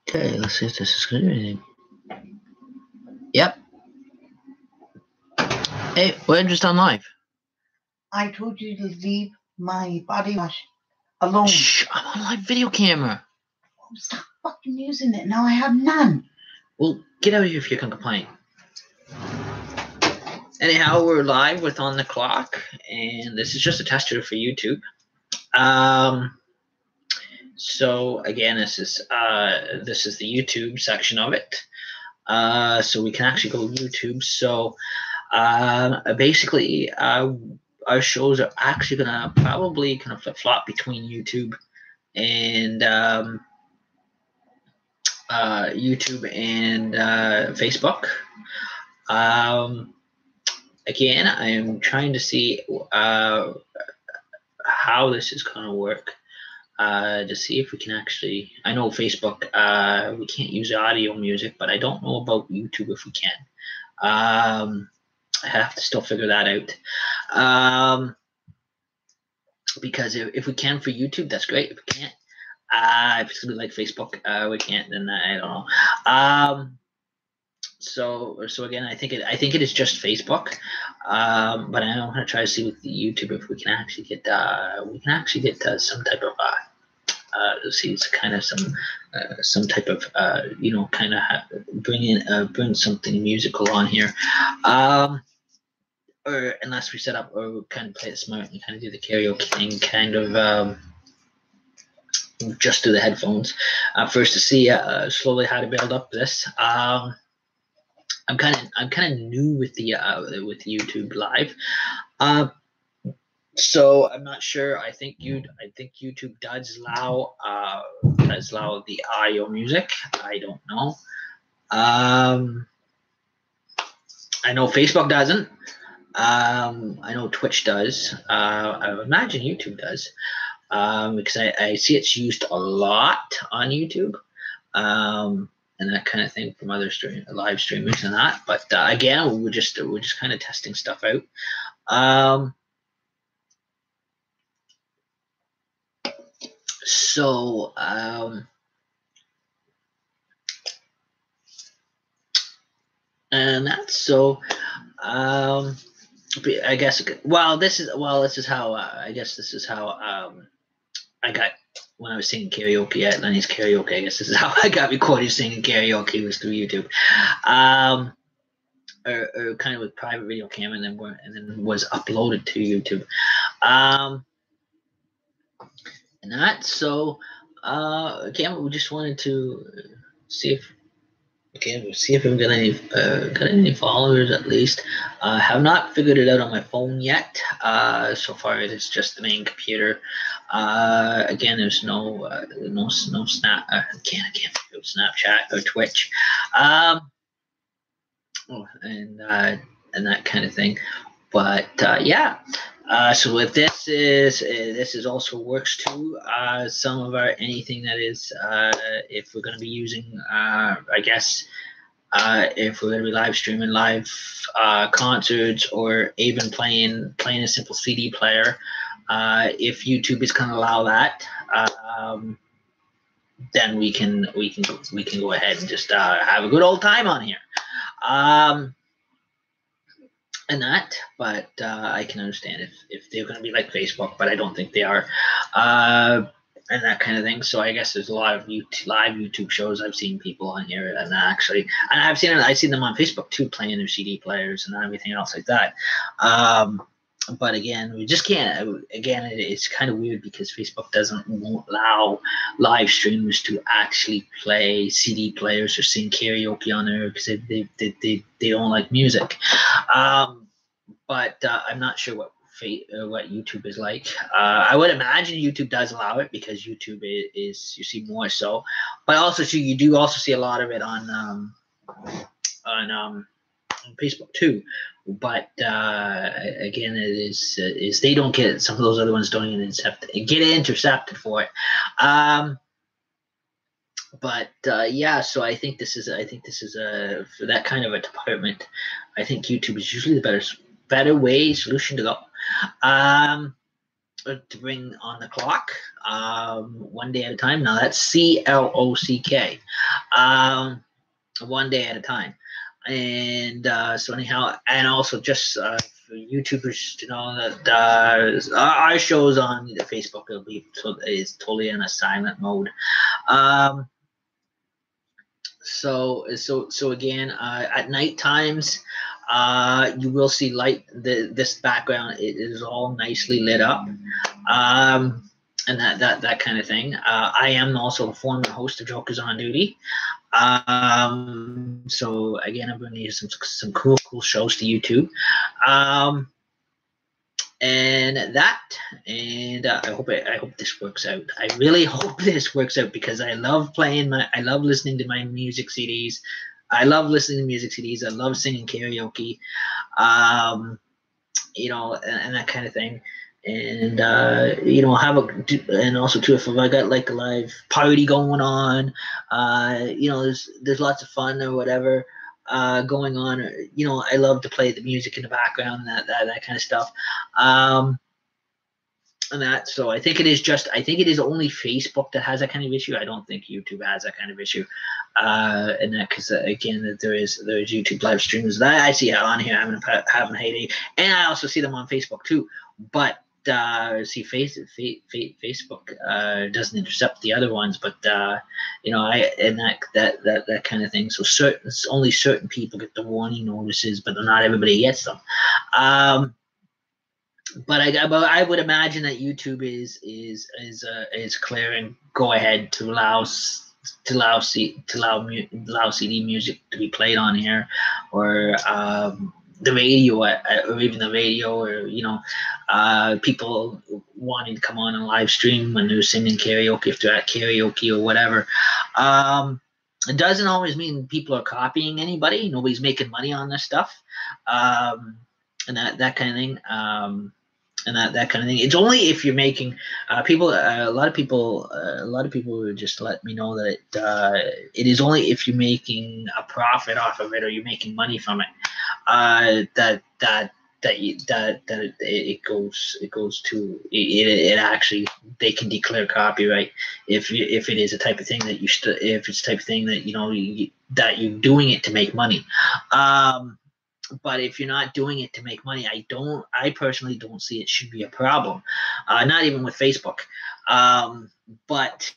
Okay, let's see if this is going to do anything. Yep. Hey, we're just on live. I told you to leave my body wash alone. Shh, I'm on live video camera. Oh, stop fucking using it. Now I have none. Well, get out of here if you're going to complain. Anyhow, we're live with On the Clock, and this is just a tester for YouTube. So again, this is the YouTube section of it. So we can actually go YouTube. So basically, our shows are actually gonna probably kind of flip flop between YouTube and Facebook. Again, I am trying to see how this is gonna work. To see if we can actually, I know Facebook, we can't use audio music, but I don't know about YouTube if we can. I have to still figure that out. Because if we can for YouTube, that's great. If we can't, if it's gonna be like Facebook, we can't, then I don't know. So again, I think it is just Facebook. But I'm gonna try to see with the YouTube if we can actually get some type of see, it's kind of some type of kind of bring something musical on here, or unless we set up or kind of play it smart and kind of do the karaoke thing, kind of just do the headphones first to see slowly how to build up this. I'm kind of new with the YouTube Live. So I'm not sure. I think YouTube does allow the audio music. I don't know. I know Facebook doesn't. I know Twitch does. I imagine YouTube does, because I see it's used a lot on YouTube, and that kind of thing from other live streamers and that. But again, we're just kind of testing stuff out. So and that's so. I guess. This is how. I guess this is how. I got when I was singing karaoke at Lenny's Karaoke. I guess this is how I got recorded singing karaoke, was through YouTube. Or kind of with private video camera, and then was uploaded to YouTube. And that. So again, we just wanted to see if. Okay, we'll see if we've got any followers at least. Have not figured it out on my phone yet. So far, it is just the main computer. Again, there's no Snap. I can't figure out Snapchat or Twitch. And that kind of thing. But yeah. So with this is also works too. Some of our anything that is if we're going to be using I guess if we're going to be live streaming live concerts or even playing a simple CD player, if YouTube is going to allow that, then we can go ahead and just have a good old time on here. And that, but I can understand if they're going to be like Facebook, but I don't think they are, and that kind of thing. So I guess there's a lot of live YouTube shows I've seen people on here, and I've seen them on Facebook too, playing their CD players and everything else like that. But again, we just can't. Again, it's kind of weird because Facebook won't allow live streamers to actually play CD players or sing karaoke on there because they don't like music. But I'm not sure what YouTube is like. I would imagine YouTube does allow it because YouTube is you see more so, but also you do also see a lot of it on Facebook too. But again, it is they don't get it. Some of those other ones don't even get intercepted for it. But yeah, so I think this is for that kind of a department. I think YouTube is usually the better solution to go. to bring on the clock, one day at a time. Now that's CLOCK, one day at a time. And so anyhow, and also just for YouTubers to know that our shows on Facebook is totally in a silent mode. So again, at night times, you will see light. This background, it is all nicely lit up, and that kind of thing. I am also the former host of Jokers on Duty. So again, I'm bringing you some cool shows to YouTube. And I hope this works out. I really hope this works out, because I love listening to my music CDs. I love listening to music CDs. I love singing karaoke, and that kind of thing. And and also too, if I got like a live party going on, there's lots of fun or whatever going on. I love to play the music in the background, and that kind of stuff. So I think it is only Facebook that has that kind of issue. I don't think YouTube has that kind of issue. And that, because again, that there's YouTube live streams that I see on here having a heyday, and I also see them on Facebook too. But Facebook doesn't intercept the other ones, but that kind of thing. So only certain people get the warning notices, but not everybody gets them. But I would imagine that YouTube is clearing go ahead to allow CD music to be played on here, or the radio, or even the radio, or people wanting to come on and live stream when they're singing karaoke, if they're at karaoke or whatever. It doesn't always mean people are copying anybody. Nobody's making money on this stuff, and that kind of thing. And that kind of thing. It's only if you're making a lot of people would just let me know that it is only if you're making a profit off of it, or you're making money from it, that it goes to it actually, they can declare copyright if it is a type of thing that if it's the type of thing that that you're doing it to make money. But if you're not doing it to make money, I personally don't see it should be a problem. Not even with Facebook. But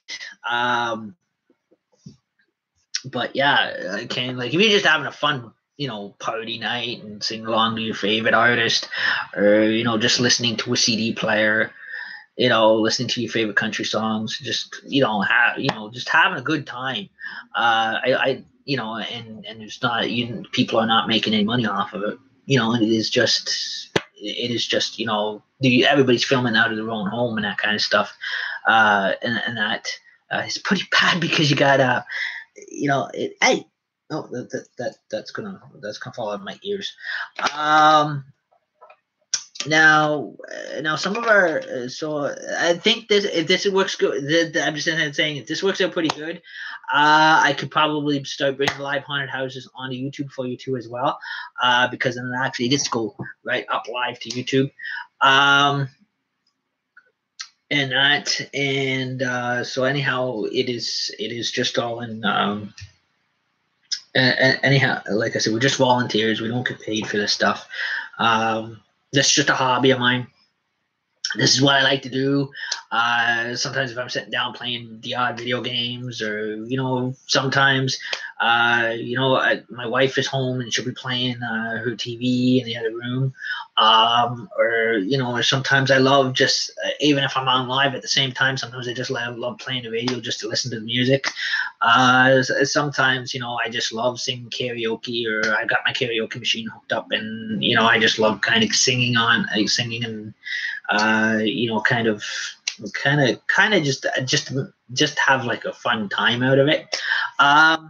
yeah, like if you're just having a fun, party night and sing along to your favorite artist, or just listening to a CD player, listening to your favorite country songs, just just having a good time. And it's not, people are not making any money off of it. And it is just everybody's filming out of their own home and that kind of stuff. And that is pretty bad, because you got hey, oh, that's gonna fall out of my ears. Now some of our so I think if this works good, I'm just saying, if this works out pretty good, I could probably start bringing live haunted houses onto YouTube for you too as well, because then actually it gets to go right up live to YouTube, so anyhow, it is just all in. Anyhow, like I said, we're just volunteers. We don't get paid for this stuff. This is just a hobby of mine. This is what I like to do. Sometimes if I'm sitting down playing the odd video games, or sometimes my wife is home and she'll be playing her TV in the other room, or sometimes I love just even if I'm on live at the same time, sometimes I just love playing the radio just to listen to the music. Sometimes I just love singing karaoke, or I got my karaoke machine hooked up, and I just love kind of singing and kind of just have like a fun time out of it, and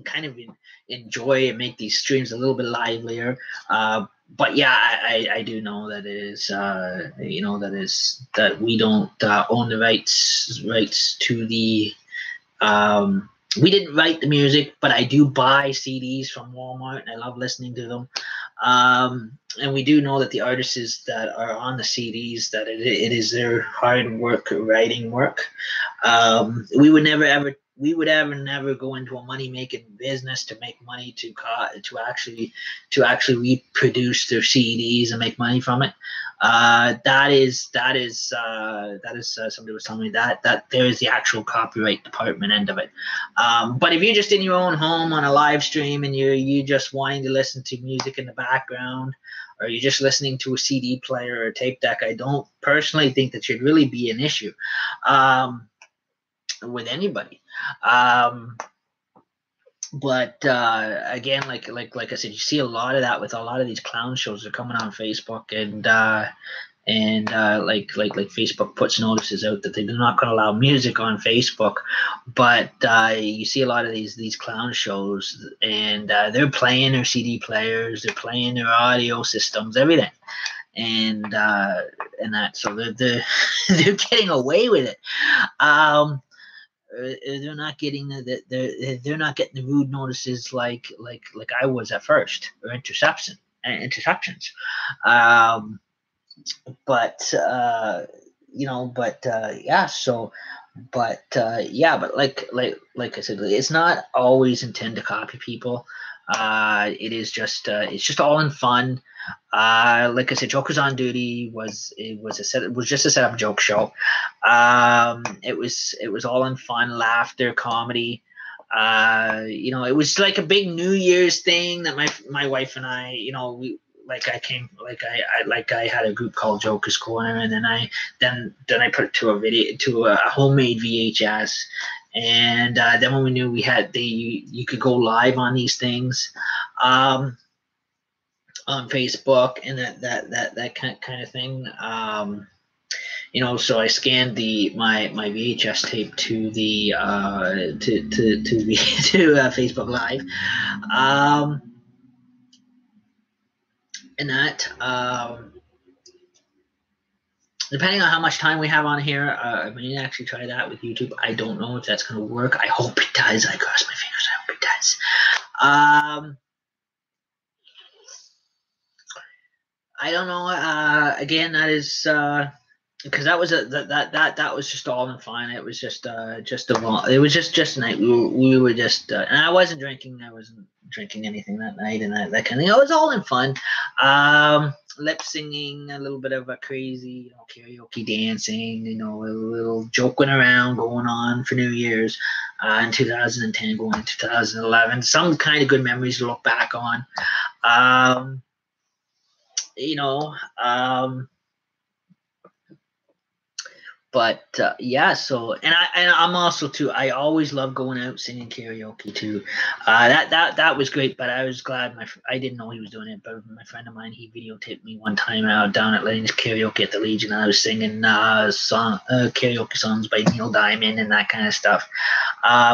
kind of enjoy and make these streams a little bit livelier. But yeah, I do know that it is that we don't own the rights to the we didn't write the music, but I do buy CDs from Walmart, and I love listening to them. And we do know that the artists that are on the CDs, that it is their hard work writing work. We would never go into a money making business to make money to actually reproduce their CDs and make money from it. That is somebody was telling me that there is the actual copyright department end of it. But if you're just in your own home on a live stream and you just wanting to listen to music in the background, or you're just listening to a CD player or a tape deck, I don't personally think that should really be an issue with anybody. But again, like I said, you see a lot of that with a lot of these clown shows that are coming on Facebook, and like Facebook puts notices out that they're not going to allow music on Facebook, but you see a lot of these clown shows, and they're playing their CD players, they're playing their audio systems, everything, and that, so they're getting away with it. They're not getting they're not getting the rude notices like I was at first, or interceptions. But yeah. So, but like I said, it's not always intended to copy people. It is just it's just all in fun. Like I said, Jokers on Duty was just a setup joke show. It was all in fun, laughter, comedy. It was like a big New Year's thing that my wife and I, I had a group called Jokers Corner, and then I put it to a homemade VHS. And then when we knew you could go live on these things, on Facebook and that kind of thing. So I scanned my VHS tape to the Facebook Live, and that. Depending on how much time we have on here, I may actually try that with YouTube. I don't know if that's going to work. I hope it does. I cross my fingers. I hope it does. I don't know. Again, that is because that was that was just all in fun. It was just it was just a night. We were just and I wasn't drinking. I wasn't drinking anything that night, and that kind of thing. It was all in fun. Lip singing, a little bit of a crazy, karaoke dancing, a little joking around going on for New Year's in 2010, going into 2011. Some kind of good memories to look back on. But yeah, so and I'm also too. I always love going out singing karaoke too. That was great. But I was glad I didn't know he was doing it. But my friend of mine, he videotaped me one time out down at Lenny's Karaoke at the Legion. And I was singing karaoke songs by Neil Diamond and that kind of stuff.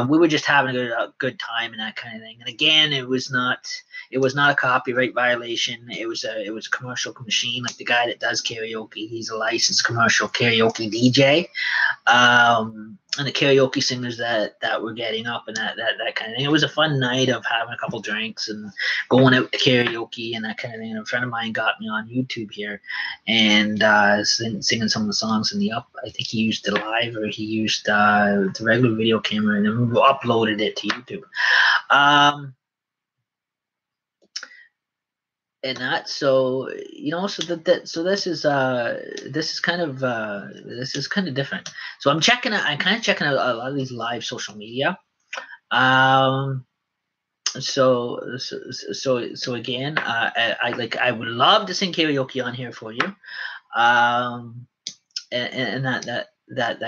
We were just having a good time and that kind of thing. And again, it was not a copyright violation. It was a commercial machine. Like the guy that does karaoke, he's a licensed commercial karaoke DJ. And the karaoke singers that were getting up and that kind of thing. It was a fun night of having a couple drinks and going out to karaoke and that kind of thing. And a friend of mine got me on YouTube here and singing some of the songs in the I think he used the live, or he used the regular video camera, and then we uploaded it to YouTube. And that, so so this is kind of different. So I'm kind of checking out a lot of these live social media. So again, I would love to sing karaoke on here for you, and that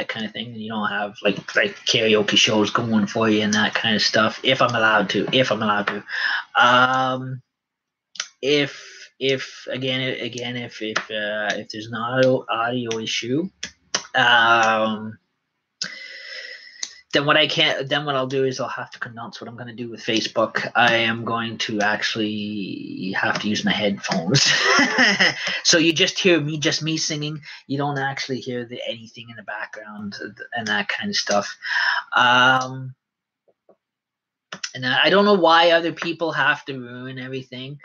kind of thing. Have like karaoke shows going for you and that kind of stuff, if I'm allowed to. If there's an audio issue, then what I'll do is I'll have to announce what I'm going to do with Facebook. I am going to actually have to use my headphones. So you just hear me singing. You don't actually hear anything in the background and that kind of stuff. And I don't know why other people have to ruin everything.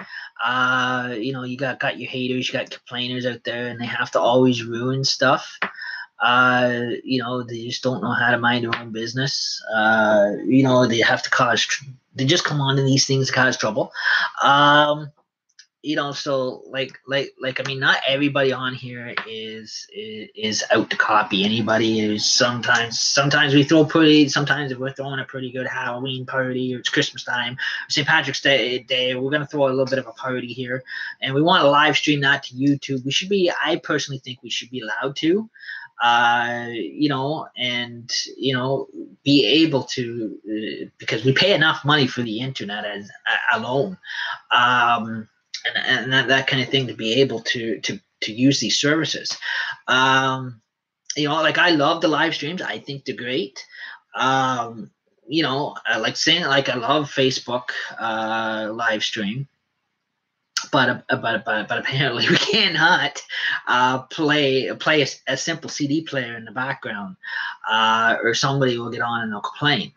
You got your haters, you got complainers out there, and they have to always ruin stuff. They just don't know how to mind their own business. They have to they just come on to these things to cause trouble. So I mean, not everybody on here is out to copy anybody. Sometimes we throw sometimes if we're throwing a pretty good Halloween party, or it's Christmas time, St. Patrick's Day, we're gonna throw a little bit of a party here, and we want to live stream that to YouTube. I personally think we should be allowed to, be able to, because we pay enough money for the internet as alone. And that kind of thing, to be able to use these services. I love the live streams. I think they're great. I love Facebook live stream, but apparently we cannot play a simple CD player in the background, or somebody will get on and they'll complain.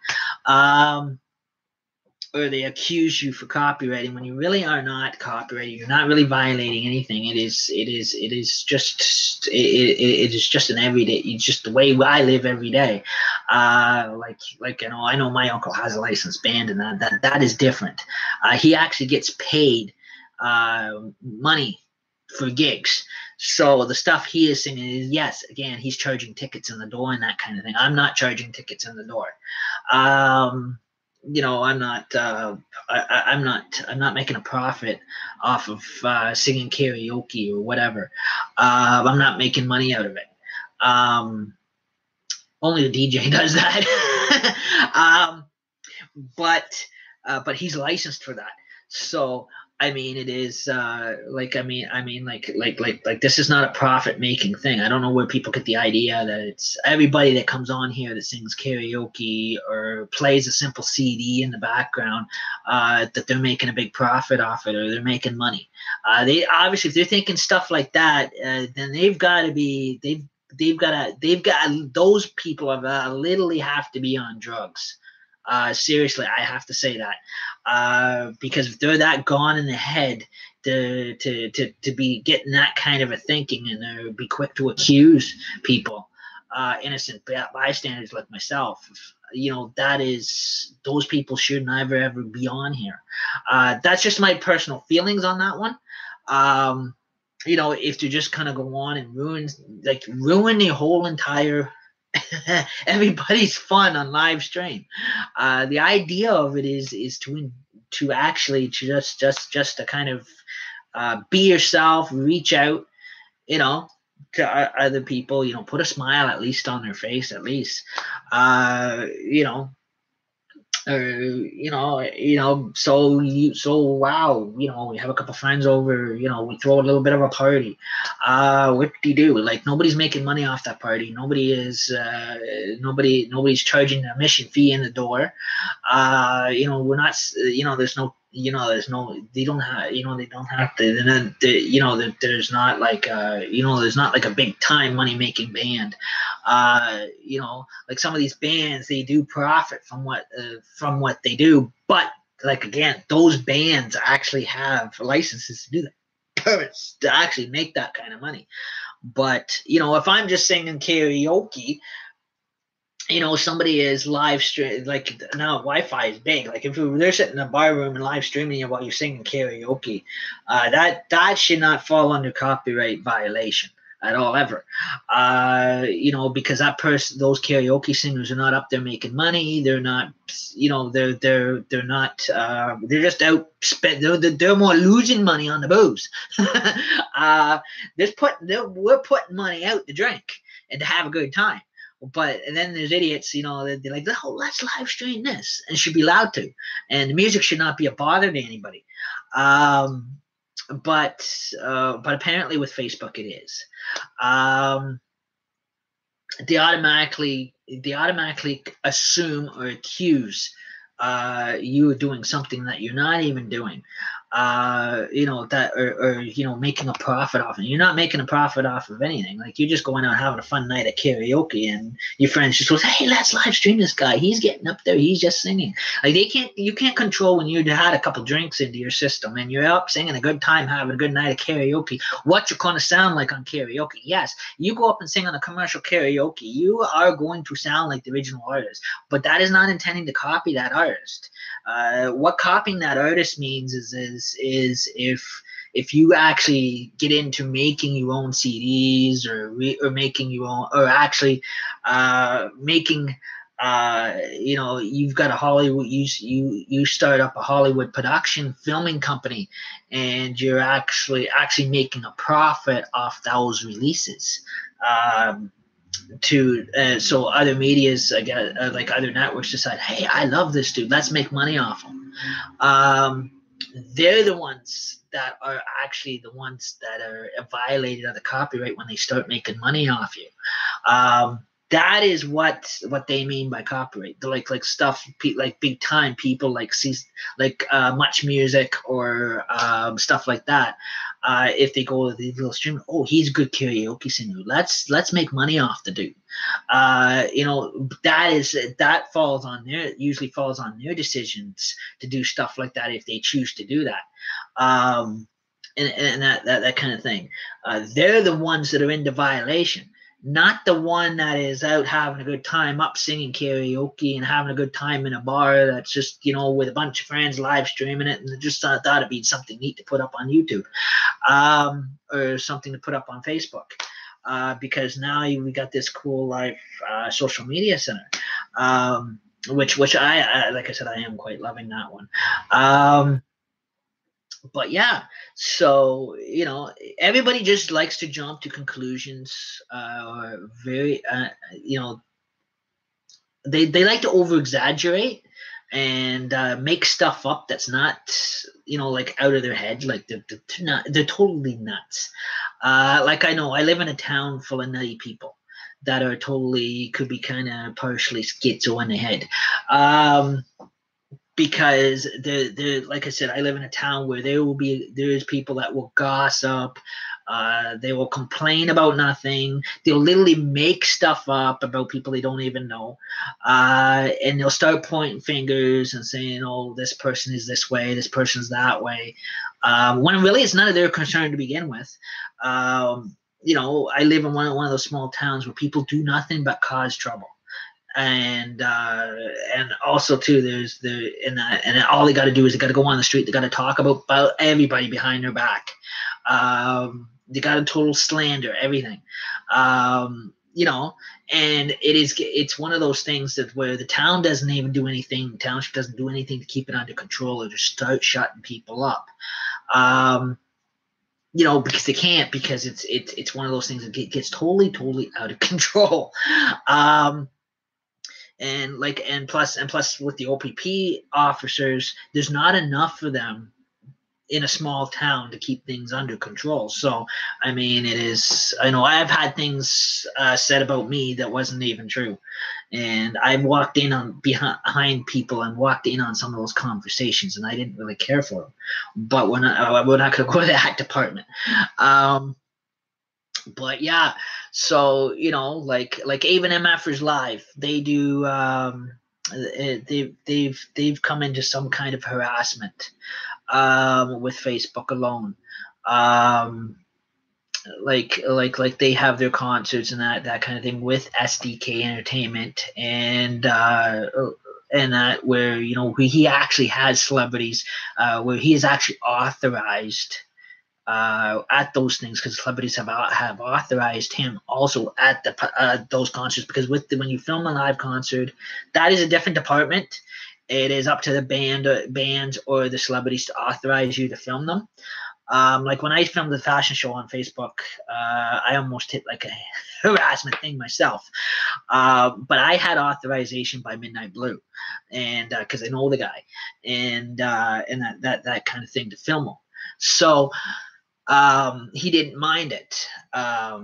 Or they accuse you for copywriting when you really are not copywriting. You're not really violating anything. It is just an everyday. It's just the way I live every day. I know my uncle has a licensed band, and that is different. He actually gets paid money for gigs. So the stuff he is singing is, yes, again, he's charging tickets in the door and that kind of thing. I'm not charging tickets in the door. I'm not making a profit off of singing karaoke or whatever. I'm not making money out of it. Only the DJ does that. But he's licensed for that. So I mean, it is this is not a profit-making thing. I don't know where people get the idea that it's everybody that comes on here that sings karaoke or plays a simple CD in the background, that they're making a big profit off it, or they're making money. They obviously, if they're thinking stuff like that, then they've got those people literally have to be on drugs. Seriously, I have to say that, because if they're that gone in the head to be getting that kind of a thinking, and to be quick to accuse people, innocent bystanders like myself, those people should never ever be on here. That's just my personal feelings on that one. If to just kind of go on and ruin the whole entire everybody's fun on live stream. The idea of it is to actually just to kind of be yourself, reach out, to other people, put a smile at least on their face, at least, so wow, we have a couple friends over, we throw a little bit of a party. What do you do? Like, nobody's making money off that party. Nobody's charging a admission fee in the door. We're not, there's no, they don't have to, there's not like there's not like a big time money making band. Like some of these bands, they do profit from what they do, but like, again, those bands actually have licenses to do that, permits to actually make that kind of money. But if I'm just singing karaoke, somebody is live stream, like, now Wi-Fi is big. Like, if they're sitting in a bar room and live streaming you while you're singing karaoke, that should not fall under copyright violation at all, ever. Because those karaoke singers are not up there making money. They're not, they're not, they're just out they're more losing money on the booze. We're putting money out to drink and to have a good time. And then there's idiots, they're like, oh, let's live stream this, and should be allowed to. And the music should not be a bother to anybody. But apparently with Facebook it is. They automatically assume or accuse you of doing something that you're not even doing. that or making a profit off it. You're not making a profit off of anything. Like, you're just going out having a fun night at karaoke, and your friends just goes, hey, let's live stream this guy. He's getting up there. He's just singing. Like, you can't control when you had a couple drinks into your system and you're up singing a good time, having a good night at karaoke, what you're going to sound like on karaoke. Yes, you go up and sing on a commercial karaoke, you are going to sound like the original artist, but that is not intending to copy that artist. What copying that artist means is if you actually get into making your own CDs or making your own, or actually making you've got a Hollywood, you start up a Hollywood production filming company, and you're actually making a profit off those releases. So other medias, like other networks, decide, hey, I love this dude, let's make money off him. They're the ones that are actually the ones that are violated of the copyright when they start making money off you. That is what they mean by copyright. They're like stuff like big time people like Much Music or stuff like that. If they go to the little stream, oh, he's a good karaoke singer, let's make money off the dude. That usually falls on their decisions to do stuff like that if they choose to do that. And that kind of thing. They're the ones that are into violation, not the one that is out having a good time up singing karaoke and having a good time in a bar that's just, with a bunch of friends live streaming it, and just thought it'd be something neat to put up on YouTube, or something to put up on Facebook, because now we got this cool live social media center, which I like I said, I am quite loving that one. But yeah, so everybody just likes to jump to conclusions. Very, they like to over exaggerate and make stuff up that's not, like out of their head. Like they're totally nuts. Like, I know I live in a town full of nutty people that are totally, could be kind of partially schizo in the head. Because they're like I said, I live in a town where there's people that will gossip, they will complain about nothing, they'll literally make stuff up about people they don't even know, and they'll start pointing fingers and saying, oh, this person is this way, this person's that way, when really it's none of their concern to begin with. I live in one of those small towns where people do nothing but cause trouble. And also too, and all they got to do is they got to go on the street. They got to talk about everybody behind their back. They got to total slander everything. And it's one of those things that where the town doesn't even do anything. The township doesn't do anything to keep it under control or just start shutting people up. Because they can't, because it's one of those things that gets totally out of control. And plus with the OPP officers, there's not enough for them in a small town to keep things under control. So, I mean, I know I've had things said about me that wasn't even true. And I've walked in behind people and walked in on some of those conversations, and I didn't really care for them. But we're not going to go to that department. But yeah, so like even MFers Live, they do. They've come into some kind of harassment with Facebook alone. Like they have their concerts and that kind of thing with SDK Entertainment, and that where he actually has celebrities, where he is actually authorized at those things, because celebrities have authorized him also at those concerts, because when you film a live concert, that is a different department. It is up to the bands or the celebrities to authorize you to film them. Like when I filmed the fashion show on Facebook, I almost hit like a harassment thing myself. But I had authorization by Midnight Blue, and because I know the guy, and that kind of thing to film him. So he didn't mind it, but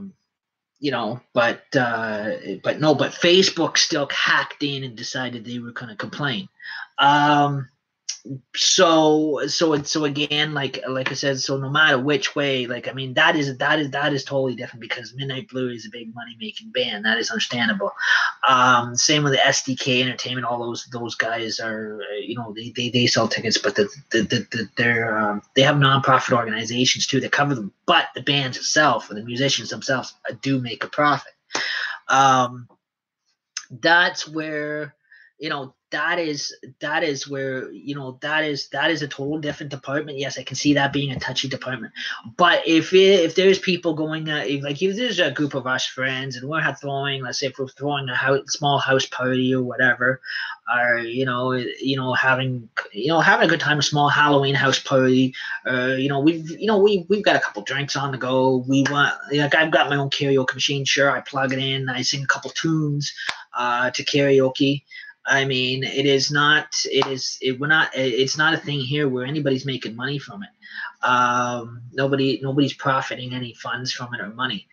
Facebook still hacked in and decided they were going to complain. so again, like I said, so no matter which way, like, I mean, that is totally different, because Midnight Blue is a big money making band. That is understandable. Same with the SDK Entertainment. All those guys are, they sell tickets, but they have nonprofit organizations too that cover them. But the bands itself, or the musicians themselves, do make a profit. That's where, that is where, that is a total different department. Yes, I can see that being a touchy department. But if there's people going, if there's a group of us friends and we're throwing, let's say if we're throwing a small house party or whatever, or having a good time, a small Halloween house party, we've got a couple drinks on the go. We want, like, I've got my own karaoke machine. Sure, I plug it in, I sing a couple tunes to karaoke. I mean, it's not a thing here where anybody's making money from it. Nobody's profiting any funds from it or money.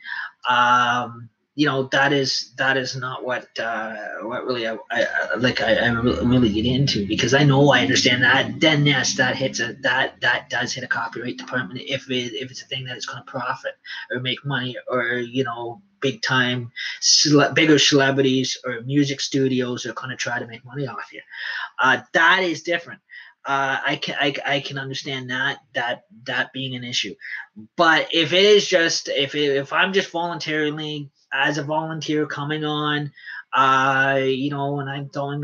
That is not what really I really get into, because I know, I understand that. Then yes, that does hit a copyright department if it's a thing that is going to profit or make money, or big time bigger celebrities or music studios are going to try to make money off you. That is different. I can understand that being an issue. But if it is just, if I'm just voluntarily, as a volunteer, coming on, and I'm doing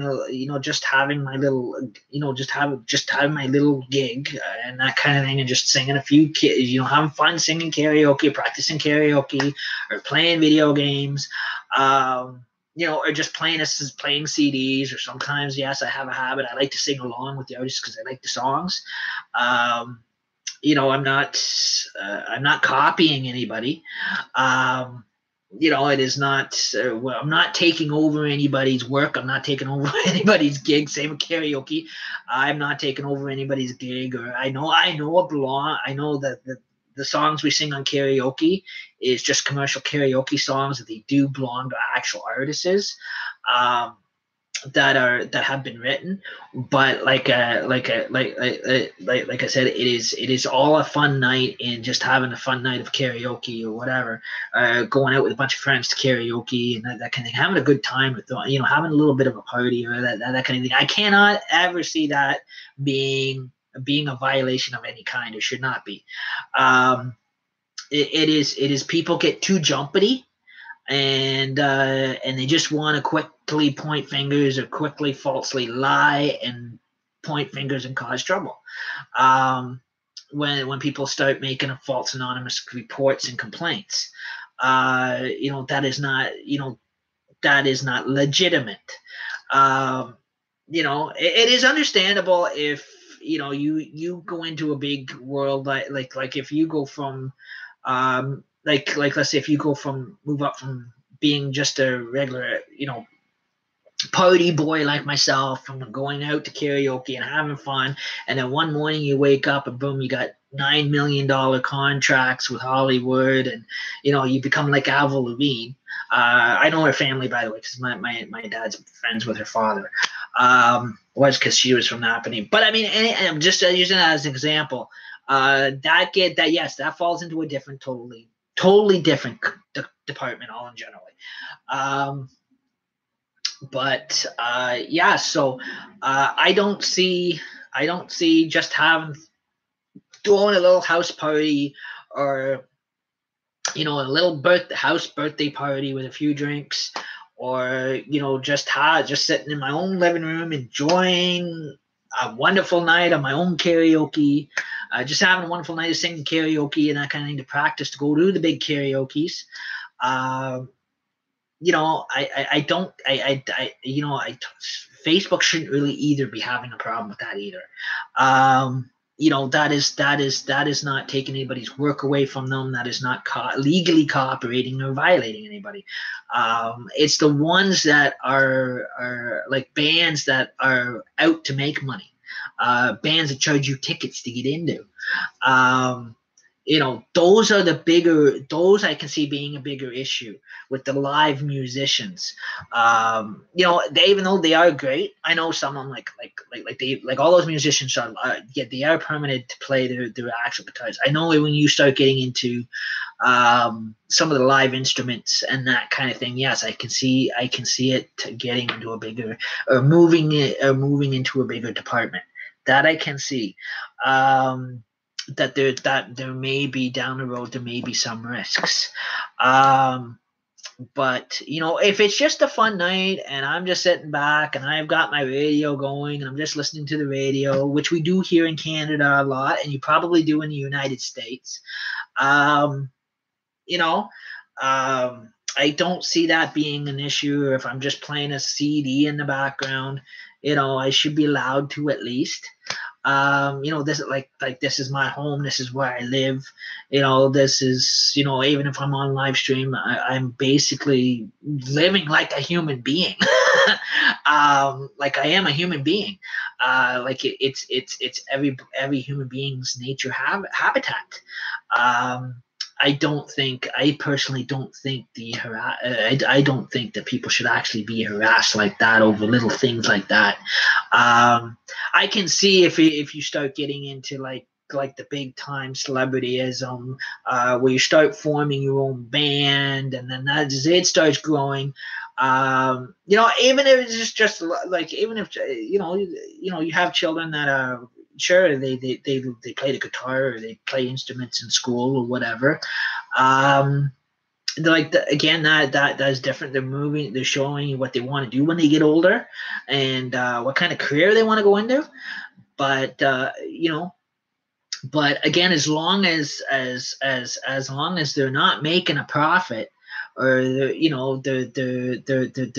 just having my little, just having my little gig, and that kind of thing, and just singing a few, having fun singing karaoke, practicing karaoke, or playing video games, or just playing CDs, or sometimes, yes, I have a habit. I like to sing along with the artists because I like the songs. I'm not copying anybody. It is not. I'm not taking over anybody's work. I'm not taking over anybody's gig. Same with karaoke. I'm not taking over anybody's gig. Or I know that the songs we sing on karaoke is just commercial karaoke songs, that they do belong to actual artists. That have been written. But like I said, it is all a fun night, and just having a fun night of karaoke or whatever, going out with a bunch of friends to karaoke and that kind of thing, having a good time with, having a little bit of a party, or that kind of thing. I cannot ever see that being a violation of any kind. It should not be. It is people get too jumpity, and they just want to quickly point fingers, or quickly falsely lie and point fingers and cause trouble. When people start making a false anonymous reports and complaints, that is not legitimate. It is understandable if you go into a big world, like if you go from like let's say if you move up from being just a regular, party boy like myself, from going out to karaoke and having fun, and then one morning you wake up and boom, you got $9 million contracts with Hollywood, and you become like Avril Lavigne. I know her family, by the way, because my dad's friends with her father. Was because she was from Napanee. But I mean, and I'm just using that as an example. That falls into a different, totally different department, all in generally. So I don't see just doing a little house party, or a little house birthday party with a few drinks, or just sitting in my own living room enjoying a wonderful night of my own karaoke, just having a wonderful night of singing karaoke and that kind of thing, to practice to go to the big karaoke's. Facebook shouldn't really either be having a problem with that either. That is not taking anybody's work away from them. That is not legally cooperating or violating anybody. It's the ones that are like bands that are out to make money, bands that charge you tickets to get into. those are those I can see being a bigger issue with the live musicians. Even though they are great, I know some of them like all those musicians are, they are permanent to play their actual guitars. I know when you start getting into some of the live instruments and that kind of thing, yes, I can see it getting into a bigger, or moving into a bigger department. That I can see. That there may be down the road, there may be some risks. But if it's just a fun night and I'm just sitting back and I've got my radio going and I'm just listening to the radio, which we do here in Canada a lot, and you probably do in the United States, I don't see that being an issue. Or if I'm just playing a CD in the background, I should be allowed to, at least. This is like this is my home. This is where I live. This is, even if I'm on live stream, I'm basically living like a human being. Like I am a human being. It's every human being's nature habitat. I personally don't think I don't think that people should actually be harassed like that over little things like that. I can see if you start getting into like the big time celebrityism, where you start forming your own band, and then as it starts growing, even if it's just like, even if you have children that are, sure, they play the guitar or they play instruments in school or whatever. Again, that is different. They're showing you what they want to do when they get older, and what kind of career they want to go into. But but again, as long as long as they're not making a profit, or they're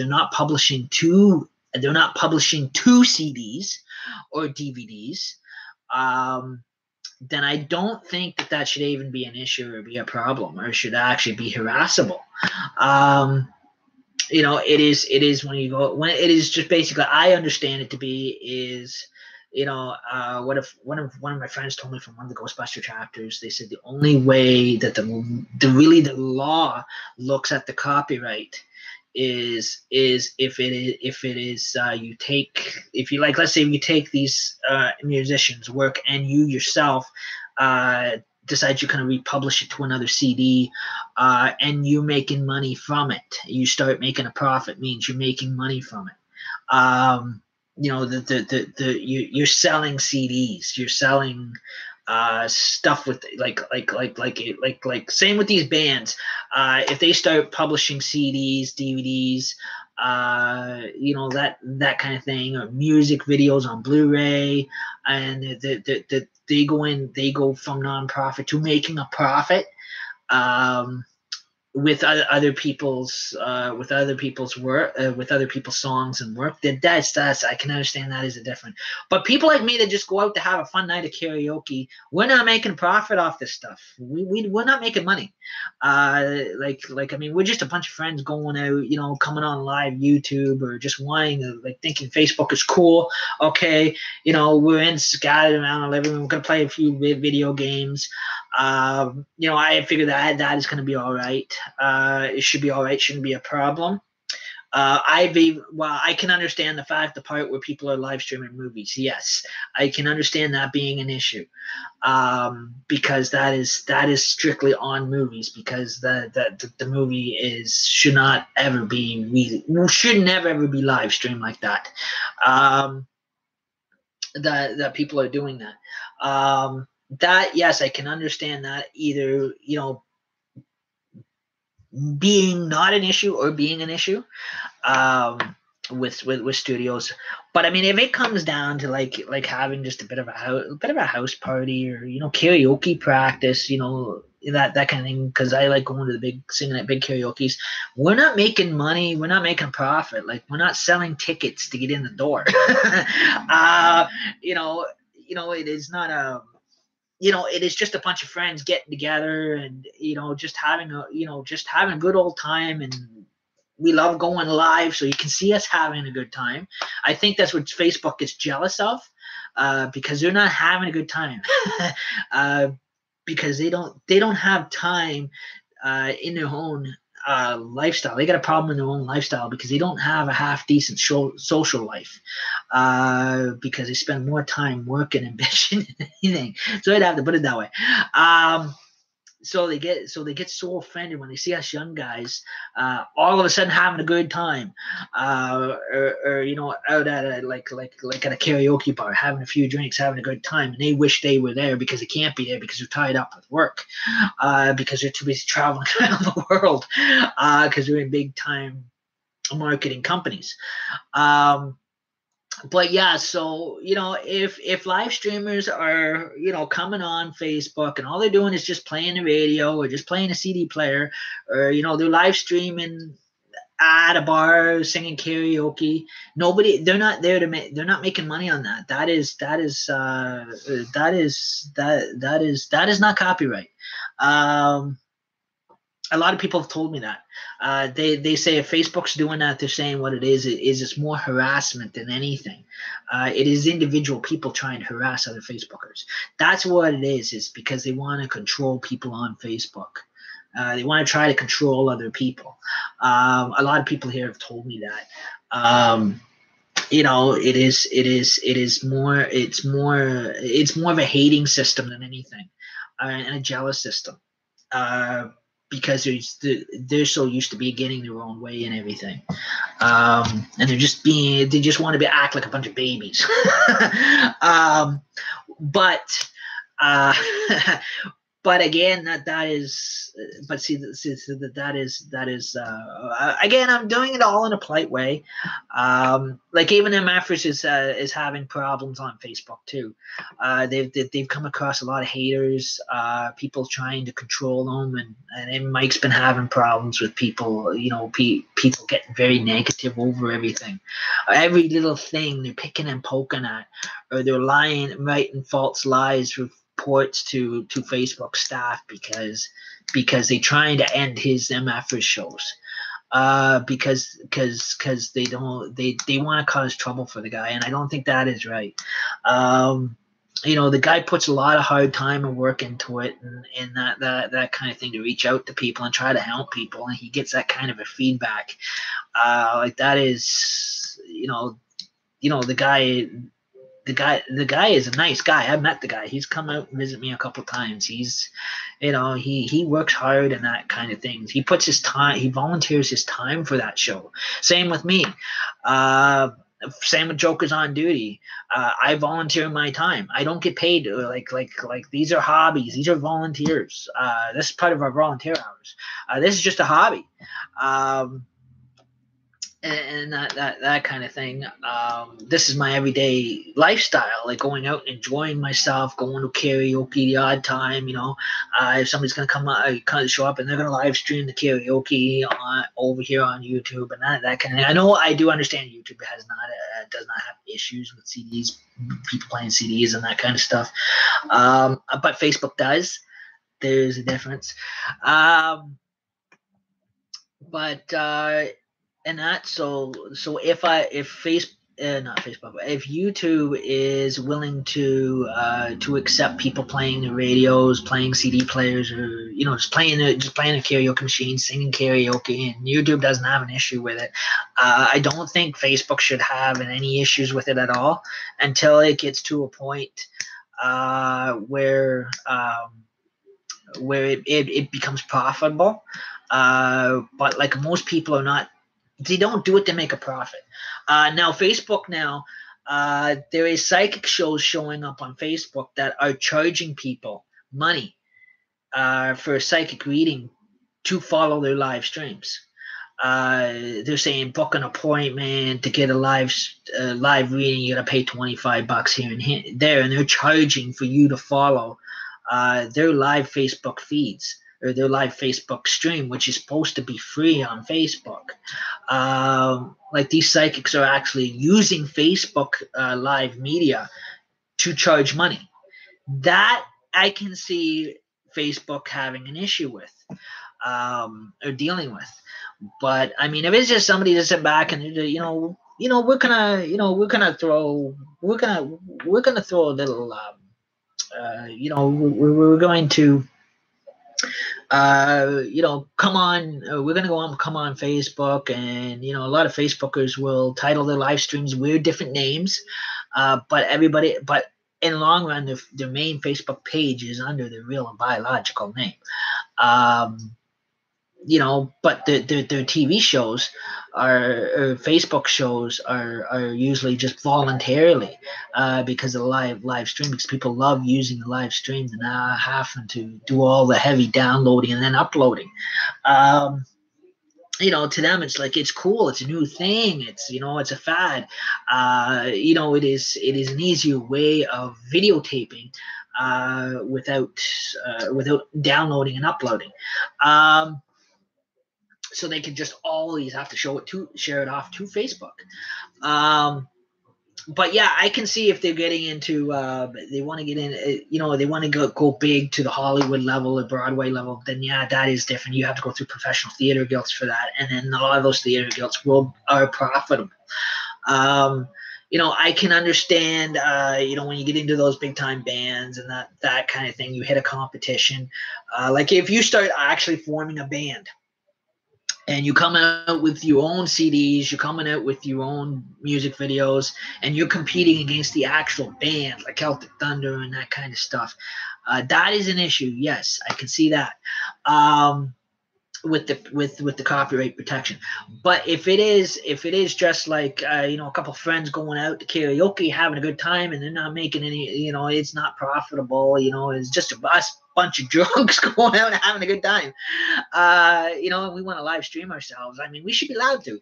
not publishing two CDs or DVDs, then I don't think that should even be an issue or be a problem, or should actually be harassable. It is when it is just basically, I understand it to be is, what if one of my friends told me from one of the Ghostbuster chapters, they said the only way that the law looks at the copyright is if it is let's say you take these musicians' work and you yourself decide you're going to republish it to another CD, and you're making money from it. You start making a profit, means you're making money from it. You're selling CDs, you're selling stuff with like same with these bands. If they start publishing CDs, DVDs, that kind of thing, or music videos on Blu-ray, and they go from non-profit to making a profit, with other people's work, with other people's songs and work. That's I can understand that is a different. But people like me that just go out to have a fun night of karaoke, we're not making a profit off this stuff. We're not making money. I mean, we're just a bunch of friends going out, coming on live YouTube, or just wanting to, thinking Facebook is cool. Okay, we're in scattered around the living room. We're gonna play a few video games. I figure that is going to be all right. It should be all right. Shouldn't be a problem. I can understand the part where people are live streaming movies. Yes, I can understand that being an issue, because that is strictly on movies, because the movie should never ever be live streamed like that. That people are doing that. That, yes, I can understand that, either being not an issue or being an issue, with studios. But I mean, if it comes down to like having just a bit of a house party, or karaoke practice, that kind of thing, because I like going to singing at big karaoke's. We're not making money. We're not making profit. We're not selling tickets to get in the door. It is not a. It is just a bunch of friends getting together and, just having a good old time. And we love going live, so you can see us having a good time. I think that's what Facebook is jealous of, because they're not having a good time. because they don't have time in their own lifestyle. They got a problem in their own lifestyle because they don't have a half decent social life because they spend more time working and bitching than anything. So I'd have to put it that way. So they get so offended when they see us young guys all of a sudden having a good time, or you know, out at at a karaoke bar having a few drinks, having a good time, and they wish they were there because they can't be there because they're tied up with work, because they're too busy traveling around the world, because they're in big time marketing companies. But yeah, so you know, if live streamers are, you know, coming on Facebook and all they're doing is just playing the radio or just playing a CD player, or you know, they're live streaming at a bar singing karaoke, they're not there to make, they're not making money on that. That is not copyright. A lot of people have told me that. They say if Facebook's doing that, they're saying what it is it's more harassment than anything. It is individual people trying to harass other Facebookers. That's what it is because they want to control people on Facebook. They want to try to control other people. A lot of people here have told me that. You know, it's more of a hating system than anything, and a jealous system. Because they're so used to be getting their own way and everything, and they just want to act like a bunch of babies. But but again, that is again, I'm doing it all in a polite way. Like even MFers is having problems on Facebook too. They've come across a lot of haters, people trying to control them, and Mike's been having problems with people. You know, people getting very negative over everything, every little thing they're picking and poking at, or they're writing false lies with reports to Facebook staff because they're trying to end his MFers shows, because they want to cause trouble for the guy, and I don't think that is right. You know, the guy puts a lot of hard time and work into it, and that kind of thing, to reach out to people and try to help people, and he gets that kind of a feedback. Like that is, you know, the guy is a nice guy. I've met the guy. He's come out and visit me a couple of times. He's, you know, he works hard and that kind of things. He puts his time, he volunteers his time for that show. Same with me. Same with Jokers on Duty. I volunteer my time. I don't get paid. Like these are hobbies. These are volunteers. This is part of our volunteer hours. This is just a hobby. And that kind of thing. This is my everyday lifestyle, like going out and enjoying myself, going to karaoke the odd time. You know, if somebody's gonna come show up and they're gonna live stream the karaoke over here on YouTube and that kind of thing. I know, I do understand YouTube does not have issues with CDs, people playing CDs and that kind of stuff, but Facebook does. There's a difference. And that, so if YouTube is willing to accept people playing the radios, playing CD players, or you know, just playing a karaoke machine, singing karaoke, and YouTube doesn't have an issue with it, I don't think Facebook should have any issues with it at all until it gets to a point where it becomes profitable. But like most people are not. They don't do it to make a profit. Now, Facebook there is psychic shows showing up on Facebook that are charging people money for a psychic reading to follow their live streams. They're saying book an appointment to get a live reading. You got to pay $25 here and there, and they're charging for you to follow their live Facebook feeds, or their live Facebook stream, which is supposed to be free on Facebook. Like these psychics are actually using Facebook live media to charge money. That I can see Facebook having an issue with, or dealing with. But I mean, if it's just somebody to sit back and we're gonna throw a little we're going to come on, we're going to come on Facebook, and, a lot of Facebookers will title their live streams weird different names. But in the long run, their main Facebook page is under their real and biological name. But their TV shows or Facebook shows are usually just voluntarily because of the live stream, because people love using the live stream and not having to do all the heavy downloading and then uploading. To them, it's like, it's cool. It's a new thing. It's a fad. It is an easier way of videotaping without downloading and uploading. So they can just always have to share it off to Facebook. But yeah, I can see if they're getting into, they want to get in, they want to go big to the Hollywood level, the Broadway level, then yeah, that is different. You have to go through professional theater guilds for that. And then a lot of those theater guilds are profitable. I can understand, when you get into those big time bands and that kind of thing, you hit a competition. Like if you start actually forming a band, and you come out with your own CDs, you're coming out with your own music videos, and you're competing against the actual band, like Celtic Thunder and that kind of stuff. That is an issue. Yes, I can see that. With the copyright protection. But if it is just like a couple of friends going out to karaoke, having a good time, and they're not making any, it's not profitable, it's just a bunch of drunks going out and having a good time, and we want to live stream ourselves. I mean, we should be allowed to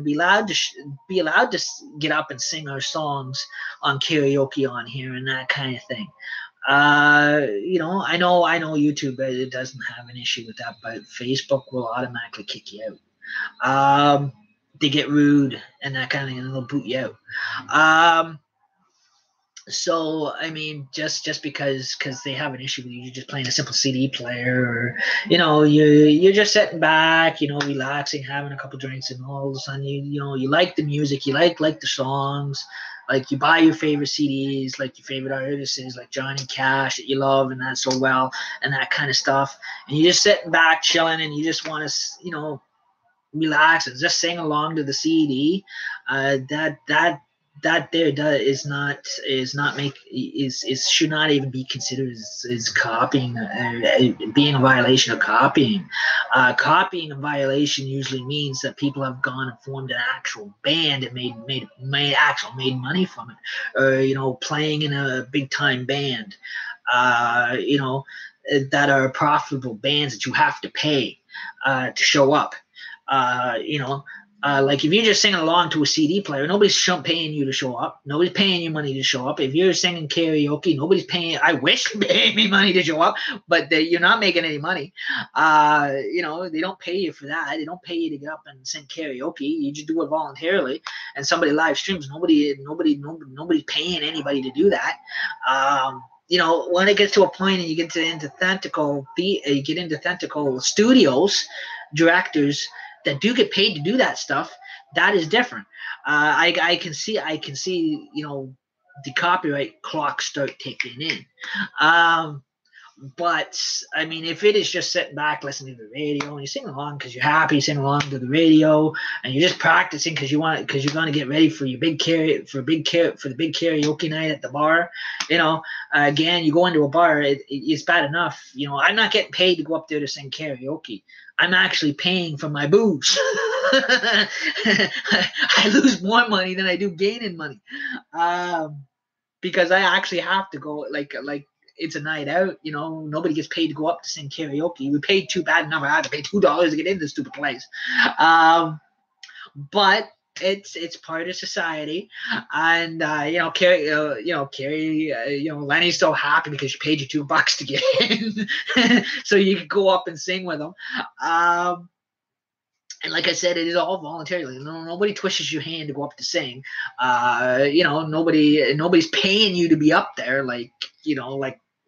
be allowed to get up and sing our songs on karaoke on here and that kind of thing. I know YouTube, it doesn't have an issue with that, but Facebook will automatically kick you out. They get rude and that kind of thing, and they'll boot you out. So I mean, just because they have an issue with you just playing a simple CD player, or you're just sitting back, relaxing, having a couple drinks, and all of a sudden you like the music, you like the songs. Like you buy your favorite CDs, like your favorite artists, like Johnny Cash that you love and that so well, and that kind of stuff. And you're just sitting back, chilling, and you just want to, relax and just sing along to the CD. That should not even be considered as copying, being a violation of copying. Copying a violation usually means that people have gone and formed an actual band and made money from it, or playing in a big time band, that are profitable bands that you have to pay to show up. Like if you're just singing along to a CD player, nobody's paying you to show up. Nobody's paying you money to show up. If you're singing karaoke, nobody's paying. I wish they paid me money to show up, but you're not making any money. They don't pay you for that. They don't pay you to get up and sing karaoke. You just do it voluntarily, and somebody live streams. Nobody's paying anybody to do that. When it gets to a point and you get into tentacle studios, directors that do get paid to do that stuff, that is different. I can see, the copyright clock start ticking in. But I mean, if it is just sitting back listening to the radio and you sing along because you're happy, sing along to the radio, and you're just practicing because you're going to get ready for your the big karaoke night at the bar. Again, you go into a bar, it's bad enough. I'm not getting paid to go up there to sing karaoke. I'm actually paying for my booze. I lose more money than I do gaining money, because I actually have to go like. It's a night out, nobody gets paid to go up to sing karaoke. We paid too bad enough. I had to pay $2 to get into this stupid place. But it's part of society, and Carrie, Lenny's so happy because she paid you $2 to get in, so you could go up and sing with them. And like I said, it is all voluntary. Nobody twists your hand to go up to nobody's paying you to be up there. Like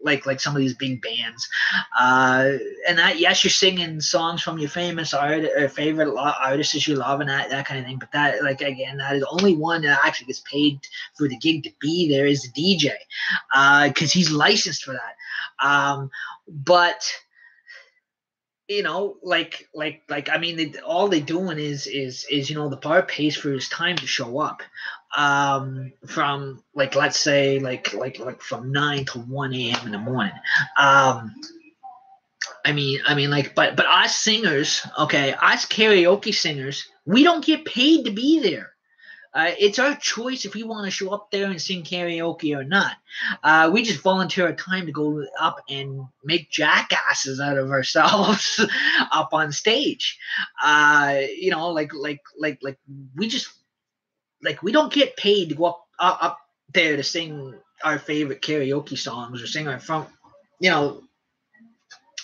like some of these big bands, and that, yes, you're singing songs from your famous art or favorite artists you love and that kind of thing. But that, like, again, that is only one that actually gets paid for the gig to be there is the DJ, because he's licensed for that. But I mean, all they're doing is the bar pays for his time to show up, from, like, let's say, like from 9 to 1 a.m. in the morning. I mean, like, but us singers, okay, us karaoke singers, we don't get paid to be there. It's our choice if we want to show up there and sing karaoke or not. We just volunteer our time to go up and make jackasses out of ourselves up on stage. Like we just, like, we don't get paid to go up there to sing our favorite karaoke songs or sing our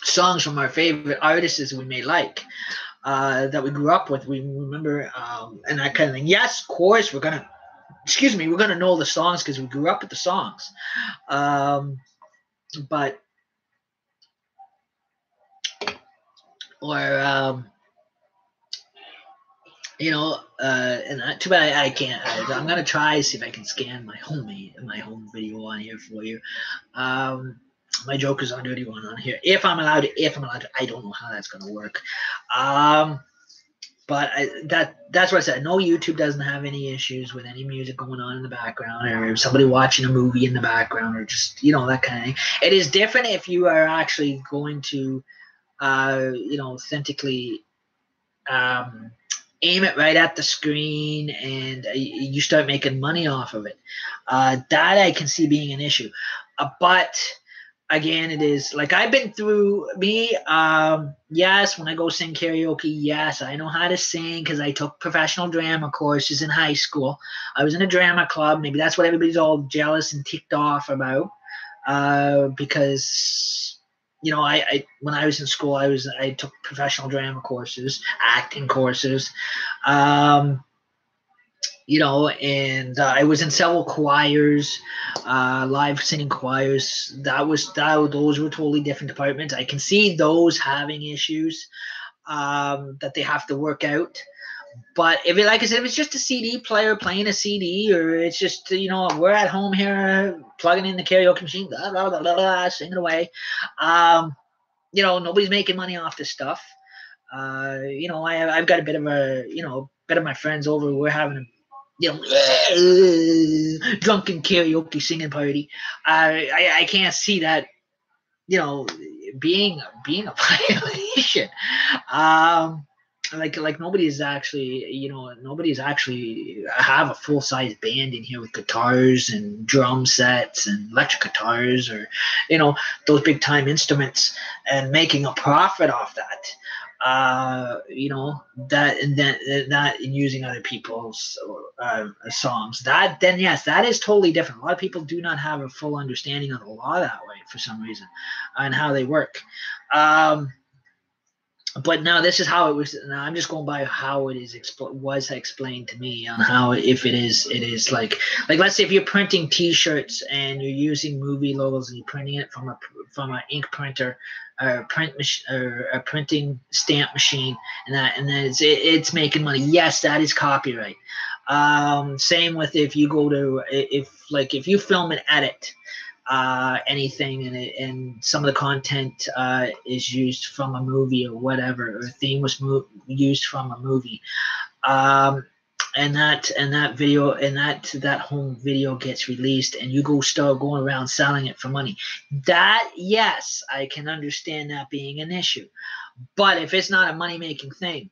songs from our favorite artists we may like. That we grew up with, we remember, and that kind of thing. Yes, of course, we're gonna know the songs because we grew up with the songs. But and too bad I can't. I'm gonna try to see if I can scan my home video on here for you. My Joker's on dirty one on here. If I'm allowed to, I don't know how that's gonna work. But that's what I said. No, YouTube doesn't have any issues with any music going on in the background or somebody watching a movie in the background or just, that kind of thing. It is different if you are actually going to, authentically aim it right at the screen and you start making money off of it. That I can see being an issue. But again, it is like I've been through yes, when I go sing karaoke, yes, I know how to sing because I took professional drama courses in high school. I was in a drama club. Maybe that's what everybody's all jealous and ticked off about, because I when I was in school, I took professional drama courses, acting courses. And I was in several choirs, live singing choirs. Those were totally different departments. I can see those having issues that they have to work out. But like I said, if it's just a CD player playing a CD, or it's just we're at home here plugging in the karaoke machine, blah, blah, blah, blah, blah, singing away. Nobody's making money off this stuff. I've got a bit of my friends over. We're having a drunken karaoke singing party. I can't see that, being a violation. Like nobody's actually have a full size band in here with guitars and drum sets and electric guitars or those big time instruments and making a profit off that. That and using other people's songs. Yes, that is totally different. A lot of people do not have a full understanding of the law that way for some reason and how they work. But now this is how it was. Now I'm just going by how it was explained to me on how it is like let's say if you're printing T-shirts and you're using movie logos and you're printing it from an ink printer or a printing stamp machine and then it's making money. Yes, that is copyright. Same with if you go to if you film and edit anything and some of the content is used from a movie or whatever, or a theme was used from a movie, and that video and that home video gets released and you start going around selling it for money. That, yes, I can understand that being an issue. But if it's not a money-making thing,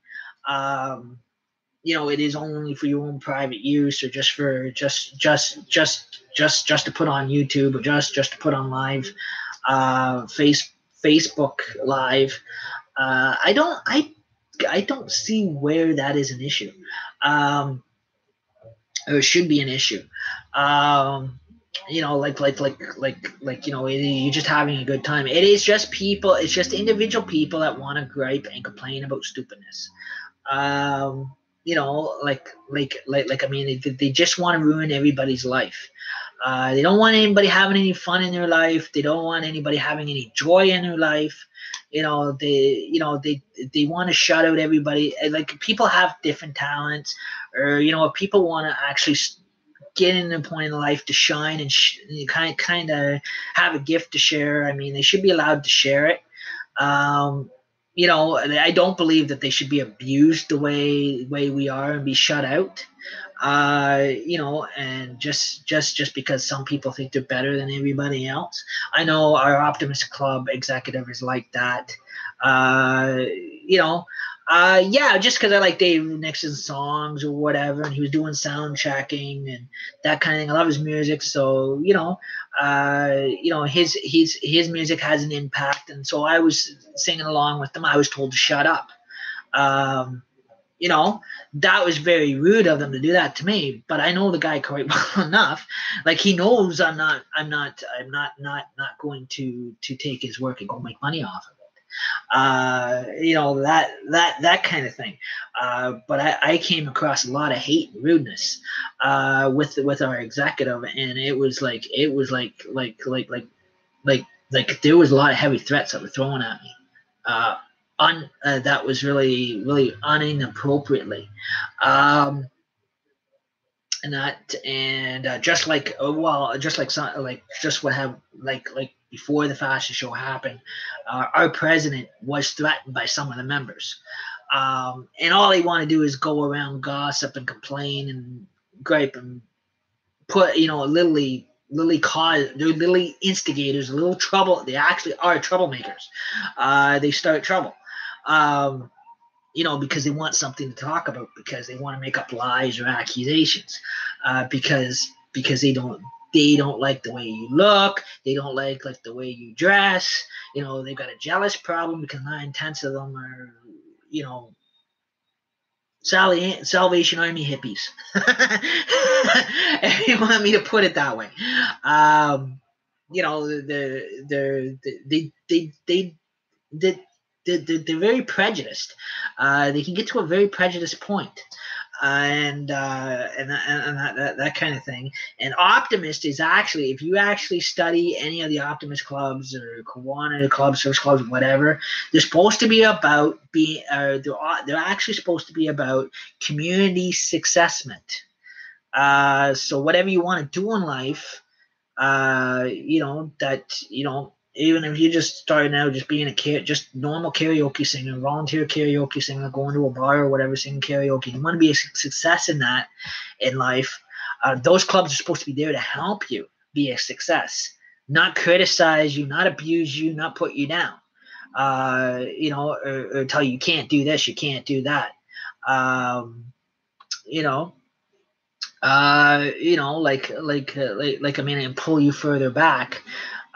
it is only for your own private use or just for just to put on YouTube or just to put on live, Facebook Live. I don't see where that is an issue, or should be an issue. You're just having a good time. It is just people. It's just individual people that want to gripe and complain about stupidness. They just want to ruin everybody's life. They don't want anybody having any fun in their life. They don't want anybody having any joy in their life. They want to shut out everybody. Like, people have different talents, or if people want to actually get in a point in life to shine and kind of have a gift to share. I mean, they should be allowed to share it. I don't believe that they should be abused the way we are and be shut out. And just because some people think they're better than everybody else. I know our Optimist Club executive is like that. Just because I like Dave Nixon's songs or whatever, and he was doing sound checking and that kind of thing. I love his music, so his music has an impact, and so I was singing along with them. I was told to shut up. That was very rude of them to do that to me, but I know the guy quite well enough. Like, he knows I'm not going to take his work and go make money off of it. That kind of thing. But I came across a lot of hate and rudeness with our executive, and it was like there was a lot of heavy threats that were thrown at me. That was really, really inappropriately. Just before the fashion show happened, our president was threatened by some of the members, and all they want to do is go around, gossip and complain and gripe and put, literally cause. They're literally instigators, a little trouble. They actually are troublemakers. They start trouble. Because they want something to talk about, because they want to make up lies or accusations, because they don't like the way you look, they don't like the way you dress. They've got a jealous problem because 9/10 of them are, Salvation Army hippies. If you want me to put it that way. They're very prejudiced. They can get to a very prejudiced point, and that kind of thing. And Optimist is actually, if you actually study any of the Optimist clubs or Kiwanis clubs, Search clubs, whatever, they're supposed to be about they're actually supposed to be about community successment. So whatever you want to do in life, even if you're just starting out, just being just normal karaoke singer, volunteer karaoke singer, going to a bar or whatever, singing karaoke, you want to be a success in that in life, those clubs are supposed to be there to help you be a success, not criticize you, not abuse you, not put you down, or tell you can't do this, you can't do that. And pull you further back.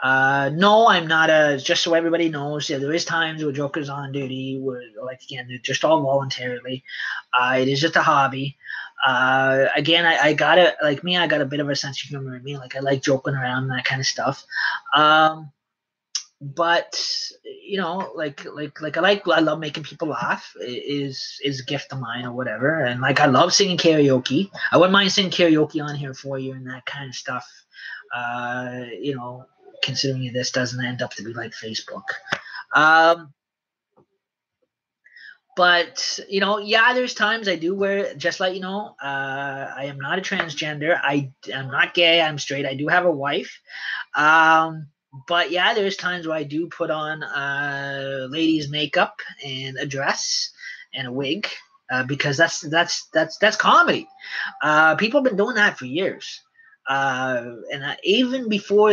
No, I'm not just so everybody knows, there is times where Joker's on duty, where, again, they're just all voluntarily. It is just a hobby. Again, I got a bit of a sense of humor in me. I like joking around and that kind of stuff. But I love making people laugh. It is a gift of mine or whatever. And I love singing karaoke. I wouldn't mind singing karaoke on here for you and that kind of stuff. Considering this doesn't end up to be like Facebook. But there's times I do wear, just I am not a transgender. I am not gay. I'm straight. I do have a wife. But there's times where I do put on ladies' makeup and a dress and a wig, because that's comedy. People have been doing that for years. And even before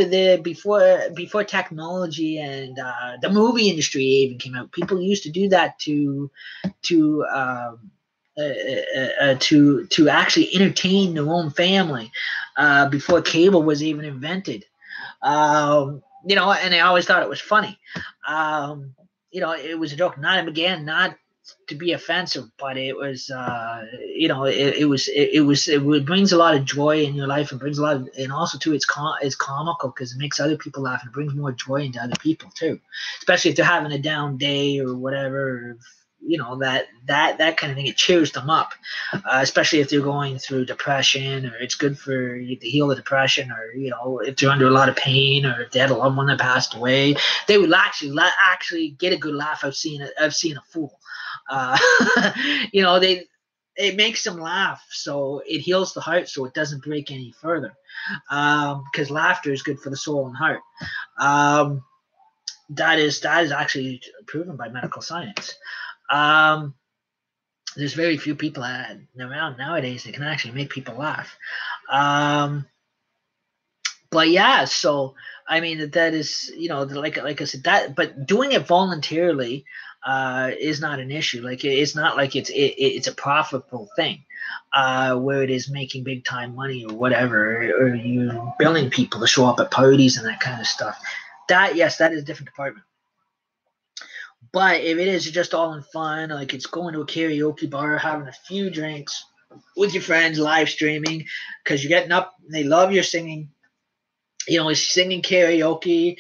technology and the movie industry even came out, people used to do that to actually entertain their own family, before cable was even invented. And I always thought it was funny. It was a joke. Not to be offensive, but it was, it brings a lot of joy in your life, and brings a lot of, and also too, it's comical because it makes other people laugh, and it brings more joy into other people too, especially if they're having a down day or whatever, that kind of thing. It cheers them up, especially if they're going through depression, or it's good for you to heal the depression, or if they're under a lot of pain, or if they had a loved one that passed away, they would actually get a good laugh. I've seen a fool. It makes them laugh, so it heals the heart, so it doesn't break any further. Because laughter is good for the soul and heart. That is actually proven by medical science. There's very few people around nowadays that can actually make people laugh. But yeah, so I mean that is like I said, that, but doing it voluntarily is not an issue. Like it's not like it's a profitable thing where it is making big time money or whatever, or you billing people to show up at parties and that kind of stuff. That is a different department. But if it is just all in fun, like it's going to a karaoke bar, having a few drinks with your friends, live streaming, because you're getting up, and they love your singing. Singing karaoke.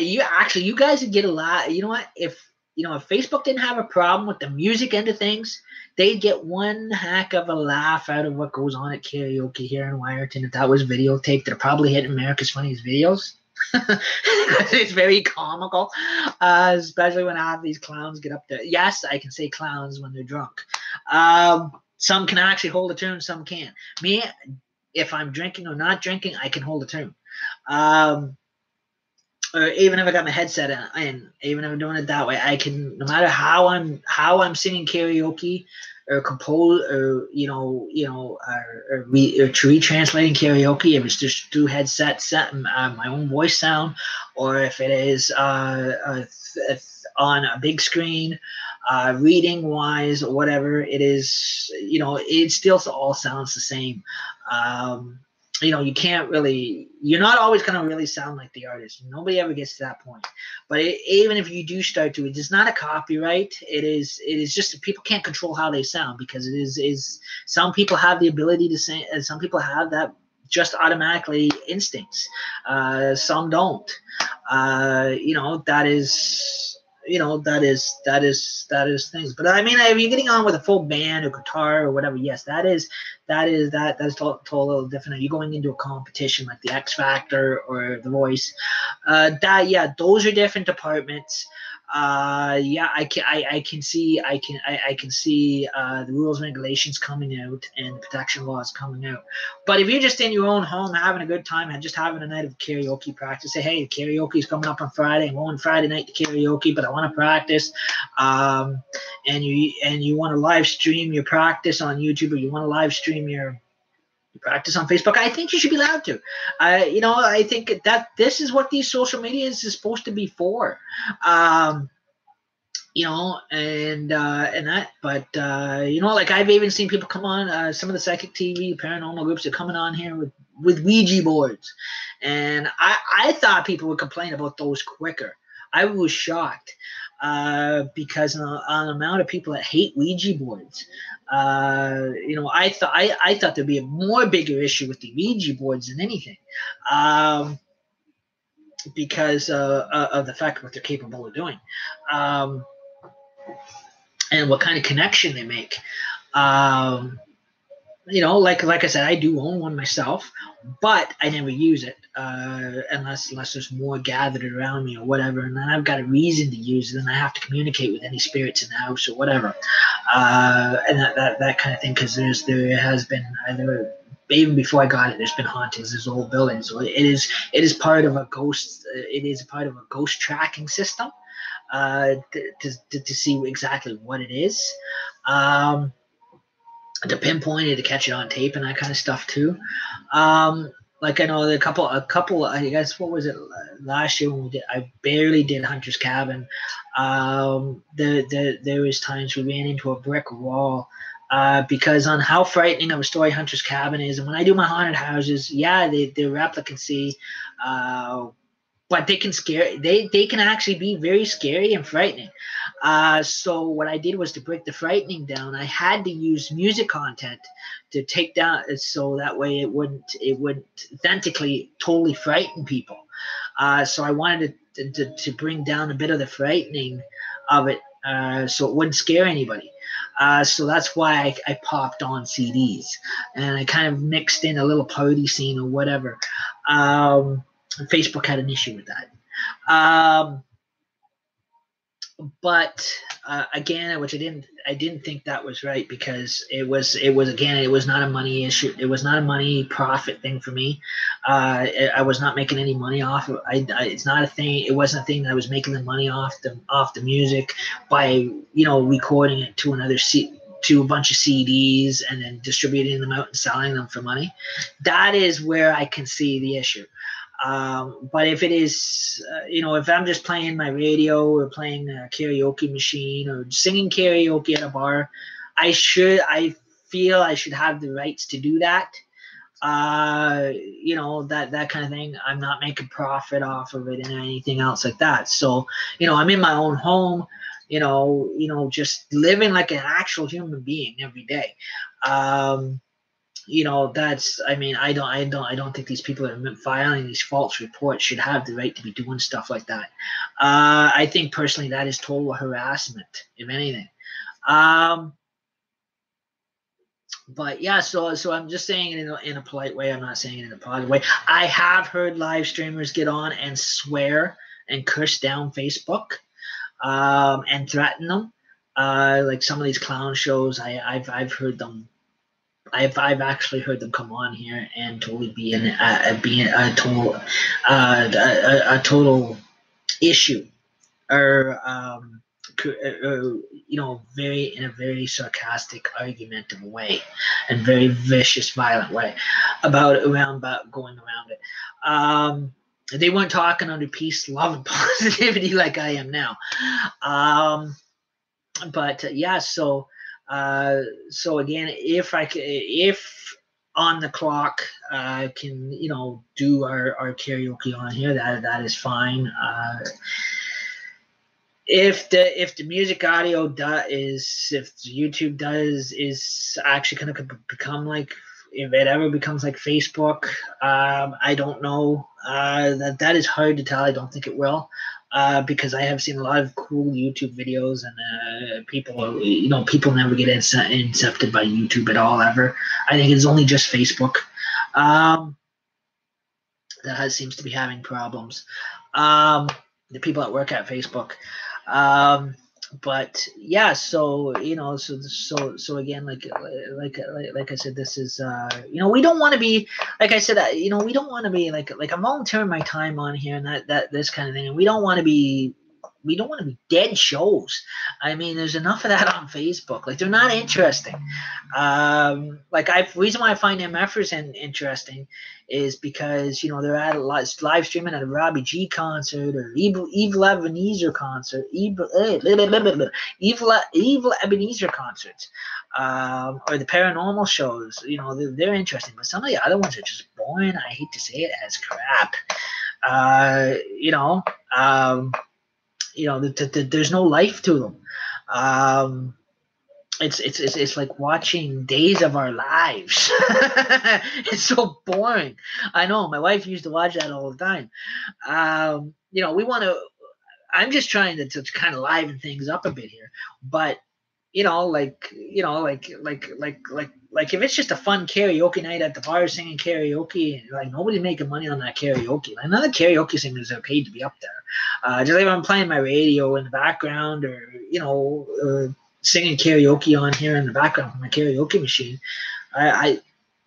You guys would get a lot. You know what? If Facebook didn't have a problem with the music end of things, they'd get one heck of a laugh out of what goes on at karaoke here in Wiarton. If that was videotaped, it'd probably hit America's Funniest Videos. It's very comical, especially when I have these clowns get up there. Yes, I can say clowns when they're drunk. Some can actually hold a tune, some can't. Me, if I'm drinking or not drinking, I can hold a tune. Or even if I got my headset in, even if I'm doing it that way, I can. No matter how I'm singing karaoke, or compose, or or retranslating karaoke, if it's just through headset set my own voice sound, or if it is on a big screen, reading wise or whatever it is, it still all sounds the same. You can't really, you're not always going to really sound like the artist. Nobody ever gets to that point. But even if you do start to, it is not a copyright. It is just that people can't control how they sound, because it is some people have the ability to sing, and some people have that just automatically instincts. Some don't. That is things. But I mean, if you're getting on with a full band or guitar or whatever, yes, that is totally different. Are you going into a competition like the X Factor or The Voice? Those are different departments. I can see the rules and regulations coming out and the protection laws coming out. But if you're just in your own home having a good time and just having a night of karaoke practice, say, hey, karaoke is coming up on Friday. I'm going Friday night to karaoke, but I want to practice. And you want to live stream your practice on YouTube, or you want to live stream your practice on Facebook, I think you should be allowed to. I think that this is what these social medias is supposed to be for. And that, but like I've even seen people come on, some of the psychic TV paranormal groups are coming on here with Ouija boards, and I thought people would complain about those quicker. I was shocked because on the amount of people that hate Ouija boards. I thought there'd be a more bigger issue with the Ouija boards than anything, because of the fact of what they're capable of doing, and what kind of connection they make. Like I said, I do own one myself, but I never use it unless there's more gathered around me or whatever, and then I've got a reason to use it, and I have to communicate with any spirits in the house or whatever, and that kind of thing. Because there has been even before I got it, there's been hauntings. There's old buildings. So it is part of a ghost. It is part of a ghost tracking system to see exactly what it is. To pinpoint it, to catch it on tape and that kind of stuff too. Like I know a couple, I guess, what was it last year when I barely did Hunter's Cabin. There was times we ran into a brick wall because on how frightening of a story Hunter's Cabin is. And when I do my haunted houses, they're replicancy, but they can scare. They can actually be very scary and frightening. So what I did was, to break the frightening down, I had to use music content to take down, so that way it wouldn't authentically totally frighten people. So I wanted to bring down a bit of the frightening of it so it wouldn't scare anybody. So that's why I popped on CDs, and I kind of mixed in a little party scene or whatever. Facebook had an issue with that. But again, which I didn't think that was right, because it was again, it was not a money issue. It was not a money profit thing for me. I was not making any money off of. It's not a thing. It wasn't a thing that I was making the money off the music by recording it to to a bunch of CDs and then distributing them out and selling them for money. That is where I can see the issue. But if it is, if I'm just playing my radio or playing a karaoke machine or singing karaoke at a bar, I feel I should have the rights to do that. That kind of thing. I'm not making profit off of it and anything else like that. So, I'm in my own home, just living like an actual human being every day. That's, I don't think these people that are filing these false reports should have the right to be doing stuff like that. I think personally that is total harassment, if anything. But yeah, so I'm just saying it in a polite way. I'm not saying it in a positive way. I have heard live streamers get on and swear and curse down Facebook, and threaten them. Like some of these clown shows, I've heard them. I've actually heard them come on here and totally be a total issue, or very in a very sarcastic, argumentative way, and very vicious, violent way about going around it. They weren't talking under peace, love, and positivity like I am now. But yeah, so again, if on the clock I can do our karaoke on here, that is fine. If the music audio if YouTube is actually going to become like, if it ever becomes like Facebook, I don't know. That is hard to tell. I don't think it will. Because I have seen a lot of cool YouTube videos, and people never get incepted by YouTube at all, ever. I think it's only just Facebook that seems to be having problems. The people that work at Facebook. But yeah, so so again, like I said, this is we don't want to be, like I said, we don't want to be like I'm volunteering my time on here and that this kind of thing, and we don't want to be dead shows. I mean, there's enough of that on Facebook. Like, they're not interesting. Reason why I find MFers interesting is because they're at live streaming at a Robbie G concert or Evil Ebenezer concert, Evil Ebenezer concerts, or the paranormal shows. They're interesting, but some of the other ones are just boring. I hate to say it, as crap. There's no life to them. It's like watching Days of Our Lives. It's so boring. I know, my wife used to watch that all the time. We want to. I'm just trying to kind of liven things up a bit here, but like if it's just a fun karaoke night at the bar singing karaoke, like, nobody's making money on that karaoke. Like, none of the karaoke singers are paid to be up there. Just like if I'm playing my radio in the background, or singing karaoke on here in the background from my karaoke machine, I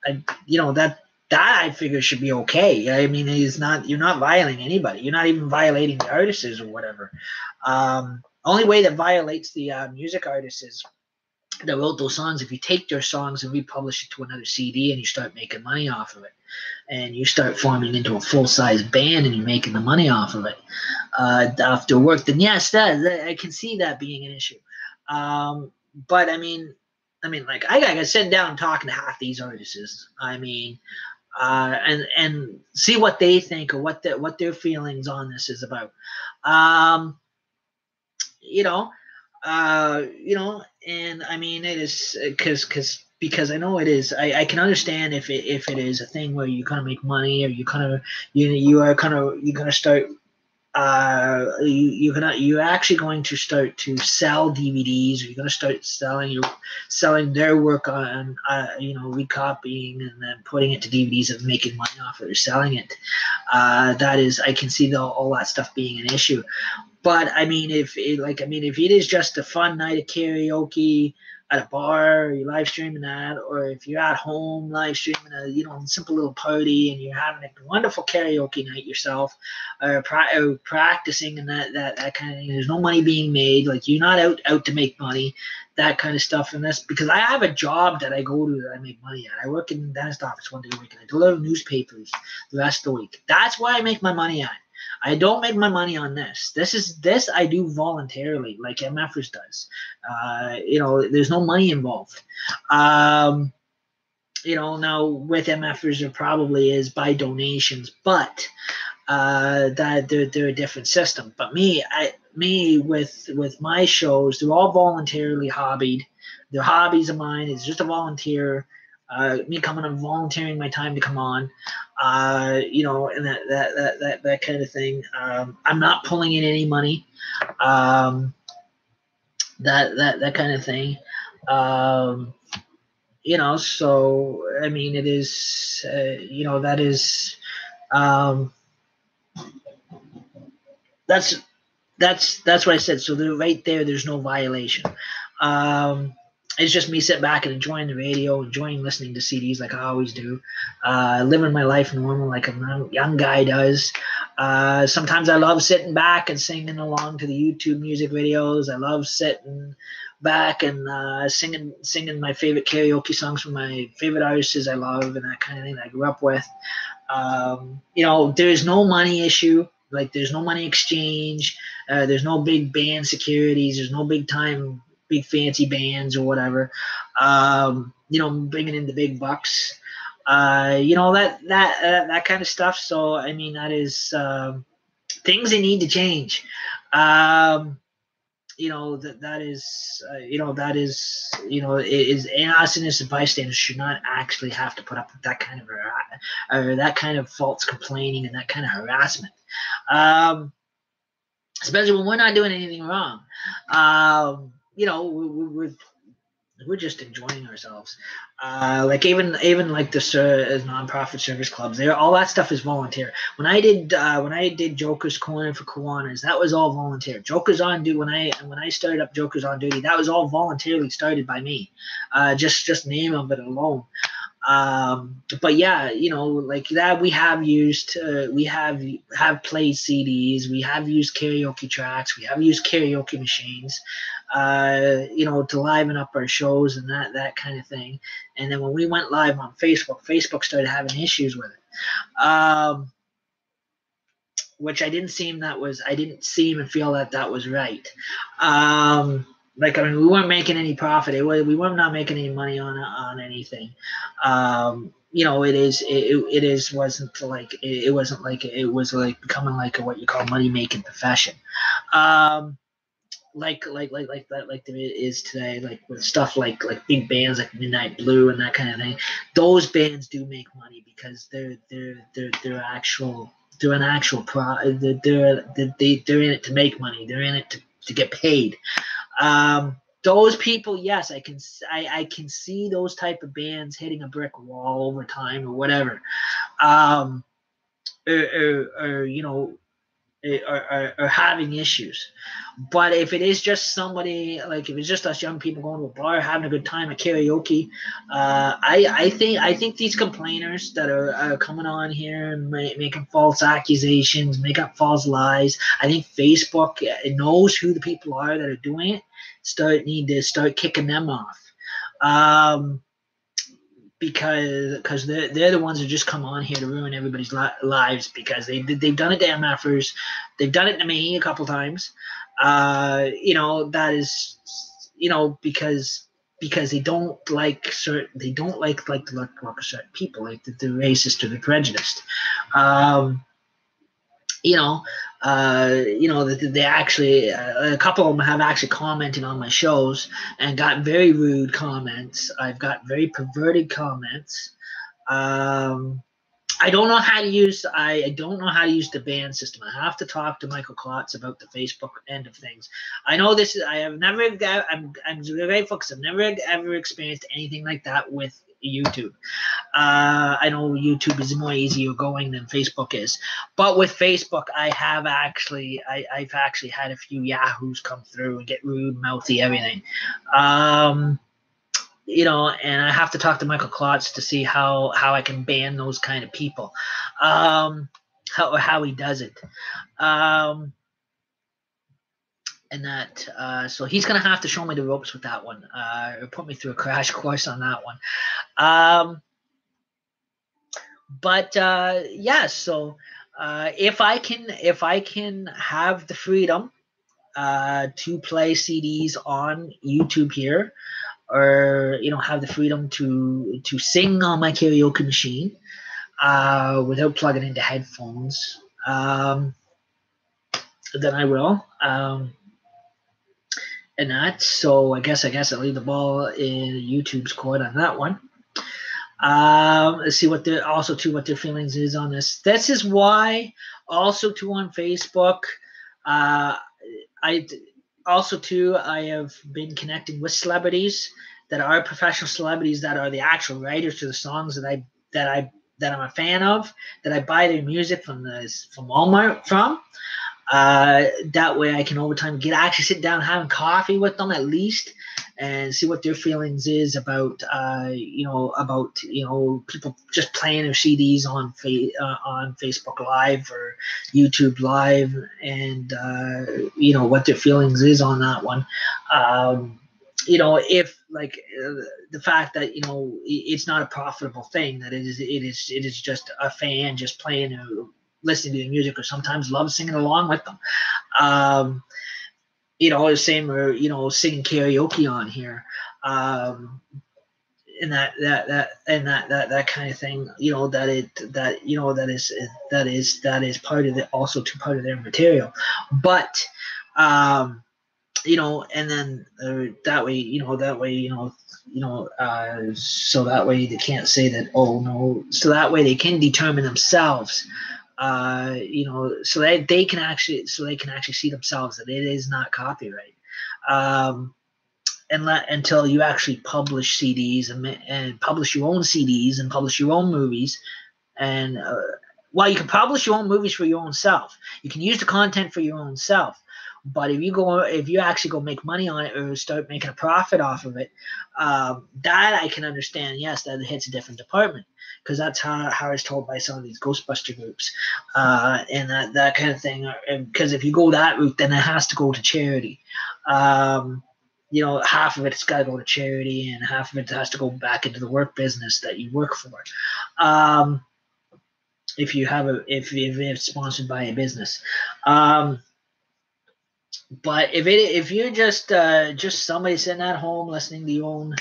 that I figure should be okay. I mean, you're not violating anybody. You're not even violating the artists or whatever. Only way that violates the music artists that wrote those songs, if you take their songs and republish it to another CD and you start making money off of it, and you start forming into a full-size band and you're making the money off of it after work, then yes, that I can see that being an issue. But I mean, like, I got to sit down talking to half these artists. I mean, and see what they think, or what their feelings on this is about. And I mean, it is because I know it is. I can understand if it is a thing where you kind of make money, or you're gonna start you're actually going to start to sell DVDs. Or you're going to start selling their work on recopying and then putting it to DVDs and making money off it or selling it. That is, I can see all that stuff being an issue. But I mean, if it is just a fun night of karaoke at a bar, or you're live streaming that, or if you're at home live streaming a simple little party and you're having a wonderful karaoke night yourself, or practicing and that kind of thing. There's no money being made. Like, you're not out to make money, that kind of stuff. And that's because I have a job that I go to that I make money at. I work in the dentist office one day a week and I deliver newspapers the rest of the week. That's where I make my money at. I don't make my money on this. This I do voluntarily, like MFers does. There's no money involved. Now with MFers there probably is by donations, but that they're a different system. But me with my shows, they're all voluntarily hobbied. They're hobbies of mine. It's just a volunteer. Me coming and volunteering my time to come on, and that kind of thing. I'm not pulling in any money, that kind of thing. So I mean, it is, that is, that's what I said. So right there, there's no violation. It's just me sitting back and enjoying the radio, enjoying listening to CDs like I always do, living my life normal like a young guy does. Sometimes I love sitting back and singing along to the YouTube music videos. I love sitting back and singing my favorite karaoke songs from my favorite artists I love and that kind of thing that I grew up with. There's no money issue. Like, there's no money exchange. There's no big band securities. There's no big fancy bands or whatever, bringing in the big bucks, that kind of stuff. So, I mean, that is things that need to change. That is us as bystanders should not actually have to put up with that kind of false complaining and that kind of harassment. Especially when we're not doing anything wrong. We're just enjoying ourselves. Like even like the nonprofit service clubs, all that stuff is volunteer. When I did Joker's Corner for Kiwanis, that was all volunteer. Joker's on Duty, when I started up Joker's on Duty, that was all voluntarily started by me. Just name of it alone. But yeah, like that, we have used, we have played CDs, we have used karaoke tracks, we have used karaoke machines, to liven up our shows and that kind of thing. And then when we went live on Facebook started having issues with it, which I didn't seem and feel that was right. Like, I mean, we weren't making any profit. We were not making any money on anything. It wasn't like it was like becoming like what you call money making profession. Like it is today, like with stuff like big bands like Midnight Blue and that kind of thing. Those bands do make money because they're in it to make money. They're in it to get paid. Those people, yes, I can see those type of bands hitting a brick wall over time or whatever, or having issues. But if it is just somebody, like if it's just us young people going to a bar having a good time at karaoke, I think these complainers that are coming on here and making false accusations, making up false lies, I think Facebook knows who the people are that are doing it. Need to start kicking them off. Because they're the ones who just come on here to ruin everybody's lives, because they've done it to MFers, they've done it to me a couple times. That is, because they don't like to look at certain people, like they're racist or they're prejudiced. They actually, a couple of them have actually commented on my shows and got very rude comments. I've got very perverted comments. I don't know how to use I don't know how to use the ban system. I have to talk to Michael Klotz about the Facebook end of things. I know this is I have never I'm grateful because I've never ever experienced anything like that with YouTube. I know YouTube is more easier going than Facebook is, but with Facebook, I've actually had a few yahoos come through and get rude, mouthy, everything. And I have to talk to Michael Klotz to see how I can ban those kind of people, how he does it, and that. So he's gonna have to show me the ropes with that one, or put me through a crash course on that one. But yeah, so if I can have the freedom to play CDs on YouTube here, or have the freedom to sing on my karaoke machine without plugging into headphones, then I will. And that, so I guess I leave the ball in YouTube's court on that one. Let's see what their feelings is on this. This is why also too on Facebook. I have been connecting with celebrities that are professional celebrities that are the actual writers to the songs that I'm a fan of, that I buy their music from Walmart from. That way I can over time actually sit down having coffee with them at least and see what their feelings is about people just playing their CDs on Facebook Live or YouTube Live, and what their feelings is on that one. If the fact that it's not a profitable thing, that it is just a fan just playing listening to the music, or sometimes love singing along with them. The same, or singing karaoke on here, and that kind of thing. That is part of part of their material, but and then that way, so that way they can't say that, oh no, so that way they can determine themselves. So that they can actually see themselves that it is not copyright, until you actually publish CDs and publish your own CDs and publish your own movies, and you can publish your own movies for your own self. You can use the content for your own self. But if you actually go make money on it or start making a profit off of it, that I can understand. Yes, that hits a different department, because that's how it's told by some of these Ghostbuster groups, and that kind of thing. Because if you go that route, then it has to go to charity. Half of it's got to go to charity, and half of it has to go back into the work business that you work for. If it's sponsored by a business. But if you're just somebody sitting at home listening to your own,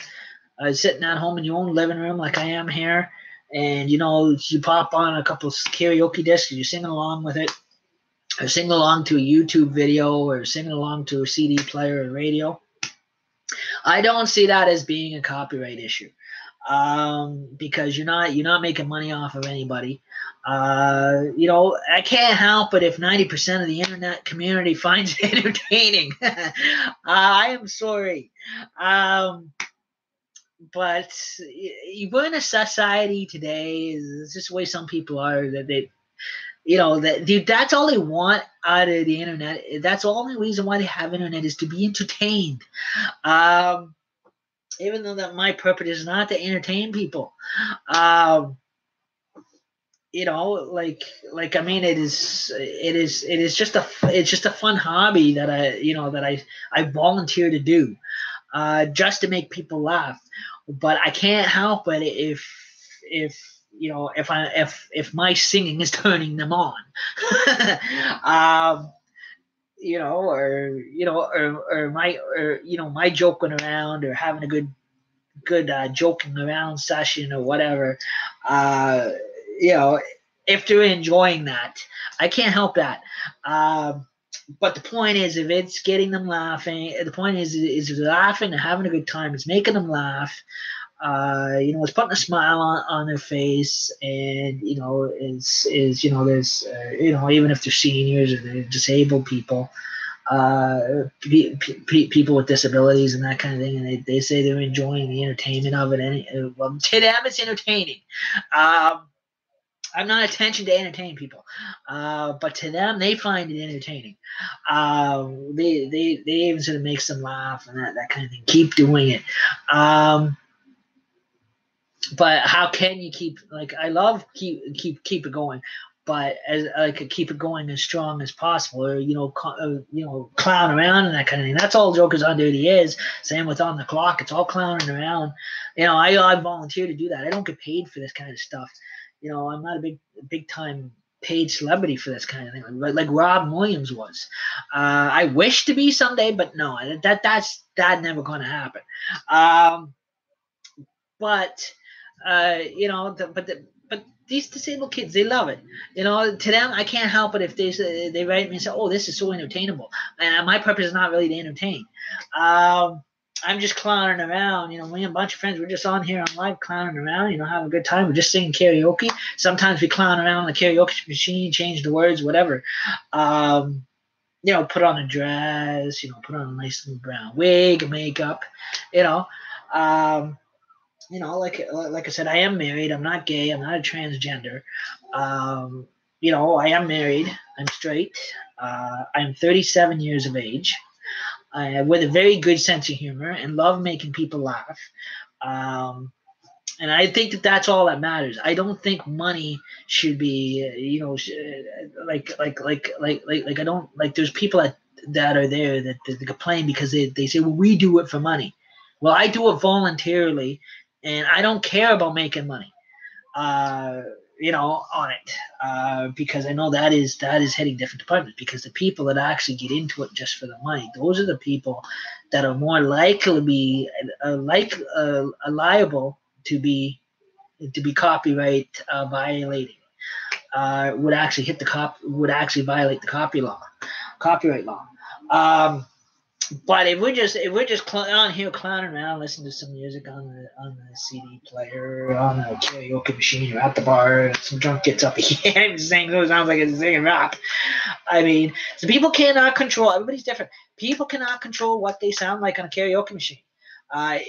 sitting at home in your own living room like I am here, and you pop on a couple of karaoke discs and you're singing along with it, or singing along to a YouTube video, or singing along to a CD player or radio, I don't see that as being a copyright issue, because you're not making money off of anybody. I can't help it if 90% of the internet community finds it entertaining. I am sorry. But we're in a society today, it's just the way some people are, that they, that's all they want out of the internet. That's the only reason why they have internet, is to be entertained. Even though that my purpose is not to entertain people. I mean, it is just a fun hobby that I volunteer to do, just to make people laugh. But I can't help it if my singing is turning them on, or my joking around, or having a good joking around session or whatever. If they're enjoying that, I can't help that. But the point is, if it's getting them laughing, the point is laughing and having a good time. It's making them laugh. is putting a smile on their face, and there's even if they're seniors or they're disabled people, people with disabilities and that kind of thing, and they say they're enjoying the entertainment of it. And well, to them, it's entertaining. I'm not attention to entertain people, but to them, they find it entertaining. They even sort of makes them laugh and that kind of thing. Keep doing it. But how can you keep, like, I love keep it going, but as keep it going as strong as possible, or clown around and that kind of thing. That's all Jokers on Duty is. Same with On the Clock. It's all clowning around. I volunteer to do that. I don't get paid for this kind of stuff. I'm not a big time paid celebrity for this kind of thing, like Rob Williams was. I wish to be someday, but no, that's never going to happen. But these disabled kids, they love it. To them, I can't help it if they write me and say, "Oh, this is so entertainable," and my purpose is not really to entertain. I'm just clowning around. Me and a bunch of friends, we're just on here on live clowning around, having a good time. We're just singing karaoke. Sometimes we clown around on the karaoke machine, change the words, whatever. Put on a dress, put on a nice little brown wig, makeup, like I said, I am married. I'm not gay. I'm not a transgender. I am married. I'm straight. I'm 37 years of age. With a very good sense of humor and love making people laugh. And I think that's all that matters. I don't think money should be, I don't like. There's people that are there that complain because they say, well, we do it for money. Well, I do it voluntarily, and I don't care about making money. On it, because I know that is hitting different departments, because the people that actually get into it just for the money, those are the people that are more likely to be liable to be copyright violating, would actually violate the copyright law. But if we're just on here clowning around, listening to some music on the CD player, on the karaoke machine, or at the bar, and some drunk gets up here and sings, it sounds like it's singing rap. I mean, so people cannot control. Everybody's different. People cannot control what they sound like on a karaoke machine.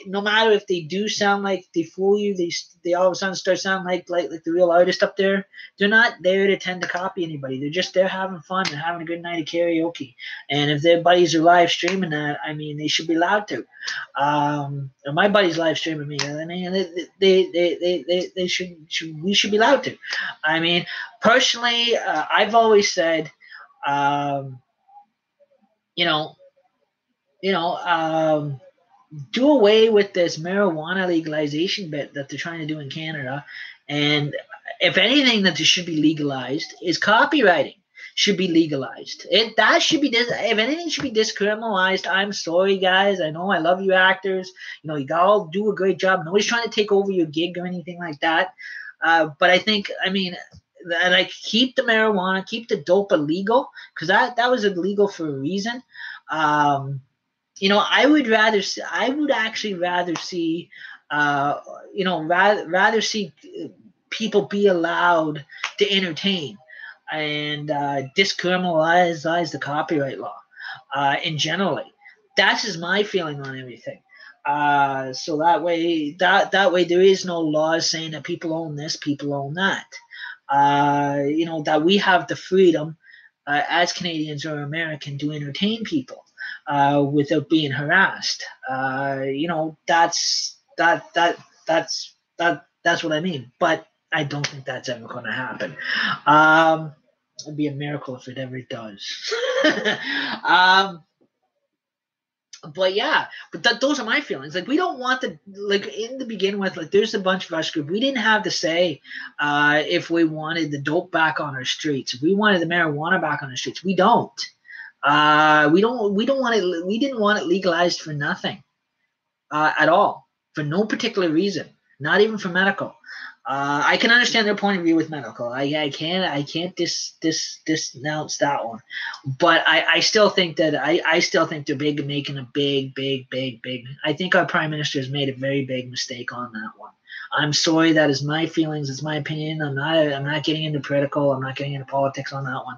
No matter if they do sound like they fool you, they all of a sudden start sounding like the real artist up there. They're not there to tend to copy anybody. They're just there having fun. They're having a good night of karaoke. And if their buddies are live streaming that, I mean, they should be allowed to. My buddies live streaming me. I mean, they should. We should be allowed to. I mean, personally, I've always said, do away with this marijuana legalization bit that they're trying to do in Canada. And if anything that should be legalized is copywriting should be legalized. That should be, if anything should be discriminalized. I'm sorry, guys. I know I love you actors. You all do a great job. Nobody's trying to take over your gig or anything like that. But I think, keep the marijuana, keep the dope illegal, because that was illegal for a reason. I would actually rather see, rather see people be allowed to entertain and discriminalize the copyright law in generally. That's just my feeling on everything. So that way there is no laws saying that people own this, people own that. That we have the freedom as Canadians or American to entertain people. Without being harassed. That's what I mean. But I don't think that's ever going to happen. It'd be a miracle if it ever does. But yeah, those are my feelings. Like, we don't want in the begin with, there's a bunch of us group. We didn't have to say if we wanted the dope back on our streets. If we wanted the marijuana back on our streets. We don't. We didn't want it legalized for nothing at all, for no particular reason, not even for medical. I can understand their point of view with medical. I can't disnounce that one, but I still think that I still think they're making a big. I think our prime minister has made a very big mistake on that one. I'm sorry, that is my feelings. It's my opinion. I'm not getting into political. I'm not getting into politics on that one.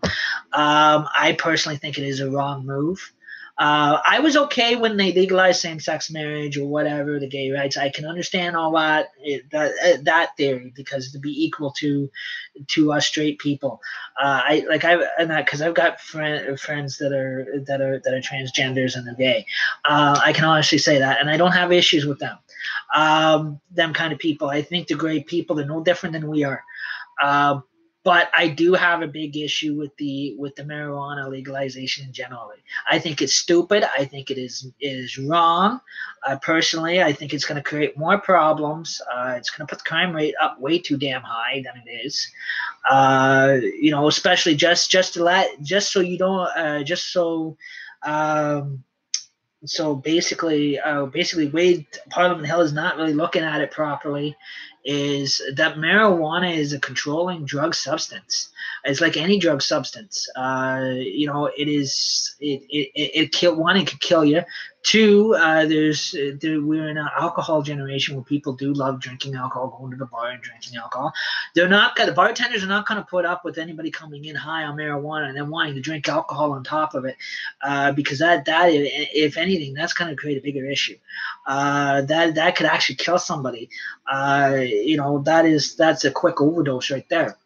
I personally think it is a wrong move. I was okay when they legalized same-sex marriage or whatever, the gay rights. I can understand all that theory, because to be equal to us straight people. Because I've got friends that are transgenders and they're gay. I can honestly say that, and I don't have issues with them. Them kind of people. I think they're great people. They're no different than we are. Uh, but I do have a big issue with the marijuana legalization generally. I think it's stupid. I think it is wrong. Personally, I think it's going to create more problems. It's going to put the crime rate up way too damn high than it is. Especially just so you don't just so. So basically, way Parliament Hill is not really looking at it properly. Is that marijuana is a controlling drug substance? It's like any drug substance. It is. It kill one. It could kill you. Two, we're in an alcohol generation where people do love drinking alcohol, going to the bar and drinking alcohol. The bartenders are not going to put up with anybody coming in high on marijuana and then wanting to drink alcohol on top of it, because that if anything, that's going to create a bigger issue. That could actually kill somebody. That's a quick overdose right there.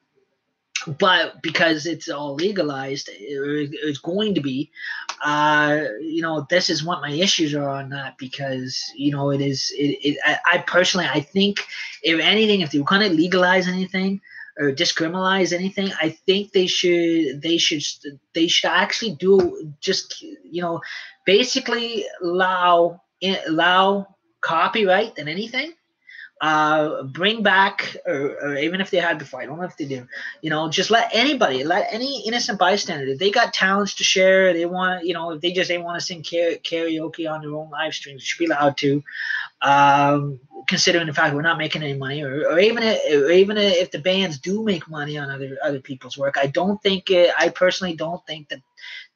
But because it's all legalized, it's going to be. This is what my issues are on that, because it is. I personally, I think, if anything, if they were going to legalize anything or discriminalize anything, I think they should actually do just basically allow copyright than anything. Bring back, or even if they had before, I don't know if they do, just let any innocent bystander, if they got talents to share, they want, if they want to sing karaoke on their own live streams, they should be allowed to, considering the fact we're not making any money, or even if the bands do make money on other people's work. I personally don't think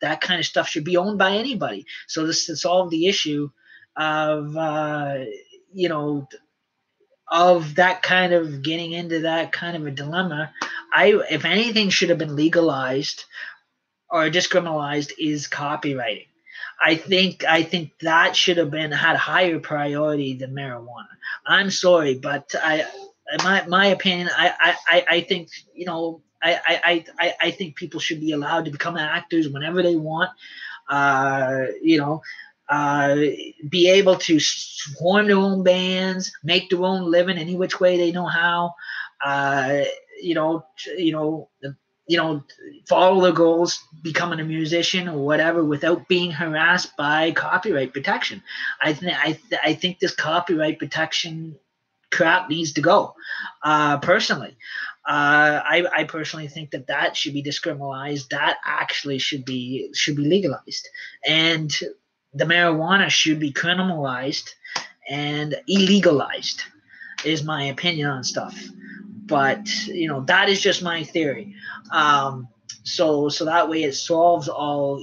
that kind of stuff should be owned by anybody. So this to solve the issue of, of that kind of getting into that kind of a dilemma, if anything should have been legalized or discriminalized, is copywriting. I think that should have had higher priority than marijuana. I'm sorry, but my opinion, I think I think people should be allowed to become actors whenever they want. Uh, be able to form their own bands, make their own living any which way they know how. Uh, you know, you know, follow their goals, becoming a musician or whatever, without being harassed by copyright protection. I think this copyright protection crap needs to go. Personally, I personally think that should be discriminalized. That actually should be legalized, and the marijuana should be criminalized and illegalized. Is my opinion on stuff, but that is just my theory. So that way it solves all.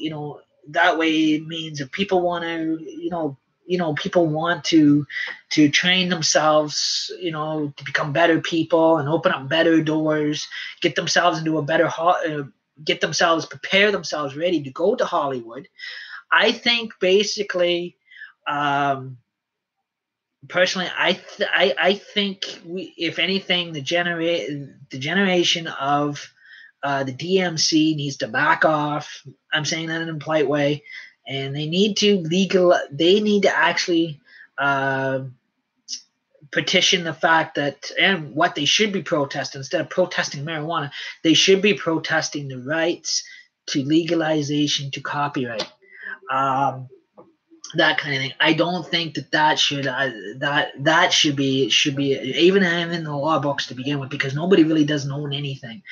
That way it means if people want to, people want to train themselves, to become better people and open up better doors, get themselves into a better, prepare themselves ready to go to Hollywood. I think basically, personally, I think if anything, the generation of the DMC needs to back off. I'm saying that in a polite way, and they need to actually petition the fact that, and what they should be protesting, instead of protesting marijuana, they should be protesting the rights to legalization to copyright. That kind of thing. I don't think that should be even in the law books to begin with, because nobody really doesn't own anything.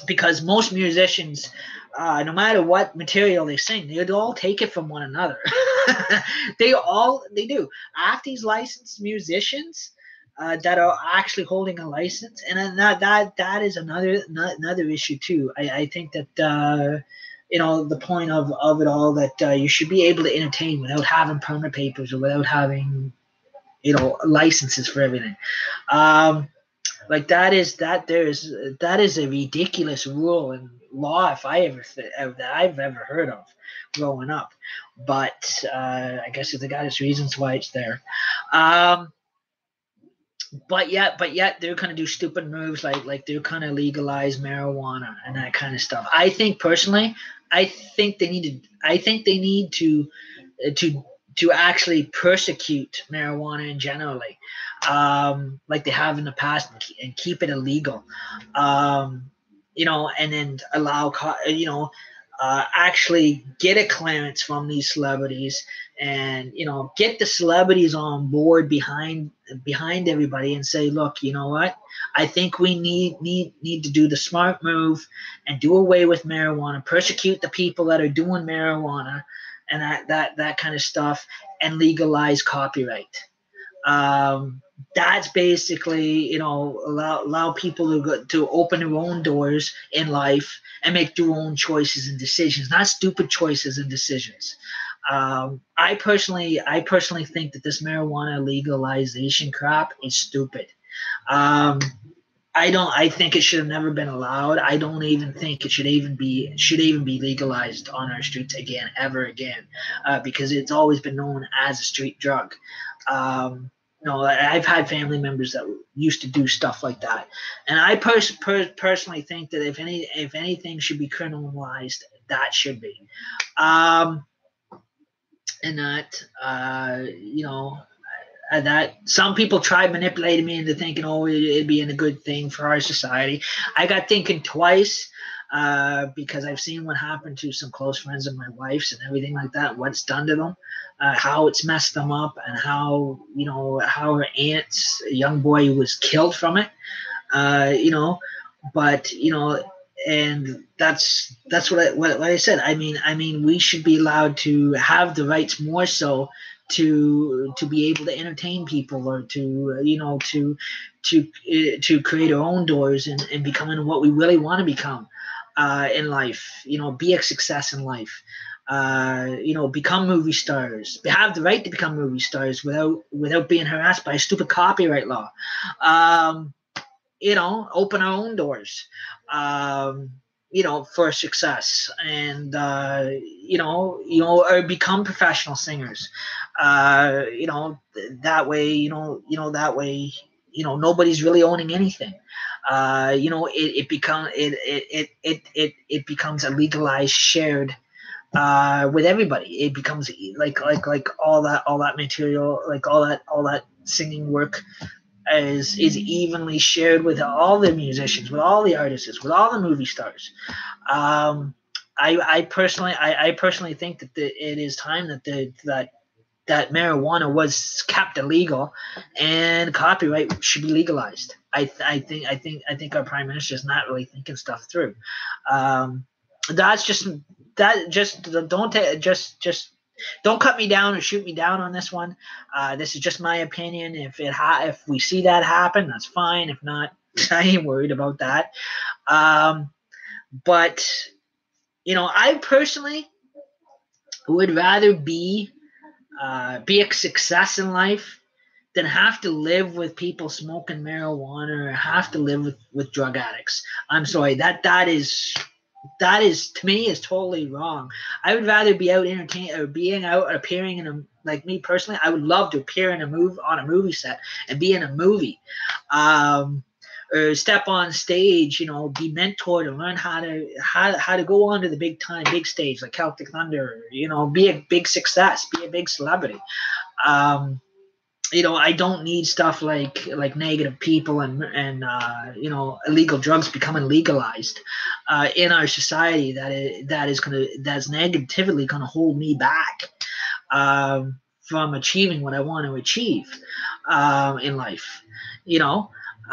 Because most musicians, no matter what material they sing, they all take it from one another. They do. Half these licensed musicians, that are actually holding a license, and then that is another issue too. I think that the point of it all, that you should be able to entertain without having permit papers or without having licenses for everything. Like that is a ridiculous rule and law if that I've ever heard of growing up. But I guess the got its reasons why it's there. But yet they're kind of do stupid moves like they're kind of legalize marijuana and that kind of stuff. I think personally, I think they need to actually persecute marijuana in generally, like they have in the past, and keep it illegal, and then allow, actually get a clearance from these celebrities, and get the celebrities on board behind everybody, and say, look, you know what, I think we need to do the smart move and do away with marijuana, persecute the people that are doing marijuana and that kind of stuff, and legalize copyright. That's basically, allow people to open their own doors in life and make their own choices and decisions, not stupid choices and decisions. I personally think that this marijuana legalization crap is stupid. I think it should have never been allowed. I don't even think it should even be legalized on our streets again, ever again, because it's always been known as a street drug. I've had family members that used to do stuff like that, and I personally think that if anything should be criminalized, that should be, and that that some people tried manipulating me into thinking, oh, it'd be a good thing for our society. I got thinking twice, because I've seen what happened to some close friends of my wife's and everything like that, what's done to them, how it's messed them up, and how her aunt's young boy was killed from it, but and that's what I said. I mean, we should be allowed to have the rights more so to be able to entertain people, or to create our own doors and becoming what we really want to become in life. Be a success in life. Become movie stars. Have the right to become movie stars without being harassed by a stupid copyright law. Open our own doors. For success, and or become professional singers. That way, nobody's really owning anything. It becomes a legalized, shared, with everybody. It becomes like all that material, like all that singing work is evenly shared with all the musicians, with all the artists, with all the movie stars. I personally think that it is time that marijuana was kept illegal, and copyright should be legalized. I think our prime minister is not really thinking stuff through. That's just don't cut me down or shoot me down on this one. This is just my opinion. If we see that happen, that's fine. If not, I ain't worried about that. But I personally would rather be a success in life than have to live with people smoking marijuana, or have to live with drug addicts. I'm sorry, that is to me is totally wrong. I would rather be out entertaining, or being out appearing in a, like me personally, I would love to appear on a movie set and be in a movie, or step on stage, be mentored and learn how to go onto the big stage like Celtic Thunder, be a big success, be a big celebrity. I don't need stuff like negative people and illegal drugs becoming legalized in our society. That's negatively gonna hold me back from achieving what I want to achieve in life.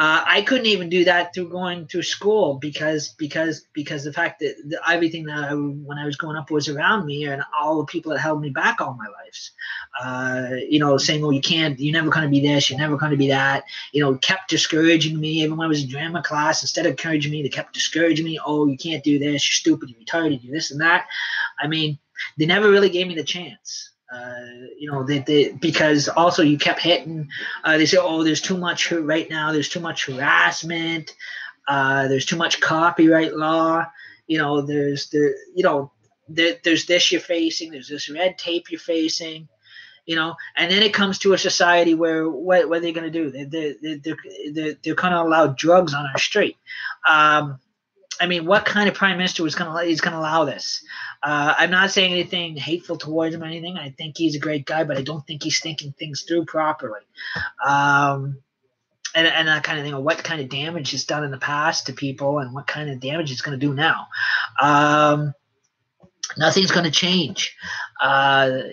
I couldn't even do that through going through school because the fact that everything that when I was growing up was around me, and all the people that held me back all my lives, saying, "Oh, you're never going to be this, you're never going to be that," kept discouraging me. Even when I was in drama class, instead of encouraging me, they kept discouraging me. "Oh, you can't do this, you're stupid, you're retarded, you're this and that." I mean, they never really gave me the chance. Because also you kept hitting. They say, "Oh, there's too much right now. There's too much harassment. There's too much copyright law. There's this you're facing. There's this red tape you're facing. And then it comes to a society where what are they going to do? They're going to allow drugs on our street. I mean, what kind of prime minister is going to allow this? I'm not saying anything hateful towards him or anything. I think he's a great guy, but I don't think he's thinking things through properly. And that kind of thing, or what kind of damage he's done in the past to people, and what kind of damage he's going to do now. Nothing's going to change. That's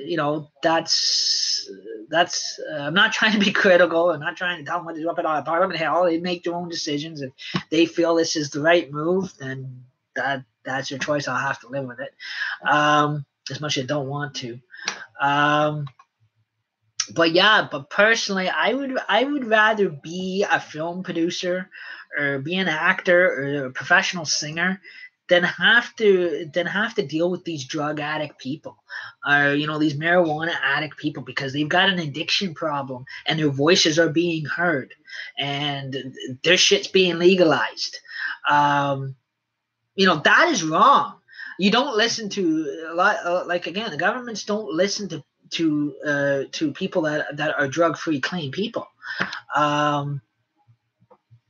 I'm not trying to be critical. I'm not trying to tell them what to do up at all. Parliament Hell, they make their own decisions. If they feel this is the right move, then that's your choice. I'll have to live with it. As much as I don't want to. But personally, I would rather be a film producer or be an actor or a professional singer than have to deal with these drug addict people, or these marijuana addict people, because they've got an addiction problem and their voices are being heard and their shit's being legalized. That is wrong. You don't listen to a lot. Like, again, the governments don't listen to people that are drug free, clean people.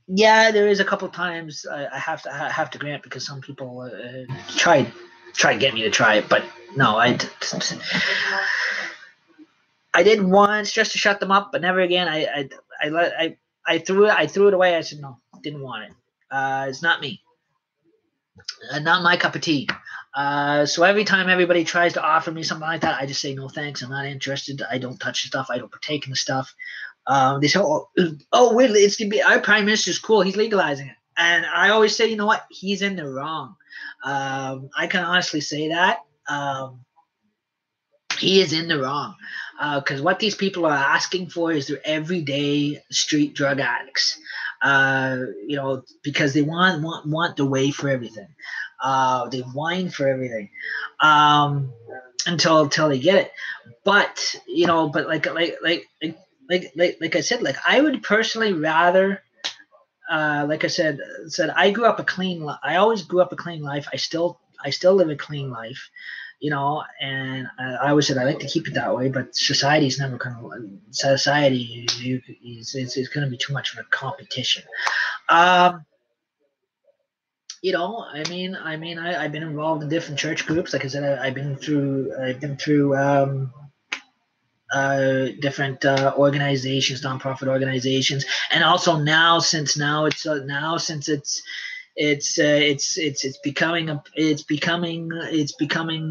Yeah, there is a couple times I have to grant, because some people try to get me to try it, but no, I did once just to shut them up, but never again. I threw it away. I said no, didn't want it. It's not me, not my cup of tea. So every time everybody tries to offer me something like that, I just say no thanks. I'm not interested. I don't touch the stuff. I don't partake in the stuff. They say, wait, it's gonna be our prime minister's cool. He's legalizing it, and I always say, you know what? He's in the wrong. I can honestly say that. He is in the wrong, because what these people are asking for is their everyday street drug addicts. Because they want the way for everything. They whine for everything. Until they get it. But like I said, like, I would personally rather, like I said, I grew up I always grew up a clean life. I still live a clean life, and I always said I like to keep it that way, but society's never going to, society is going to be too much of a competition. I've been involved in different church groups. Like I said, I've been through different organizations, nonprofit organizations, and also since it's becoming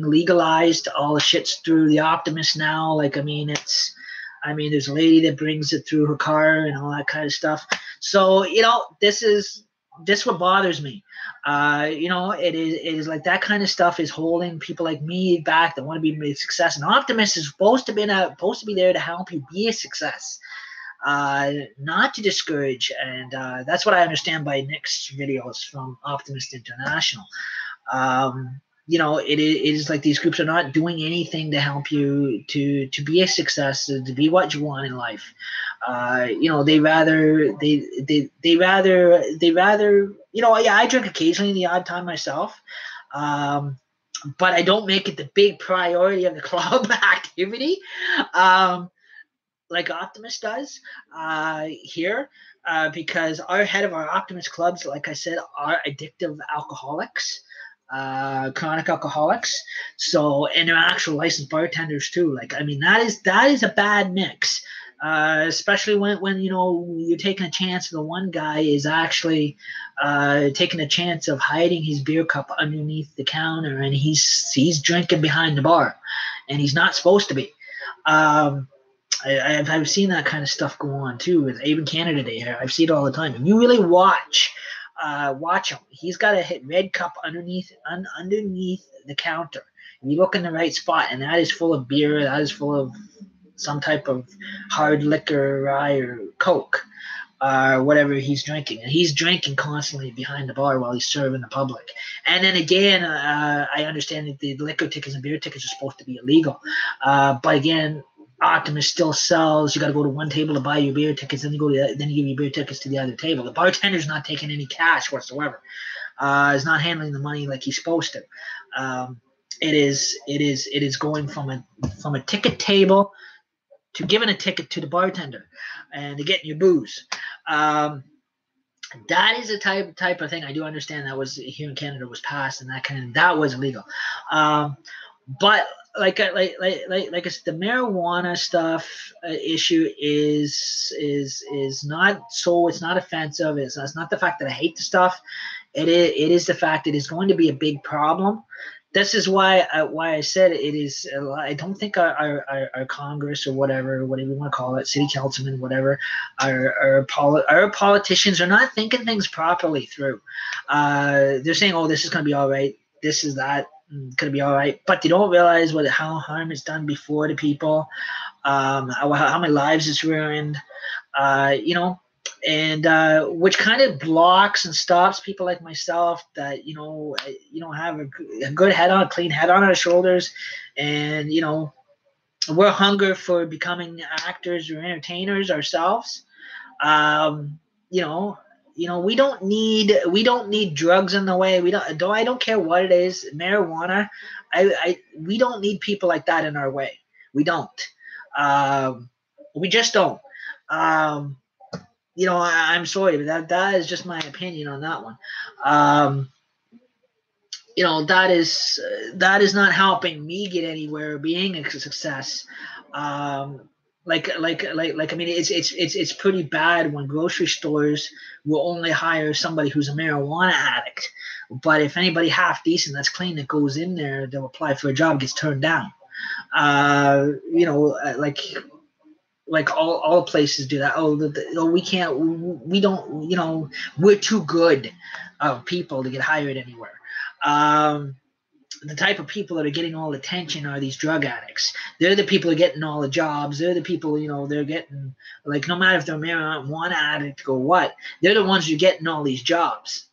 legalized. All the shit's through the Optimist now. Like, there's a lady that brings it through her car and all that kind of stuff. So this what bothers me. It is like that kind of stuff is holding people like me back that want to be a success. And Optimist is supposed to be there to help you be a success, not to discourage. And that's what I understand by Nick's videos from Optimist International. It is like these groups are not doing anything to help you to be a success, to be what you want in life. They rather, I drink occasionally the odd time myself. But I don't make it the big priority of the club activity, like Optimist does here, because our head of our Optimist clubs, like I said, are addictive alcoholics. Chronic alcoholics, and they're actual licensed bartenders too. That is a bad mix, especially when you're taking a chance. The one guy is actually taking a chance of hiding his beer cup underneath the counter, and he's drinking behind the bar, and he's not supposed to be. I've seen that kind of stuff go on too with even Canada Day. I've seen it all the time. If you really watch him, he's got a red cup underneath the counter. You look in the right spot, and that is full of beer. That is full of some type of hard liquor, rye or Coke, whatever he's drinking. And he's drinking constantly behind the bar while he's serving the public. And then again, I understand that the liquor tickets and beer tickets are supposed to be illegal. But again, Optimus still sells. You got to go to one table to buy your beer tickets, then then you give your beer tickets to the other table. The bartender's not taking any cash whatsoever. Is not handling the money like he's supposed to. It is going from a ticket table to giving a ticket to the bartender and to getting your booze. That is a type of thing. I do understand that was here in Canada was passed and that was illegal. But like I said, the marijuana stuff issue is not so. It's not offensive. It's not the fact that I hate the stuff. It is the fact that it's going to be a big problem. This is why I said it is. I don't think our Congress or whatever you want to call it, city councilmen, whatever, our politicians are not thinking things properly through. They're saying, "Oh, this is going to be all right. This is that going to be all right," but they don't realize how harm is done before to people, how many lives is ruined, and which kind of blocks and stops people like myself that have a good head on, a clean head on our shoulders, and we're hungry for becoming actors or entertainers ourselves. We don't need drugs in the way. I don't care what it is, marijuana. We don't need people like that in our way. We don't. We just don't. I'm sorry, but that is just my opinion on that one. That is not helping me get anywhere, being a success. I mean, it's pretty bad when grocery stores will only hire somebody who's a marijuana addict. But if anybody half decent that's clean that goes in there, they'll apply for a job, gets turned down. Like all places do that. We can't. We don't. We're too good of people to get hired anywhere. The type of people that are getting all the attention are these drug addicts. They're the people who are getting all the jobs. They're the people, they're getting, like, no matter if they're a marijuana addict or what, they're the ones who are getting all these jobs.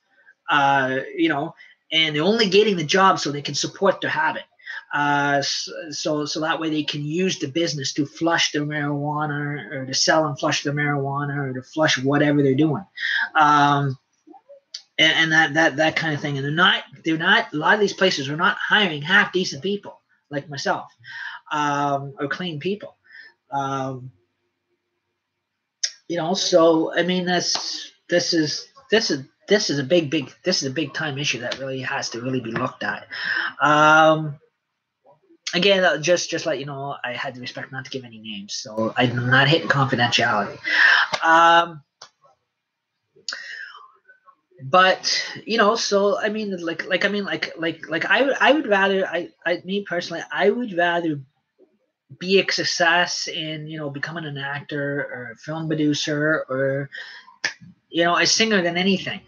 And they're only getting the job so they can support their habit. So that way they can use the business to flush their marijuana or to sell and flush their marijuana or to flush whatever they're doing. And that kind of thing. And they're not, a lot of these places are not hiring half decent people like myself, or clean people. So I mean, this is a big time issue that really has to really be looked at. Again, just let you know, I had the respect not to give any names, so I'm not hitting confidentiality. But so I mean, I would rather, me personally, I would rather be a success in becoming an actor or a film producer or a singer than anything,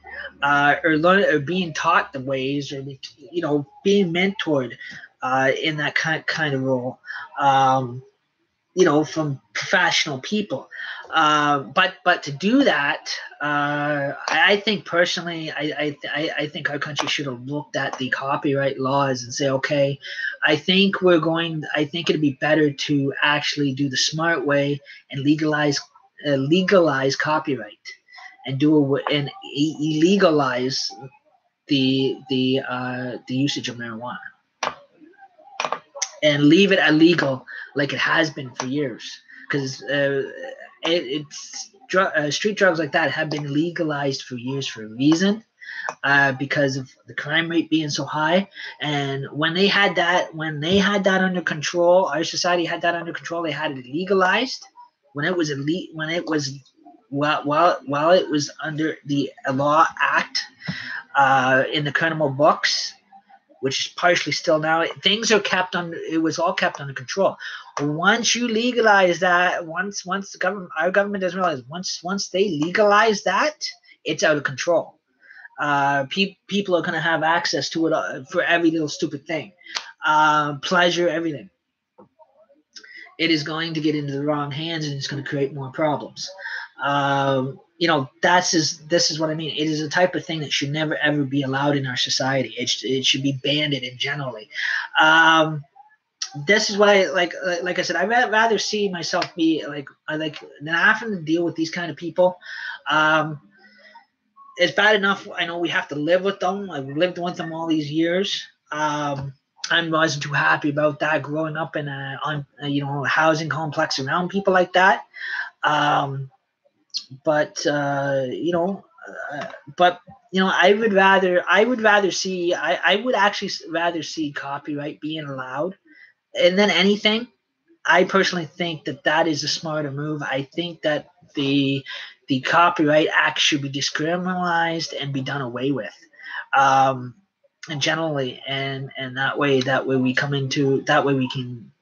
or learn or being taught the ways, or being mentored in that kind of role, from professional people. But to do that, I think personally, I think our country should have looked at the copyright laws and say, okay, I think it'd be better to actually do the smart way and legalize copyright and illegalize the usage of marijuana and leave it illegal like it has been for years, because street drugs like that have been legalized for years for a reason, because of the crime rate being so high. And when they had that under control, our society had that under control. They had it legalized while it was under the Law Act in the criminal books. which is partially still now. Things are kept on. It was all kept under control. Once you legalize that, once the government, our government doesn't realize, once they legalize that, it's out of control. People are going to have access to it for every little stupid thing, pleasure, everything. It is going to get into the wrong hands, and it's going to create more problems. This is what I mean. It is a type of thing that should never ever be allowed in our society. It should be banned in generally. This is what I like. Like I said, I'd rather see myself be like than having to deal with these kind of people. It's bad enough. I know we have to live with them. I've lived with them all these years. I wasn't too happy about that growing up in a housing complex around people like that. I would actually rather see copyright being allowed, and then anything. I personally think that is a smarter move. I think that the Copyright Act should be decriminalized and be done away with. And generally, and that way we can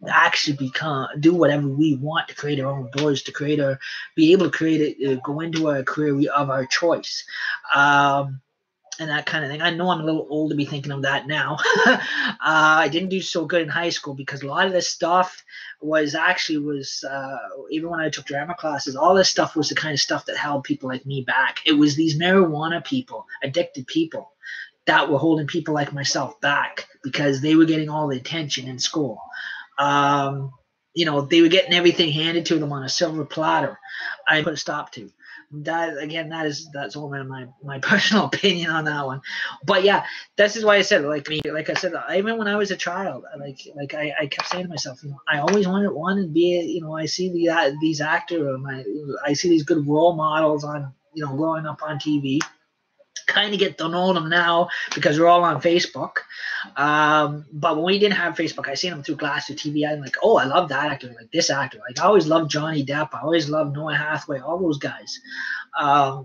actually do whatever we want to create our own doors, be able to create it, go into a career of our choice, and that kind of thing. I know I'm a little old to be thinking of that now. I didn't do so good in high school because a lot of this stuff was even when I took drama classes, all this stuff was the kind of stuff that held people like me back. It was these marijuana people, addicted people, that were holding people like myself back because they were getting all the attention in school. They were getting everything handed to them on a silver platter. I put a stop to that. That's all my personal opinion on that one. But yeah, this is why I said, like I said, even when I was a child, I kept saying to myself, I always wanted to be, I see these actors, I see these good role models on, growing up on TV. Kind of get to know them now because we're all on Facebook. But when we didn't have Facebook, I seen them through glass or TV. I'm like, oh, I love that actor, like this actor. Like I always loved Johnny Depp. I always loved Noah Hathaway, all those guys. But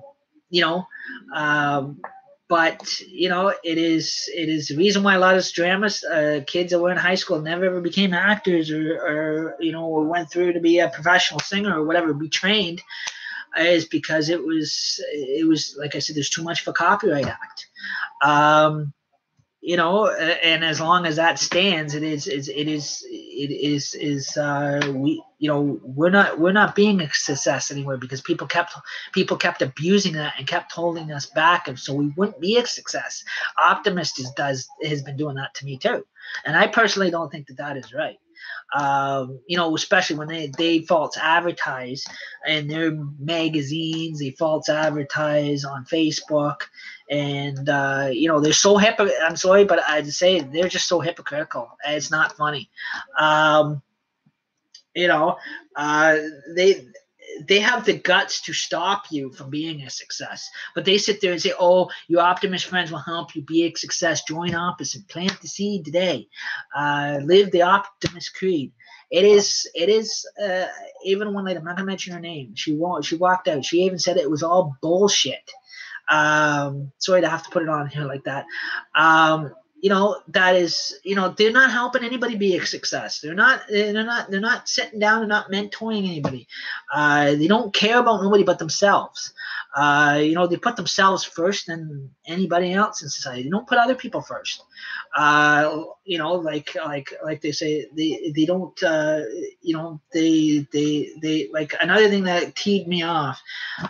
it is the reason why a lot of dramas, kids that were in high school never ever became actors or went through to be a professional singer or whatever, be trained. Is because it was like I said, there's too much for Copyright Act, and as long as that stands, we're not being a success anywhere because people kept abusing that and kept holding us back, and so we wouldn't be a success. Optimist has been doing that to me too, and I personally don't think that is right. Especially when they false advertise in their magazines, they false advertise on Facebook, and they're so I'm sorry, but I'd say they're just so hypocritical. It's not funny. They have the guts to stop you from being a success, but they sit there and say, oh, your optimist friends will help you be a success. Join Optimist, plant the seed today, live the optimist creed. It is even one lady, I'm not gonna mention her name, she walked out, she even said it was all bullshit. Sorry to have to put it on here like that. That is, they're not helping anybody be a success. They're not sitting down, they're not mentoring anybody. They don't care about nobody but themselves. They put themselves first than anybody else in society. They don't put other people first. Like they say, they don't, they like another thing that teed me off.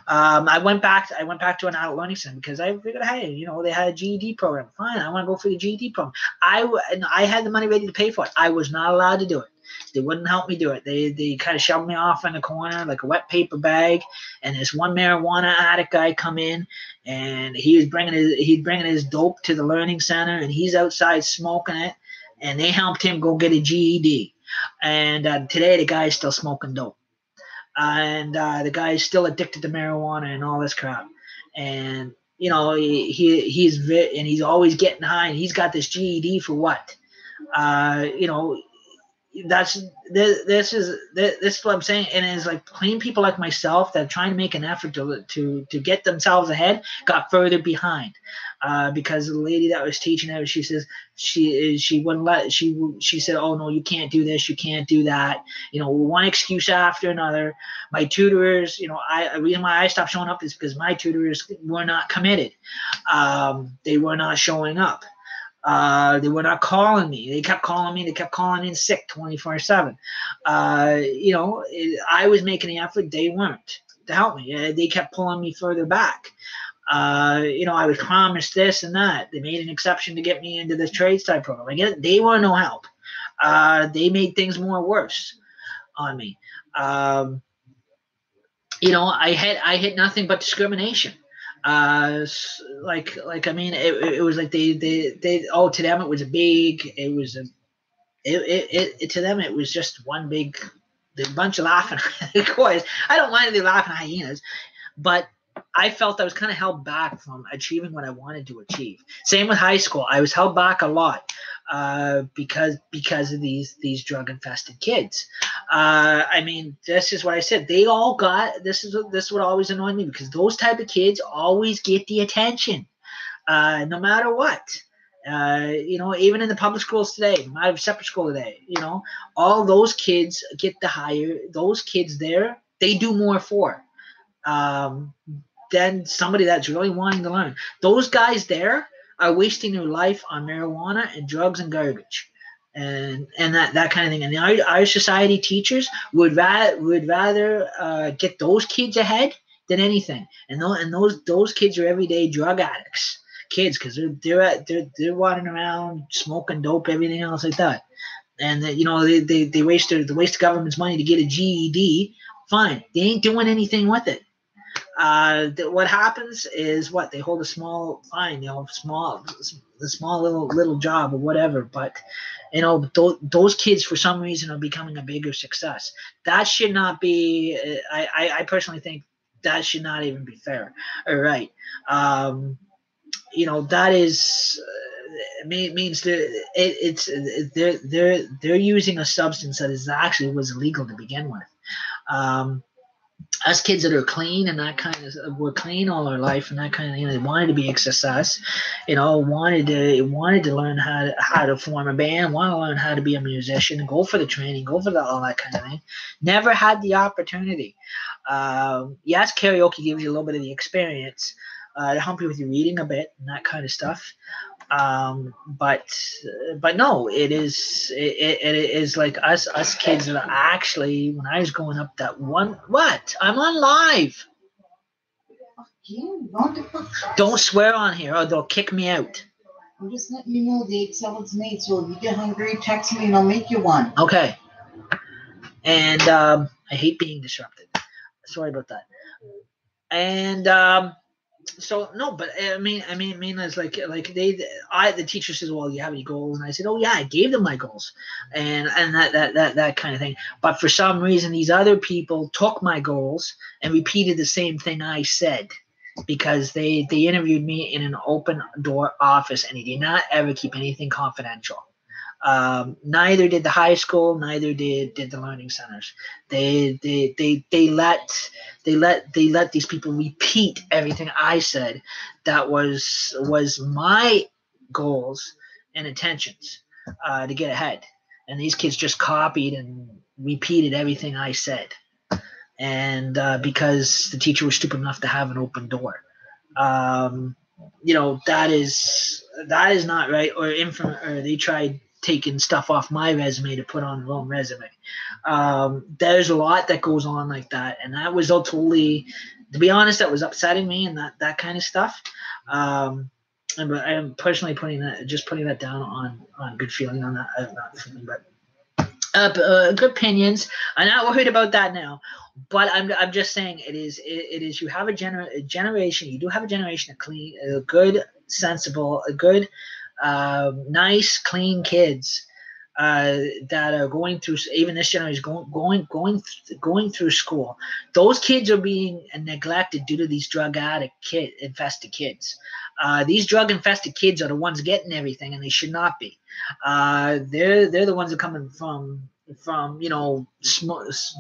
I went back to an adult learning center because I figured, hey, they had a GED program. Fine, I want to go for the GED program. I had the money ready to pay for it. I was not allowed to do it. They wouldn't help me do it. They kind of shoved me off in the corner like a wet paper bag. And this one marijuana addict guy come in, and he'd bringing his dope to the learning center, and he's outside smoking it. And they helped him go get a GED. And today the guy's still smoking dope, and the guy's still addicted to marijuana and all this crap. And he's always getting high, and he's got this GED for what? this is what I'm saying, and it's like clean people like myself that are trying to make an effort to get themselves ahead got further behind, because the lady that was teaching her, she says she wouldn't let she said, oh no, you can't do this, you can't do that, one excuse after another. My tutors, the reason why I stopped showing up is because my tutors were not committed. They were not showing up. They were not calling me. They kept calling me. They kept calling in sick 24/7. I was making the effort. They weren't to help me. They kept pulling me further back. I was promised this and that. They made an exception to get me into the trade type program. I get it. They were no help. They made things more worse on me. I hit nothing but discrimination. It was like they to them it was to them it was just one big bunch of laughing. Of course, I don't mind if they laughing hyenas, but I felt I was kind of held back from achieving what I wanted to achieve. Same with high school. I was held back a lot because of these drug infested kids. This is what I said. They all got this is what always annoyed me, because those type of kids always get the attention, no matter what. Even in the public schools today, no matter separate school today, all those kids get the higher. Those kids there, they do more for. Than somebody that's really wanting to learn. Those guys there are wasting their life on marijuana and drugs and garbage, and that kind of thing. And our society teachers would rather get those kids ahead than anything. And those kids are everyday drug addicts, kids, because they're wandering around smoking dope, everything else like that. And they waste the government's money to get a GED. Fine, they ain't doing anything with it. What happens is they hold a small fine, small little job or whatever. But those kids for some reason are becoming a bigger success. That should not be. I personally think that should not even be fair. All right, that is. Means they're using a substance that was illegal to begin with. Us kids that are clean and that kind of were clean all our life and that kind of thing, they wanted to be a success, wanted to learn how to form a band, want to learn how to be a musician, go for the training, go for all that kind of thing. Never had the opportunity. Yes, karaoke gives you a little bit of the experience to help you with your reading a bit and that kind of stuff. But no, it is like us kids that are actually, when I was growing up, that one, I'm on live. Don't swear on here or they'll kick me out. I'm just letting you know the Excel's made, so if you get hungry, text me and I'll make you one. Okay. And I hate being disrupted. Sorry about that. And so no, but I mean, it's like the teacher says, well, you have any goals? And I said, oh yeah, I gave them my goals, and that kind of thing. But for some reason, these other people took my goals and repeated the same thing I said, because they interviewed me in an open door office, and they did not ever keep anything confidential. Neither did the high school, neither did the learning centers. They let these people repeat everything I said that was my goals and intentions to get ahead. And these kids just copied and repeated everything I said. And because the teacher was stupid enough to have an open door. That is not right. Or they tried taking stuff off my resume to put on their own resume. There's a lot that goes on like that, and that was totally, to be honest, that was upsetting me, and that kind of stuff. And I'm personally putting that down on good feeling on that, not feeling, but good opinions. I'm not worried about that now, but I'm just saying it is you have a generation. You do have a generation of clean, good, sensible, good. Nice, clean kids that are going through. Even this generation going through school. Those kids are being neglected due to these drug infested kids. These drug infested kids are the ones getting everything, and they should not be. They're the ones that are coming from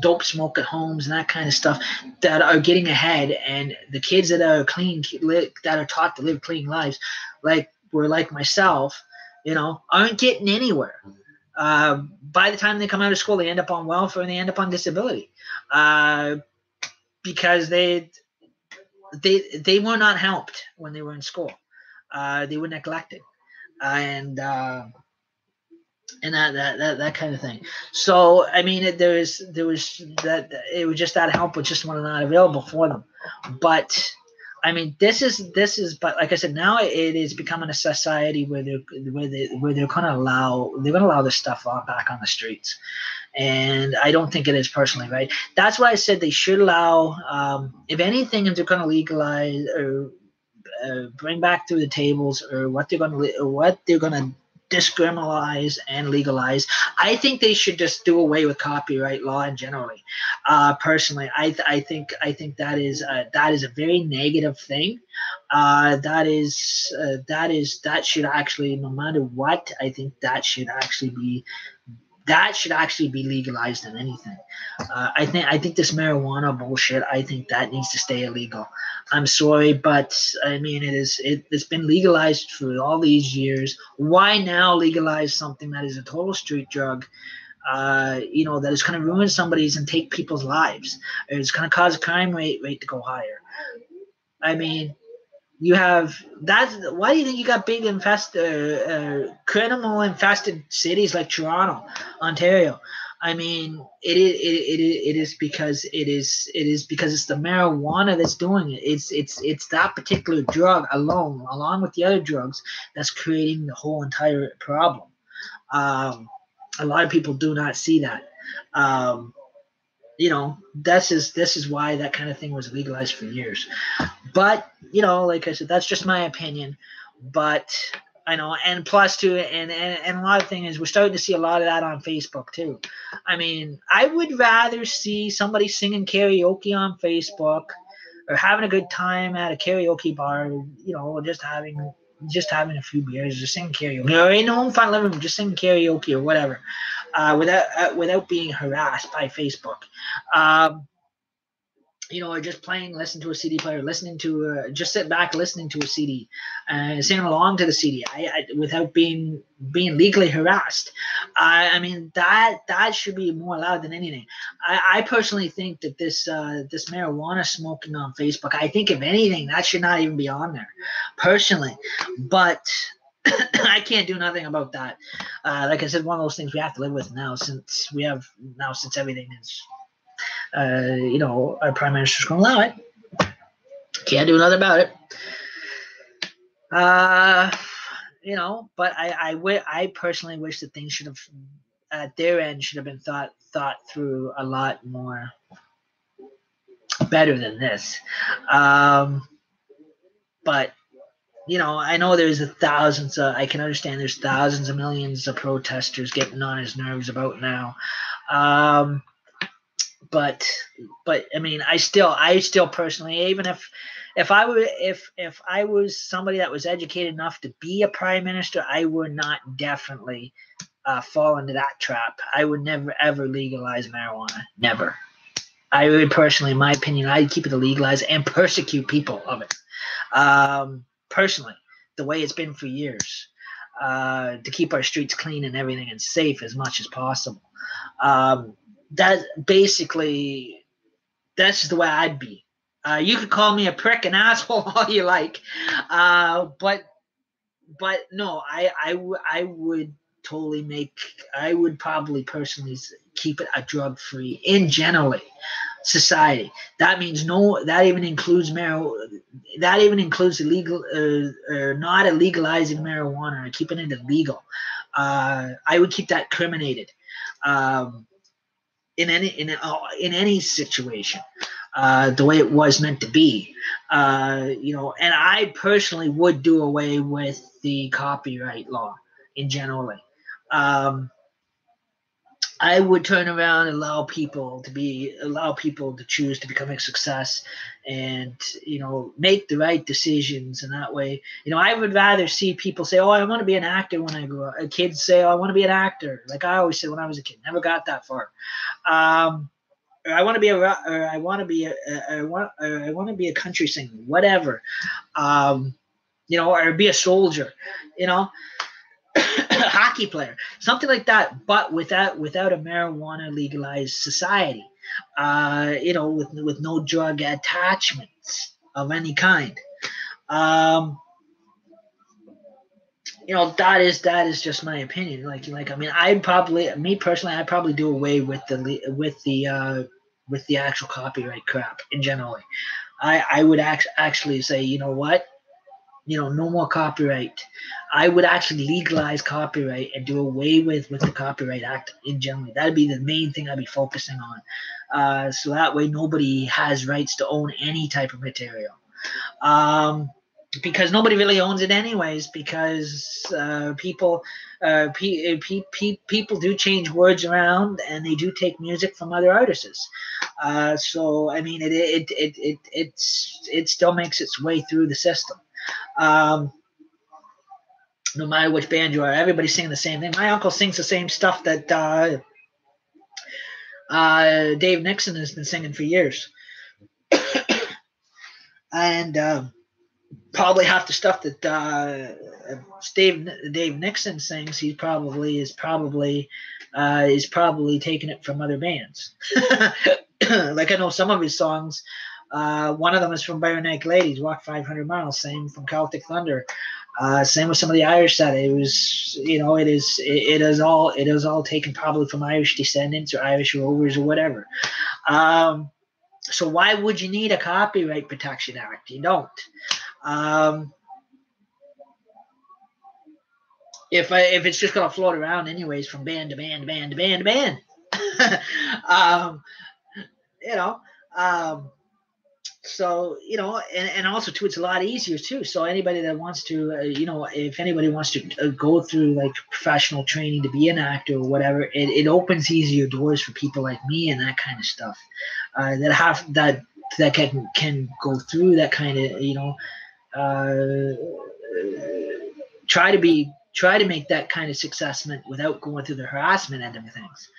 dope smoke at homes and that kind of stuff that are getting ahead, and the kids that are that are taught to live clean lives, like myself, aren't getting anywhere. By the time they come out of school, they end up on welfare and they end up on disability, because they were not helped when they were in school. They were neglected, and that kind of thing. So I mean, there was that it was just that help was just not available for them. But I mean, this is. But like I said, now it is becoming a society where they're gonna allow this stuff back on the streets, and I don't think it is personally right. That's why I said they should allow. If anything, if they're gonna legalize or bring back through the tables, or what they're gonna discriminalize and legalize, I think they should just do away with copyright law in generally. Personally, I think that is a very negative thing. That should actually, no matter what, I think that should actually be legalized in anything. I think this marijuana bullshit, I think that needs to stay illegal. I'm sorry, but I mean, it's been legalized for all these years. Why now legalize something that is a total street drug? That is going to ruin somebody's and take people's lives. It's going to cause a crime rate to go higher. I mean, you have that. Why do you think you got big criminal infested cities like Toronto, Ontario? I mean, it is because it's the marijuana that's doing it. It's that particular drug along with the other drugs, that's creating the whole entire problem. A lot of people do not see that. This is why that kind of thing was legalized for years. But like I said, that's just my opinion. But I know, and plus too, and a lot of things is we're starting to see a lot of that on Facebook too. I mean, I would rather see somebody singing karaoke on Facebook, or having a good time at a karaoke bar, just having a few beers, just singing karaoke, or in home fun living room, just singing karaoke or whatever, without being harassed by Facebook. Or just listen to a CD player, just sit back, listening to a CD, singing along to the CD, without being legally harassed. I mean, that should be more allowed than anything. I personally think that this marijuana smoking on Facebook, I think if anything, that should not even be on there, personally. But I can't do nothing about that. Like I said, one of those things we have to live with now, since everything is. Our prime minister's going to allow it. Can't do nothing about it. But I personally wish that things should have, at their end, should have been thought through a lot more better than this. But I know there's thousands. I can understand there's thousands of millions of protesters getting on his nerves about now. But I mean, I still personally, even if I was somebody that was educated enough to be a prime minister, I would not definitely fall into that trap. I would never ever legalize marijuana. Never. I would personally, in my opinion, I'd keep it illegalized and persecute people of it. Personally, the way it's been for years, to keep our streets clean and everything and safe as much as possible. That's the way I'd be. You could call me a prick, an asshole, all you like, but no, I would totally I would probably personally keep it a drug-free in generally society. That means that even includes that even includes illegal or not illegalizing marijuana or keeping it illegal. I would keep that criminated. In any situation, the way it was meant to be, and I personally would do away with the copyright law in generally. I would turn around and allow people to choose to become a success, and make the right decisions. And that way, I would rather see people say, "Oh, I want to be an actor when I grow up." Kids say, "Oh, I want to be an actor." Like I always said when I was a kid, never got that far. Or I want to be or I want to be I want to be a country singer, whatever. Um, or be a soldier. You know, hockey player, something like that, but without a marijuana legalized society, with no drug attachments of any kind. Um, that is just my opinion. I mean, me personally, I'd probably do away with the actual copyright crap in general. I would actually say, you know what, no more copyright. I would actually legalize copyright and do away with the Copyright Act in general. That'd be the main thing I'd be focusing on. So that way nobody has rights to own any type of material. Because nobody really owns it anyways, because people do change words around, and they do take music from other artists. So I mean, it still makes its way through the system. Um, no matter which band you are, everybody's singing the same thing. My uncle sings the same stuff that Dave Nixon has been singing for years, and probably half the stuff that Dave Nixon sings, he probably is probably taking it from other bands. Like I know some of his songs. One of them is from Barenaked Ladies, "Walk 500 Miles." Same from Celtic Thunder. Same with some of the Irish side. It was, it is all taken probably from Irish descendants or Irish rovers or whatever. So why would you need a Copyright Protection Act? You don't. Um, if it's just gonna float around anyways from band to band to band to band to band, you know, um, so and also too, it's a lot easier too. So anybody that wants to, if anybody wants to go through like professional training to be an actor or whatever, it opens easier doors for people like me and that kind of stuff, that can go through that kind of uh, try to make that kind of success without going through the harassment end of things,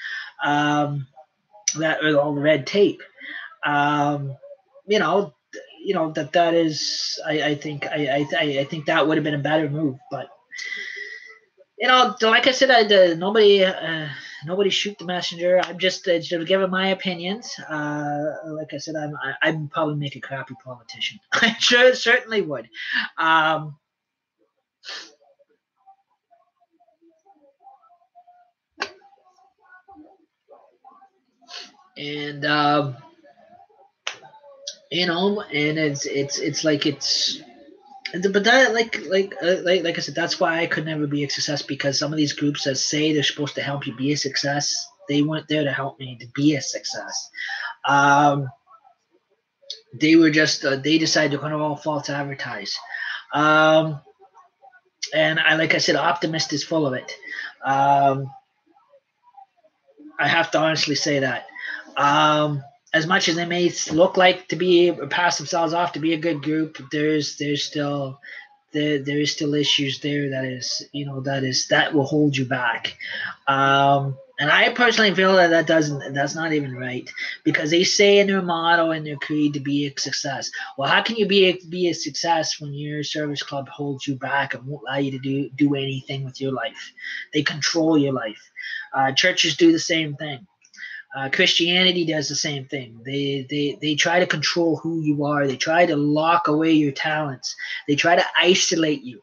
that or all the red tape. Um, you know, that is. I think that would have been a better move, but like I said, nobody shoot the messenger. I'm just giving my opinions. Like I said, I'd probably make a crappy politician. I certainly would. And and it's like it's. But that, like I said, that's why I could never be a success, because some of these groups that say they're supposed to help you be a success, they weren't there to help me to be a success. They were just they decided to kind of all false advertise. Um, and like I said, Optimist is full of it. Um, I have to honestly say that. As much as they may look like to be pass themselves off to be a good group, there's still there is still issues there that will hold you back. And I personally feel that's not even right, because they say in their motto and their creed to be a success. Well, how can you be a success when your service club holds you back and won't allow you to do anything with your life? They control your life. Churches do the same thing. Christianity does the same thing. They try to control who you are. They try to lock away your talents. They try to isolate you.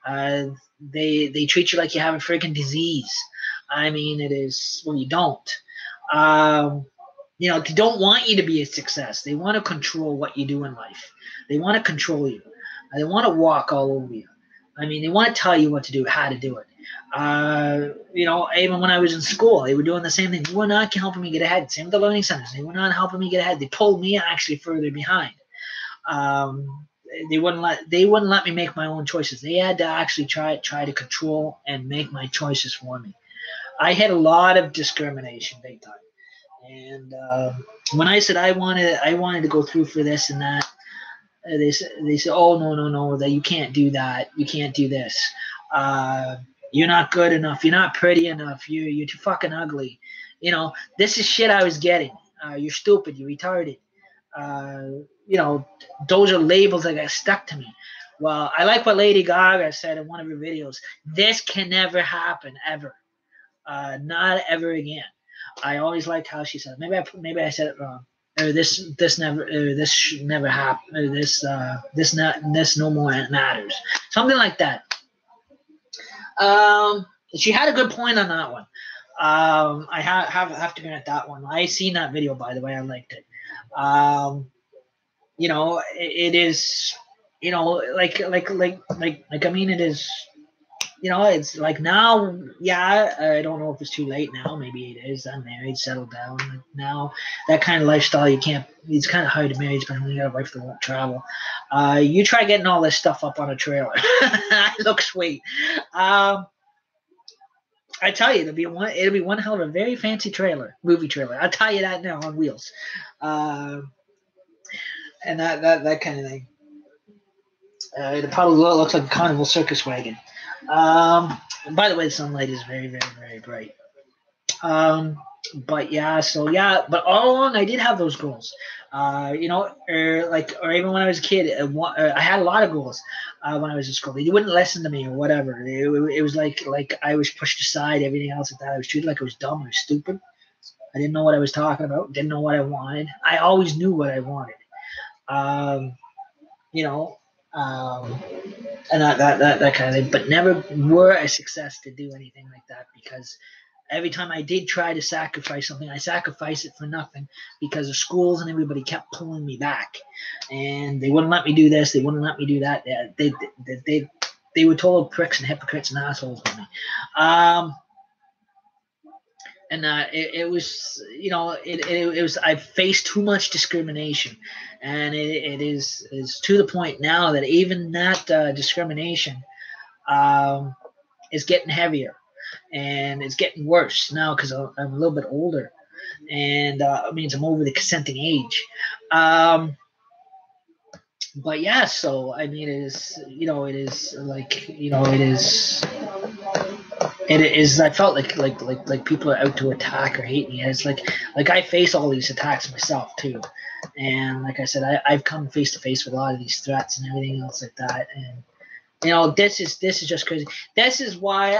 They treat you like you have a freaking disease. I mean, it is, well, you don't. They don't want you to be a success. They want to control what you do in life. They want to control you. They want to walk all over you. I mean, they want to tell you what to do, how to do it. Even when I was in school, they were doing the same thing. They were not helping me get ahead. Same with the learning centers. They were not helping me get ahead. They pulled me actually further behind. They wouldn't let me make my own choices. They had to actually try to control and make my choices for me. I had a lot of discrimination, big time. And when I said I wanted to go through for this and that, they said, oh no, that you can't do that, you can't do this. Uh, you're not good enough. You're not pretty enough. You're too fucking ugly. This is shit I was getting. You're stupid. You're retarded. Those are labels that got stuck to me. Well, I like what Lady Gaga said in one of her videos. This can never happen ever. Not ever again. I always liked how she said it. Maybe I said it wrong. Or this should never happen. Or this no more matters. Something like that. She had a good point on that one. I have to grant that one. I seen that video, by the way. I liked it. It is, like I mean, it is. It's like now, yeah, I don't know if it's too late now. Maybe it is. I'm married, settled down. Like now, that kind of lifestyle, it's kind of hard to marry, especially when you got a wife that won't travel. You try getting all this stuff up on a trailer. It looks sweet. I tell you, it'll be one hell of a very fancy movie trailer. I'll tell you that now, on wheels. And that kind of thing. It probably looks like a Carnival Circus wagon. By the way, the sunlight is very, very, very bright. But all along I did have those goals. Or even when I was a kid, I had a lot of goals. When I was in school, they wouldn't listen to me or whatever. It was like I was pushed aside. Everything else like that, I was treated like I was dumb or stupid. I didn't know what I was talking about. Didn't know what I wanted. I always knew what I wanted. And that kind of thing, but never were a success to do anything like that, because every time I did try to sacrifice something, I sacrificed it for nothing, because the schools and everybody kept pulling me back, and they wouldn't let me do this, they wouldn't let me do that. They were total pricks and hypocrites and assholes with me. It was I faced too much discrimination, and it is to the point now that even that discrimination is getting heavier, and it's getting worse now because I'm a little bit older, and it means I'm over the consenting age. But yeah, so I mean, it is I felt like people are out to attack or hate me. And it's like I face all these attacks myself too, and like I said, I've come face to face with a lot of these threats and everything else like that. And this is just crazy. This is why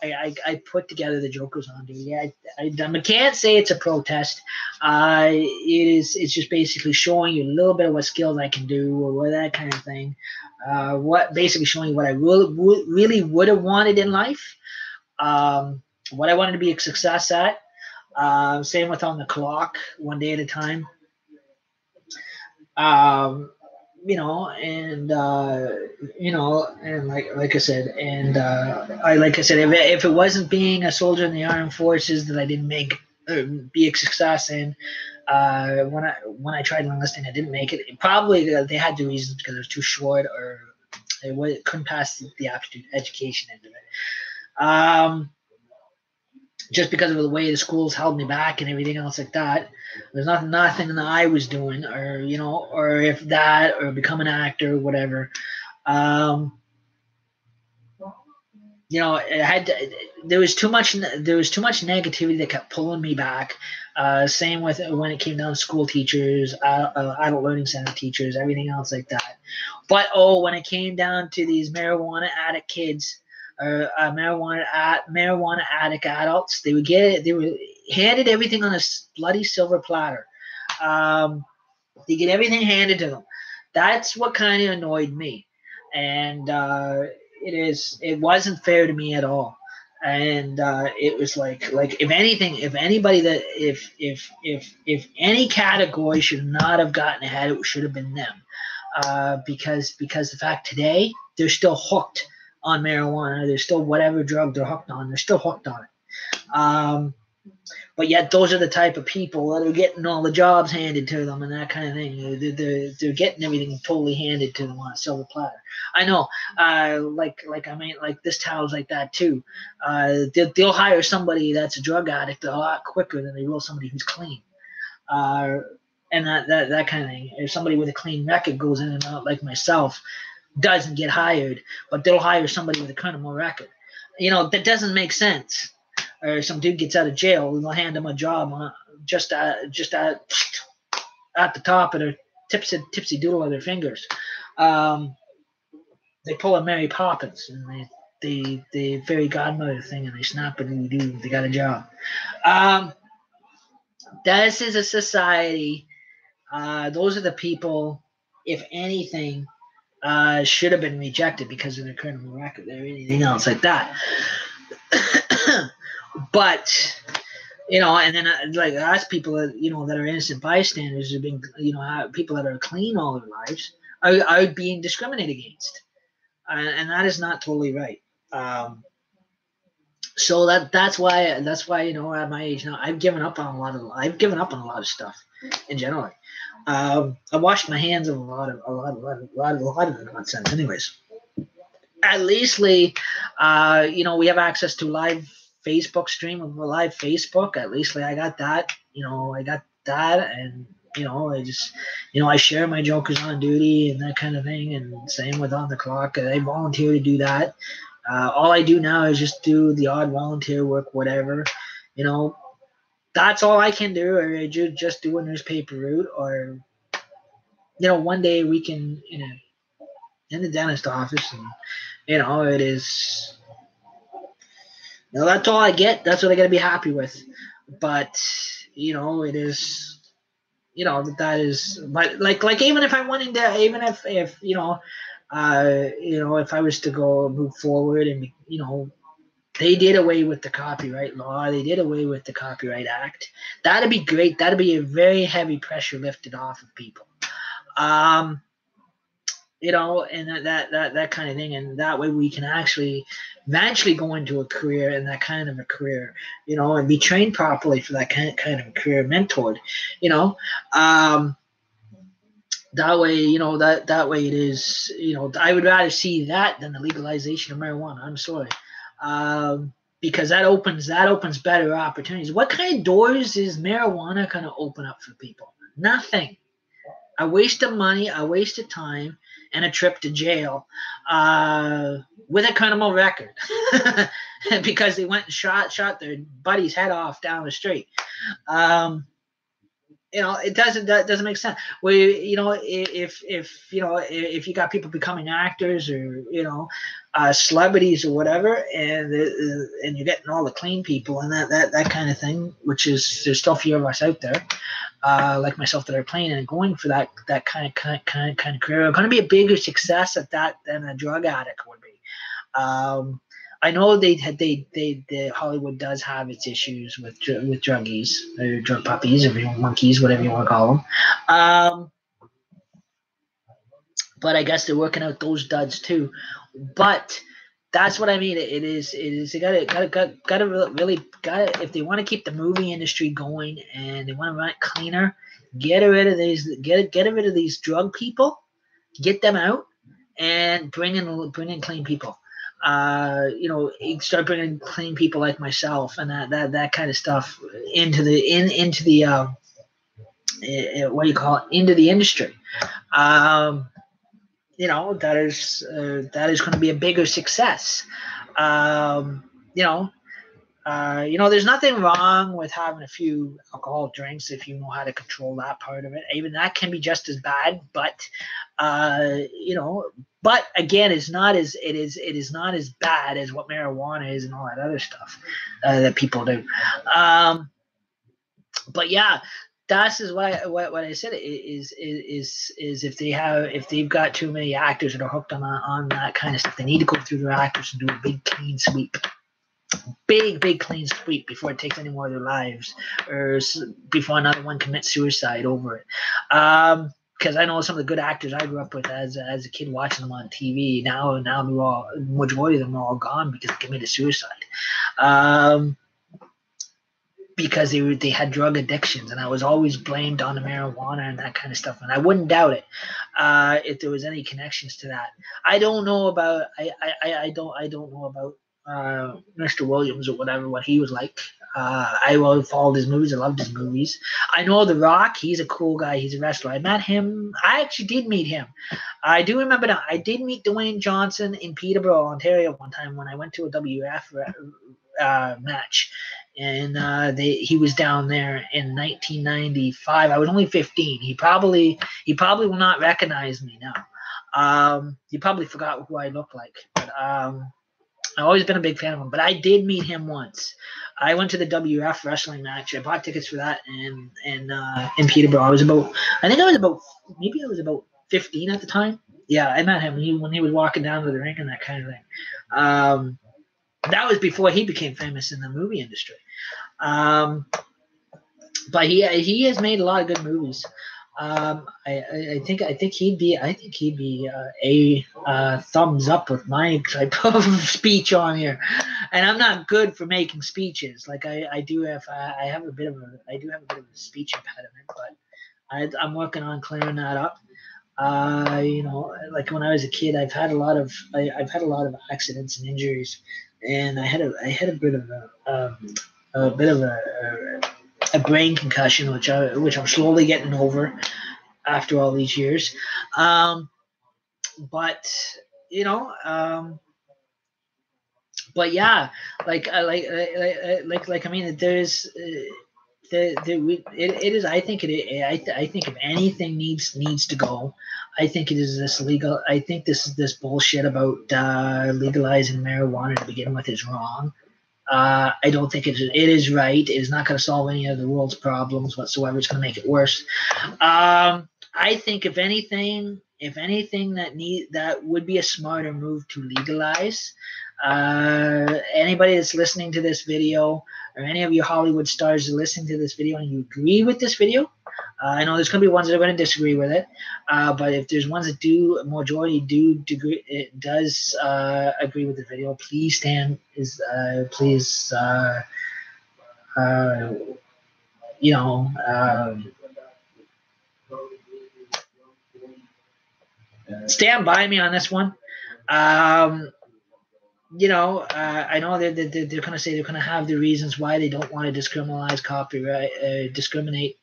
I put together the Jokers on, dude. Yeah, I can't say it's a protest. It's just basically showing you a little bit of what skills I can do, or that kind of thing. Basically showing you what I really would have wanted in life. What I wanted to be a success at. Same with On the Clock, one day at a time. And like I said, if it wasn't being a soldier in the armed forces that I didn't be a success in, when I tried enlisting, I didn't make it. Probably they had the reasons, because it was too short, or it couldn't pass the aptitude education end of it. Just because of the way the schools held me back and everything else like that. There's nothing that I was doing, or if that, or become an actor or whatever. There was too much negativity that kept pulling me back. Same with when it came down to school teachers, adult learning center teachers, everything else like that. But when it came down to these marijuana addict kids, or marijuana addict adults, they were handed everything on a bloody silver platter. They get everything handed to them. That's what kind of annoyed me, and it wasn't fair to me at all. And it was like if any category should not have gotten ahead, it should have been them, because the fact today they're still hooked on marijuana. They're still whatever drug they're hooked on. They're still hooked on it. But yet those are the type of people that are getting all the jobs handed to them and that kind of thing. They're getting everything totally handed to them on a silver platter. I know, like this town's like that too. They'll hire somebody that's a drug addict a lot quicker than they will somebody who's clean. Uh, and that kind of thing. If somebody with a clean record goes in and out like myself, doesn't get hired, but they'll hire somebody with a criminal record. That doesn't make sense. Or some dude gets out of jail, and they'll hand him a job just at the top of their tipsy doodle of their fingers. They pull a Mary Poppins and they fairy godmother thing, and they snap it and they got a job. This is a society. Those are the people, if anything, should have been rejected because of their criminal record or anything else like that. But and then like us people that that are innocent bystanders have been people that are clean all their lives are being discriminated against, and that is not totally right. So that's why at my age now I've given up on a lot of stuff in general. I washed my hands of a lot of the nonsense. Anyways, at least we have access to live Facebook stream of a live Facebook. At least I got that. I got that, and I just I share my jokers on duty and that kind of thing. And same with On the Clock. I volunteer to do that. All I do now is just do the odd volunteer work, whatever. That's all I can do. Or just do a newspaper route, or one day we can in the dentist office, and it is. That's all I get. That's what I got to be happy with. But it is. That is. But like even if I wanted to, even if if I was to move forward, and they did away with the copyright law, they did away with the Copyright Act. That'd be great. That'd be a very heavy pressure lifted off of people. And that kind of thing, and that way we can actually eventually go into a career, and that kind of a career, and be trained properly for that kind of a career, mentored, that way, that way it is, I would rather see that than the legalization of marijuana. I'm sorry, because that opens better opportunities. What kind of doors is marijuana going to open up for people? Nothing. A waste of money, a waste of time, and a trip to jail with a criminal record because they went and shot their buddy's head off down the street. It doesn't make sense. If you got people becoming actors or celebrities or whatever, and you're getting all the clean people and that kind of thing, which is there's still few of us out there, like myself, that are playing and going for that kind of career, are going to be a bigger success at that than a drug addict would be. I know the Hollywood does have its issues with druggies or drug puppies or monkeys, whatever you want to call them. But I guess they're working out those duds too. But that's what I mean. It is. They gotta really if they want to keep the movie industry going and they want to run it cleaner, get rid of these drug people, get them out, and bring in clean people. Start bringing clean people like myself and that kind of stuff into the what do you call it, into the industry. That is going to be a bigger success. There's nothing wrong with having a few alcohol drinks if you know how to control that part of it. Even that can be just as bad, but but again, it is not as bad as what marijuana is and all that other stuff that people do. But yeah, that's is what I said is if they've got too many actors that are hooked on that kind of stuff, they need to go through their actors and do a big clean sweep. Big clean sweep before it takes any more of their lives, or before another one commits suicide over it. Because I know some of the good actors I grew up with as a kid watching them on TV. Now they're all, majority of them are all gone because they committed suicide. because they had drug addictions, and I was always blamed on the marijuana and that kind of stuff, and I wouldn't doubt it if there was any connections to that. I don't know about I don't know about Mr. Williams or whatever, what he was like. I followed his movies. I loved his movies. I know The Rock. He's a cool guy. He's a wrestler. I met him. I actually did meet him. I do remember now. I did meet Dwayne Johnson in Peterborough, Ontario, one time when I went to a WF match, and he was down there in 1995. I was only 15. He probably will not recognize me now. He probably forgot who I look like, but I've always been a big fan of him, but I did meet him once. I went to the WF wrestling match. I bought tickets for that in Peterborough. I was about 15 at the time. Yeah, I met him when he was walking down to the ring and that kind of thing. That was before he became famous in the movie industry. But he has made a lot of good movies. I think he'd be a thumbs up with my type of speech on here, and I'm not good for making speeches. Like I have a bit of a speech impediment, but I'm working on clearing that up. Like when I was a kid, I've had a lot of accidents and injuries, and I had a bit of a brain concussion, which I'm slowly getting over after all these years. But yeah, I mean, there's it is. I think if anything needs to go, I think it is this legal. I think this bullshit about legalizing marijuana to begin with is wrong. I don't think it is right. It is not going to solve any of the world's problems whatsoever. It's going to make it worse. I think if anything that would be a smarter move to legalize. Anybody that's listening to this video, or any of you Hollywood stars are listening to this video and you agree with this video, I know there's going to be ones that are going to disagree with it, but if there's ones that do, majority does agree with the video, please stand stand by me on this one. I know they're going to say they're going to have the reasons why they don't want to decriminalize copyright, decriminalize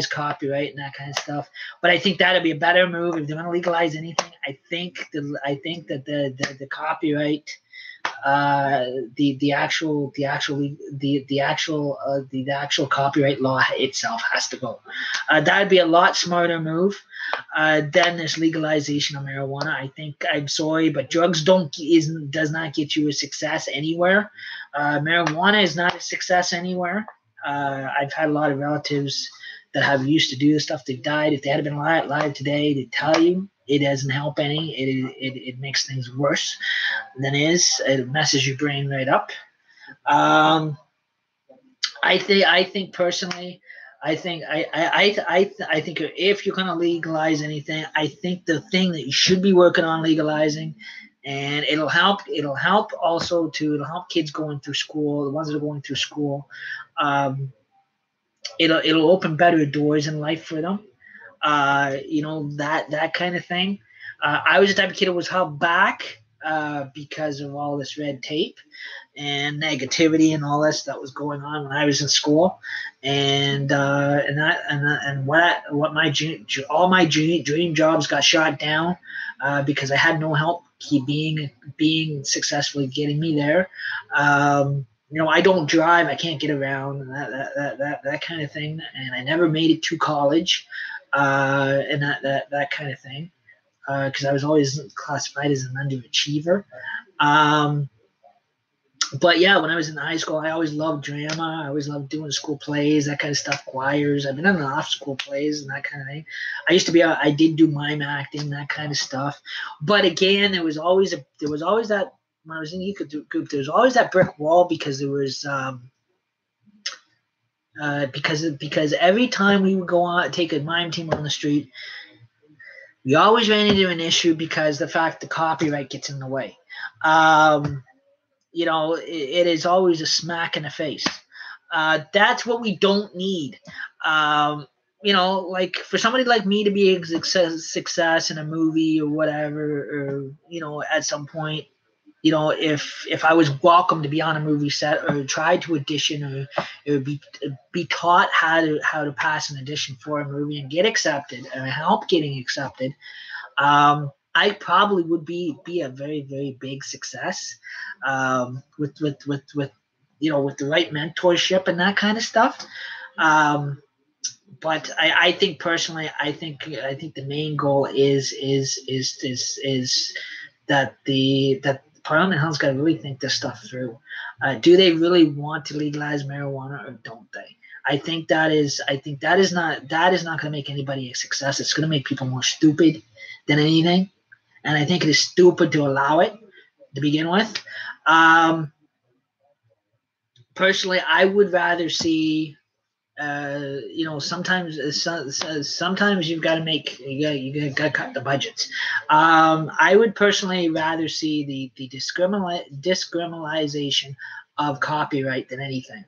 copyright and that kind of stuff. But I think that'd be a better move if they want to legalize anything. I think that the copyright, the actual copyright law itself has to go. That'd be a lot smarter move than this legalization of marijuana. I think, I'm sorry, but drugs does not get you a success anywhere. Marijuana is not a success anywhere. I've had a lot of relatives that have used to do this stuff. They've died. If they had been alive today, they tell you it doesn't help any. It makes things worse than it is. It messes your brain right up. I think personally, I think if you're going to legalize anything, I think the thing that you should be working on legalizing, and it'll help also it'll help kids going through school, the ones that are going through school. It'll open better doors in life for them. That kind of thing. I was the type of kid who was held back because of all this red tape and negativity and all this that was going on when I was in school, all my dream jobs got shot down because I had no help being successfully getting me there. I don't drive, I can't get around, and that kind of thing, and I never made it to college, and that kind of thing, because I was always classified as an underachiever. But yeah, when I was in high school, I always loved drama. I always loved doing school plays, that kind of stuff, choirs. I've been in enough school plays and that kind of thing. I did do mime acting, that kind of stuff. But again, there was always that, when I was in the youth group, there was always that brick wall, because there was because every time we would go on, take a mime team on the street, we always ran into an issue because the copyright gets in the way. It is always a smack in the face. That's what we don't need. Like for somebody like me to be a success in a movie or whatever, or at some point, if I was welcome to be on a movie set or try to audition or be taught how to pass an audition for a movie and get accepted or help getting accepted, I probably would be a very, very big success, with the right mentorship and that kind of stuff. But I think personally, I think the main goal is that Parliament Hill's got to really think this stuff through. Do they really want to legalize marijuana or don't they? I think that is not going to make anybody a success. It's going to make people more stupid than anything, and I think it is stupid to allow it to begin with. Personally, I would rather see. Sometimes you've got to cut the budgets. I would personally rather see the discriminalization of copyright than anything.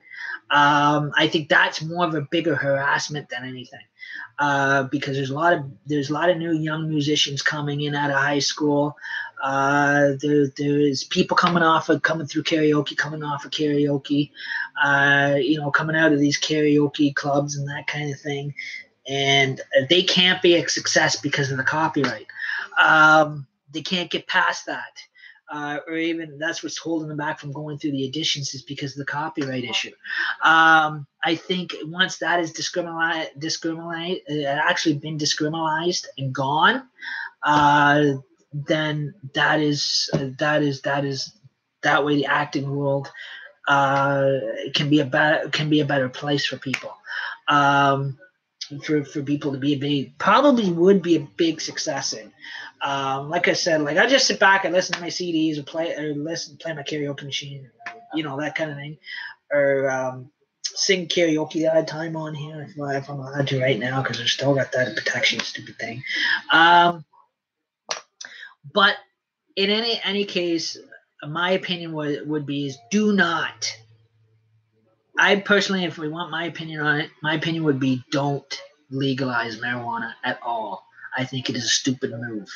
I think that's more of a bigger harassment than anything. Because there's a lot of new young musicians coming in out of high school. There's people coming through karaoke, coming off of karaoke, coming out of these karaoke clubs and that kind of thing, and they can't be a success because of the copyright. They can't get past that. Or even that's what's holding them back from going through the auditions is because of the copyright issue. I think once that is actually been discriminalized and gone, then that way the acting world can be a better place for people. For people to be probably would be a big success in. Like I said, I just sit back and listen to my CDs or play my karaoke machine, that kind of thing, or sing karaoke the odd time on here if I'm allowed to right now because I still got that protection stupid thing. But in any case, my opinion would be is do not. I personally, if we want my opinion on it, my opinion would be don't legalize marijuana at all. I think it is a stupid move,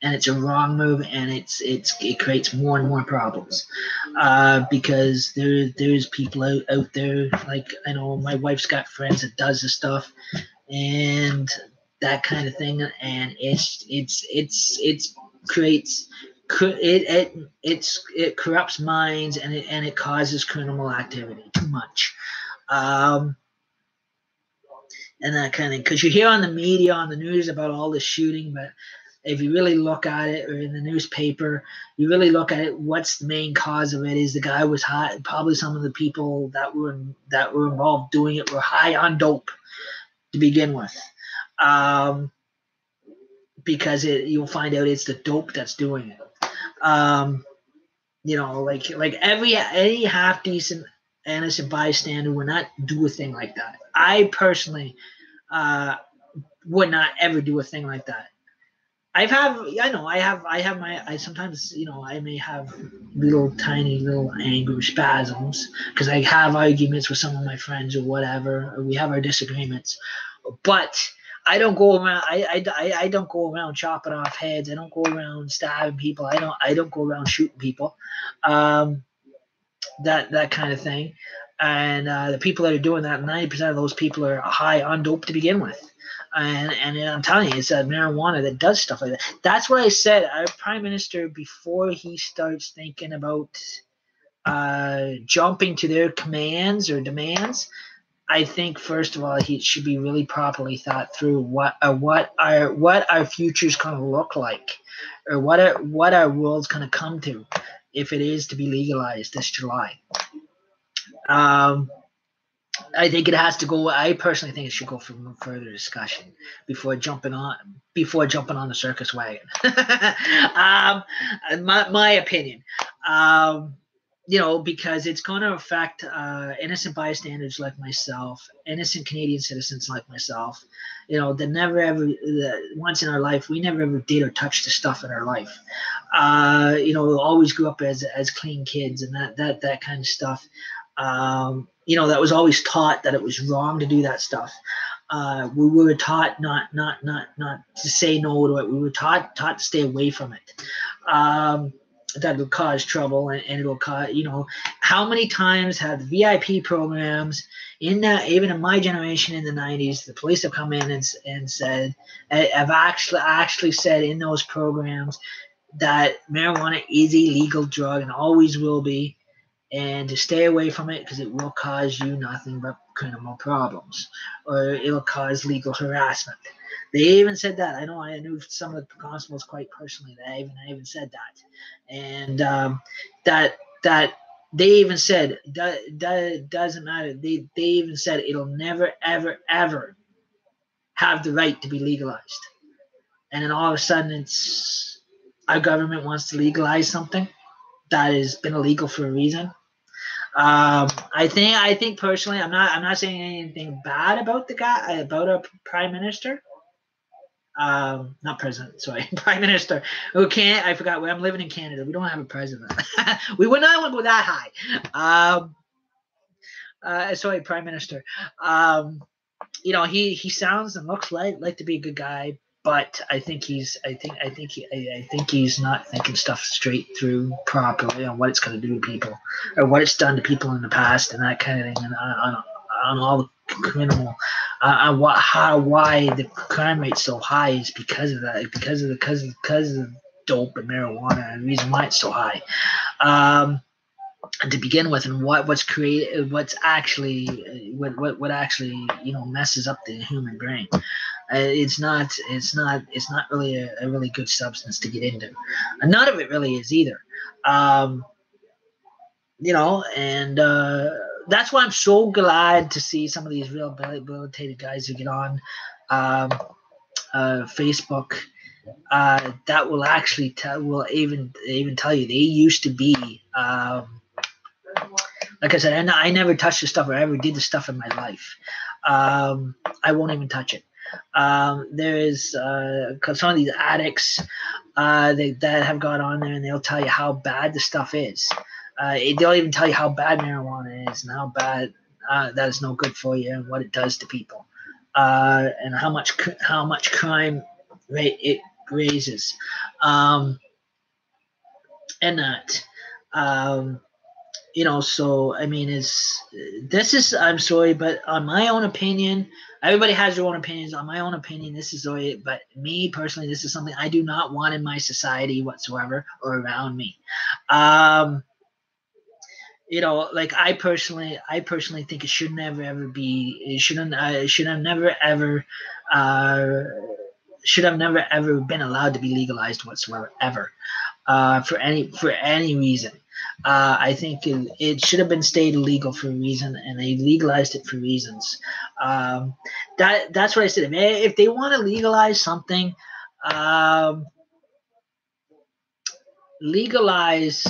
and it's a wrong move, and it creates more and more problems. Because there's people out there, like I know my wife's got friends that does this stuff, and that kind of thing, and it corrupts minds and it causes criminal activity too much, and that kind of thing. Because you hear on the media, on the news about all this shooting, but if you really look at it, or in the newspaper, you really look at it, what's the main cause of it is the guy was high. Probably some of the people that were involved doing it were high on dope to begin with. Because you'll find out it's the dope that's doing it. Like any half decent innocent bystander would not do a thing like that. I personally would not ever do a thing like that. I sometimes, I may have tiny little anger spasms because I have arguments with some of my friends or whatever, or we have our disagreements, but I don't go around. I don't go around chopping off heads. I don't go around stabbing people. I don't go around shooting people. That kind of thing. And the people that are doing that, 90% of those people are high on dope to begin with. And I'm telling you, it's marijuana that does stuff like that. That's what I said. Our prime minister, before he starts thinking about jumping to their commands or demands, I think first of all he should be really properly thought through what our future's going to look like, or what our world's going to come to if it is to be legalized this July. I think it has to go. I personally think it should go for further discussion before jumping on the circus wagon. My opinion. Because it's going to affect innocent bystanders like myself, innocent Canadian citizens like myself, that never ever, once in our life, we never ever did or touched the stuff in our life. Always grew up as clean kids and that kind of stuff. that was always taught that it was wrong to do that stuff. We were taught not to say no to it. We were taught to stay away from it. That will cause trouble, and it will cause, how many times have the VIP programs in that, even in my generation in the 90s, the police have come in and said, have actually said in those programs that marijuana is a legal drug and always will be, and to stay away from it because it will cause you nothing but criminal problems, or it'll cause legal harassment. They even said that. I knew some of the constables quite personally. They even said that, and that they even said that doesn't matter. They even said it'll never ever ever have the right to be legalized. And then all of a sudden, it's our government wants to legalize something that has been illegal for a reason. I think personally, I'm not saying anything bad about the guy, about our prime minister. Not president, sorry, prime minister. Who can't? I forgot. I'm living in Canada. We don't have a president. We would not want to go that high. Sorry, prime minister. He sounds and looks like to be a good guy, but I think he's not thinking stuff straight through properly on what it's going to do to people, or what it's done to people in the past, and that kind of thing, and on all the criminal, why the crime rate's so high is because of that, because of dope and marijuana, and the reason why it's so high. To begin with, and what's created, what's actually what actually messes up the human brain. It's not really a really good substance to get into, and none of it really is either. And that's why I'm so glad to see some of these rehabilitated guys who get on Facebook. That will actually will even tell you they used to be. Like I said, and I never touched the stuff or ever did the stuff in my life. I won't even touch it. There is some of these addicts that have got on there, and they'll tell you how bad the stuff is. They'll even tell you how bad marijuana is and how bad that is no good for you and what it does to people, and how much crime rate it raises, and that. So I mean, I'm sorry, but on my own opinion, everybody has their own opinions. On my own opinion, this is sorry, but me personally, this is something I do not want in my society whatsoever or around me. Like I personally think it should never ever be. It should have never ever been allowed to be legalized whatsoever ever, for any reason. I think it should have been stayed illegal for a reason, and they legalized it for reasons. That's what I said. If they want to legalize something, legalize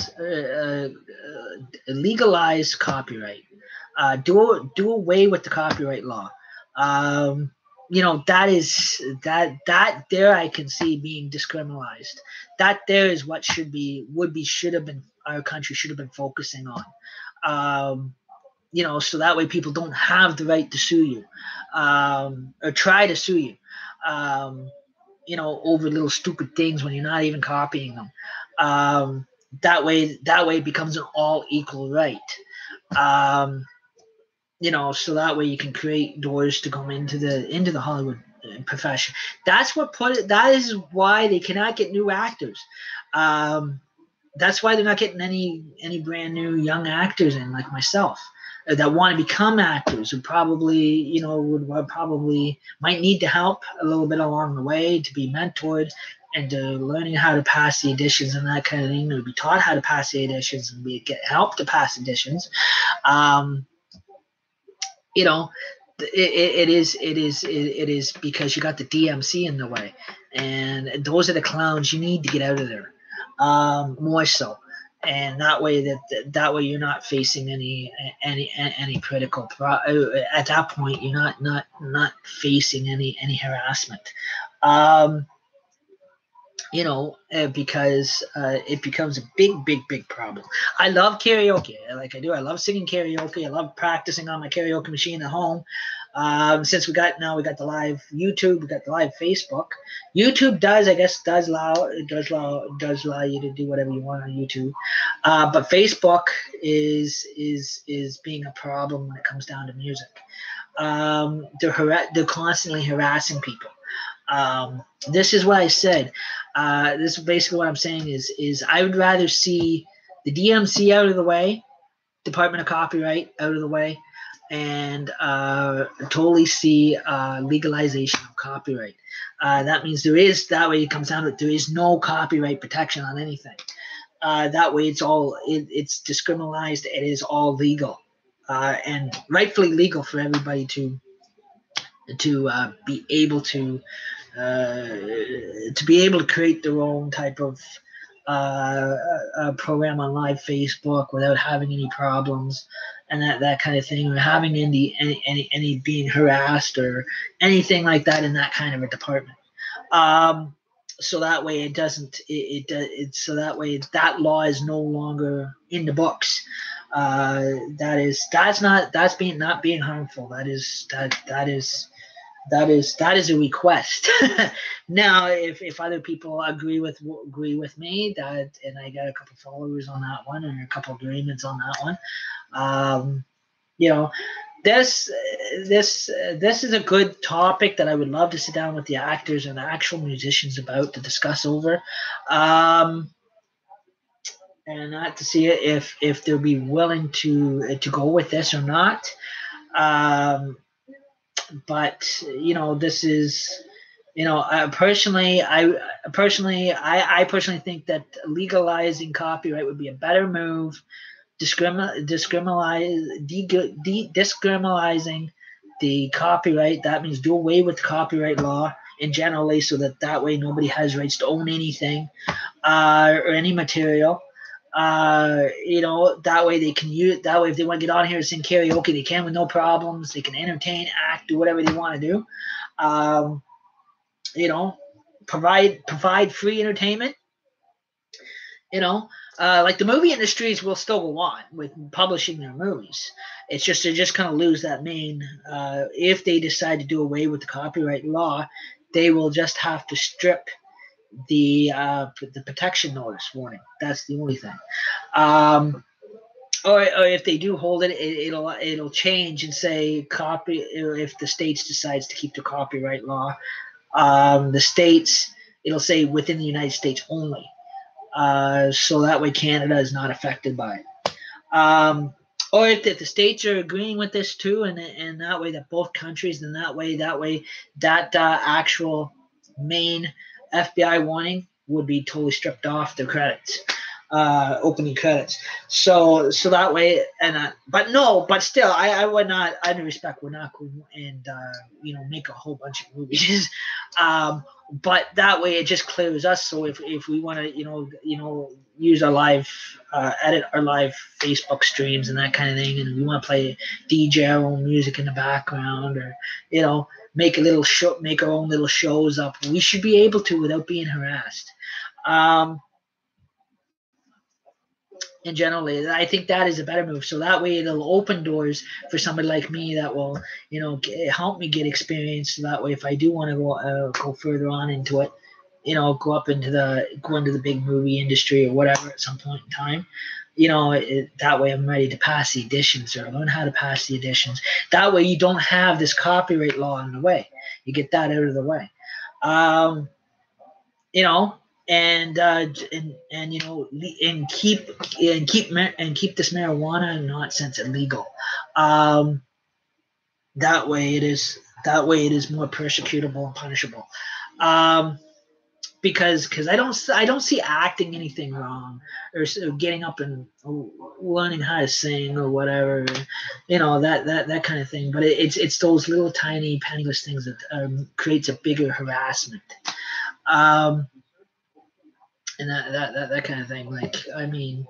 copyright. Do away with the copyright law. That is that there I can see being discriminalized. That there is what should have been our country should have been focusing on. So that way people don't have the right to sue you, or try to sue you, over little stupid things when you're not even copying them. That way it becomes an all equal right. So that way you can create doors to come into the Hollywood profession. That is why they cannot get new actors. That's why they're not getting any brand new young actors in, like myself, that want to become actors, who probably might need to help a little bit along the way, to be mentored and to learning how to pass the auditions and that kind of thing, to be taught how to pass the auditions and get help to pass auditions. It is because you got the DMC in the way, and those are the clowns you need to get out of there, more so, and that way you're not facing any critical at that point. You're not facing any harassment. because it becomes a big problem. I love karaoke, like I do. I love singing karaoke. I love practicing on my karaoke machine at home. Since we got the live YouTube, we got the live Facebook. YouTube does allow you to do whatever you want on YouTube, but Facebook is being a problem when it comes down to music. They're constantly harassing people. This is what I said. This is basically what I'm saying is I would rather see the DMC out of the way, Department of Copyright out of the way, and totally see legalization of copyright. That means that way it comes down to it, there is no copyright protection on anything. That way it's discriminalized. It is all legal, and rightfully legal for everybody to be able to create their own type of program on live Facebook without having any problems and that kind of thing, or having any being harassed or anything like that in that kind of a department. So that way it doesn't so that way that law is no longer in the books. That's not being harmful. That is a request. Now, if other people agree with me, and I got a couple followers on that one and a couple agreements on that one, this is a good topic that I would love to sit down with the actors and the actual musicians about to discuss over, and not to see if they'll be willing to go with this or not. But this is, I personally think that legalizing copyright would be a better move. Discriminalizing the copyright, that means do away with copyright law in generally, so that way nobody has rights to own anything or any material. That way they can use. That way, if they want to get on here and sing karaoke, they can with no problems. They can entertain, act, do whatever they want to do. Provide free entertainment. Like the movie industries will still go on with publishing their movies. It's just they're just going to lose that main. If they decide to do away with the copyright law, they will just have to strip the protection notice warning. That's the only thing. Or if they do hold it, it'll change and say copy. If the states decides to keep the copyright law, the states, it'll say within the United States only. So that way Canada is not affected by it. Or if the states are agreeing with this too, and that way that both countries, then that way that actual main FBI warning would be totally stripped off their credits, opening credits. So that way, but still, I would not, out of respect, would not go and make a whole bunch of movies. But that way it just clears us. So if we want to use our live edit our live Facebook streams and that kind of thing, and we want to play DJ our own music in the background, or make our own little shows up, we should be able to without being harassed. And generally, I think that is a better move. So that way it'll open doors for somebody like me that will, help me get experience. So that way, if I do want to go further on into it, go into the big movie industry or whatever at some point in time, that way I'm ready to pass the editions or learn how to pass the editions. That way you don't have this copyright law in the way. You get that out of the way. And keep this marijuana nonsense illegal. That way it is more persecutable and punishable. Because I don't see acting anything wrong, or getting up and learning how to sing or whatever, that kind of thing. But it's those little tiny penniless things that creates a bigger harassment. And that kind of thing. Like, I mean,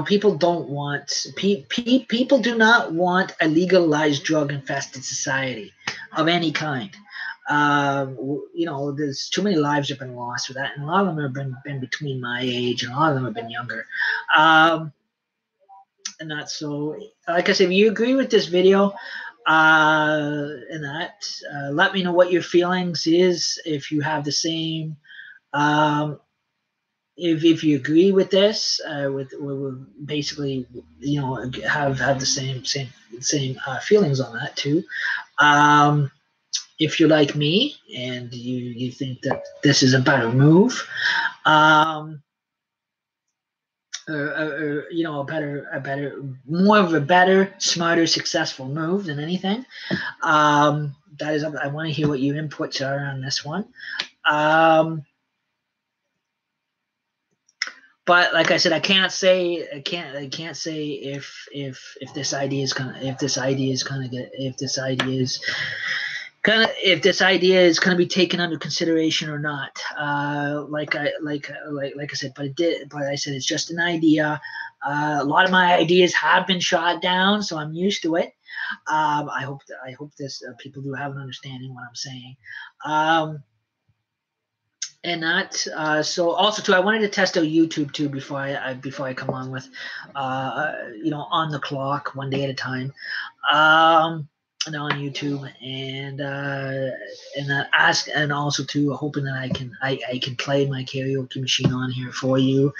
people don't want people do not want a legalized drug infested society of any kind. There's too many lives have been lost for that, and a lot of them have been between my age, and a lot of them have been younger. And that, so, like I said, if you agree with this video, and that, let me know what your feelings is. If you have the same, if you agree with this, with basically, have the same feelings on that too. If you're like me and you think that this is a better move, more of a better, smarter, successful move than anything. That is, I want to hear what your inputs are on this one. But like I said, I can't say if this idea is gonna be taken under consideration or not. Like I said, but I said it's just an idea. A lot of my ideas have been shot down, so I'm used to it. I hope this people do have an understanding what I'm saying. And that, so also too, I wanted to test out YouTube too before I come on with, on the clock, one day at a time, and on YouTube, and ask, and also too, hoping that I can play my karaoke machine on here for you,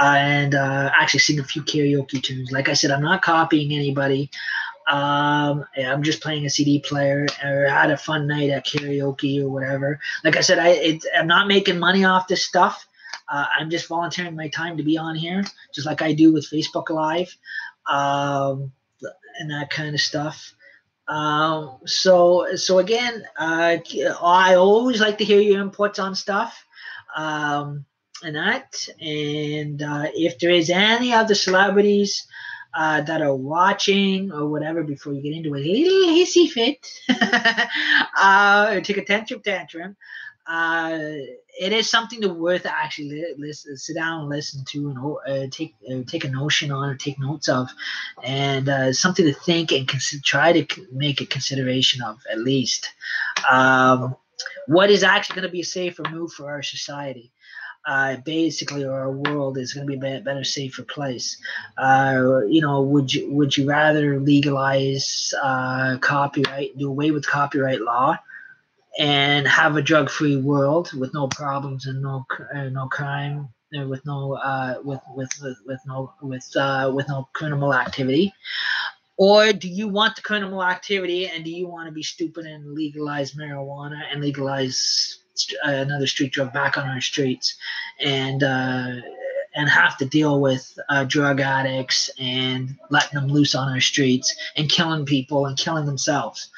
and actually sing a few karaoke tunes. Like I said, I'm not copying anybody. I'm just playing a CD player, or had a fun night at karaoke or whatever. Like I said, I'm not making money off this stuff. I'm just volunteering my time to be on here, just like I do with Facebook Live, and that kind of stuff. So again, I always like to hear your inputs on stuff, and that. And if there is any other celebrities that are watching or whatever, before you get into a little hissy fit, or take a tantrum, it is something to worth actually sit down and listen to, and take a notion on, or take notes of, and something to think and try to make a consideration of, at least. What is actually going to be a safer move for our society? Basically, or our world is going to be a better, safer place. Would you rather legalize copyright, do away with copyright law, and have a drug-free world with no problems and no crime, with no criminal activity? Or do you want the criminal activity, and do you want to be stupid and legalize marijuana and legalize another street drug back on our streets, and have to deal with drug addicts and letting them loose on our streets and killing people and killing themselves?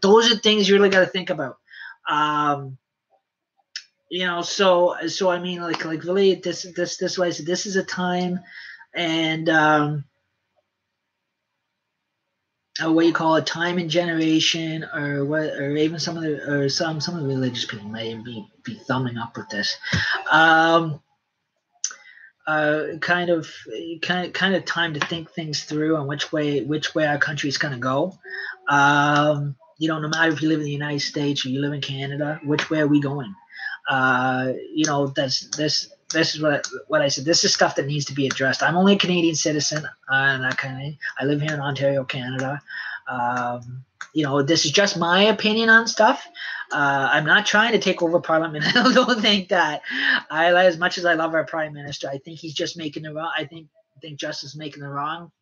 Those are things you really got to think about. So I mean, like really, this way, so this is a time, and what you call it, time and generation, or what, or even some of the religious people may be thumbing up with this. Kind of time to think things through on which way our country is going to go. No matter if you live in the United States or you live in Canada, which way are we going? This is what I said. This is stuff that needs to be addressed. I'm only a Canadian citizen, and that kind of thing. I live here in Ontario, Canada. This is just my opinion on stuff. I'm not trying to take over Parliament. I don't think that. As much as I love our Prime Minister, I think he's just making the wrong. I think Justice is making the wrong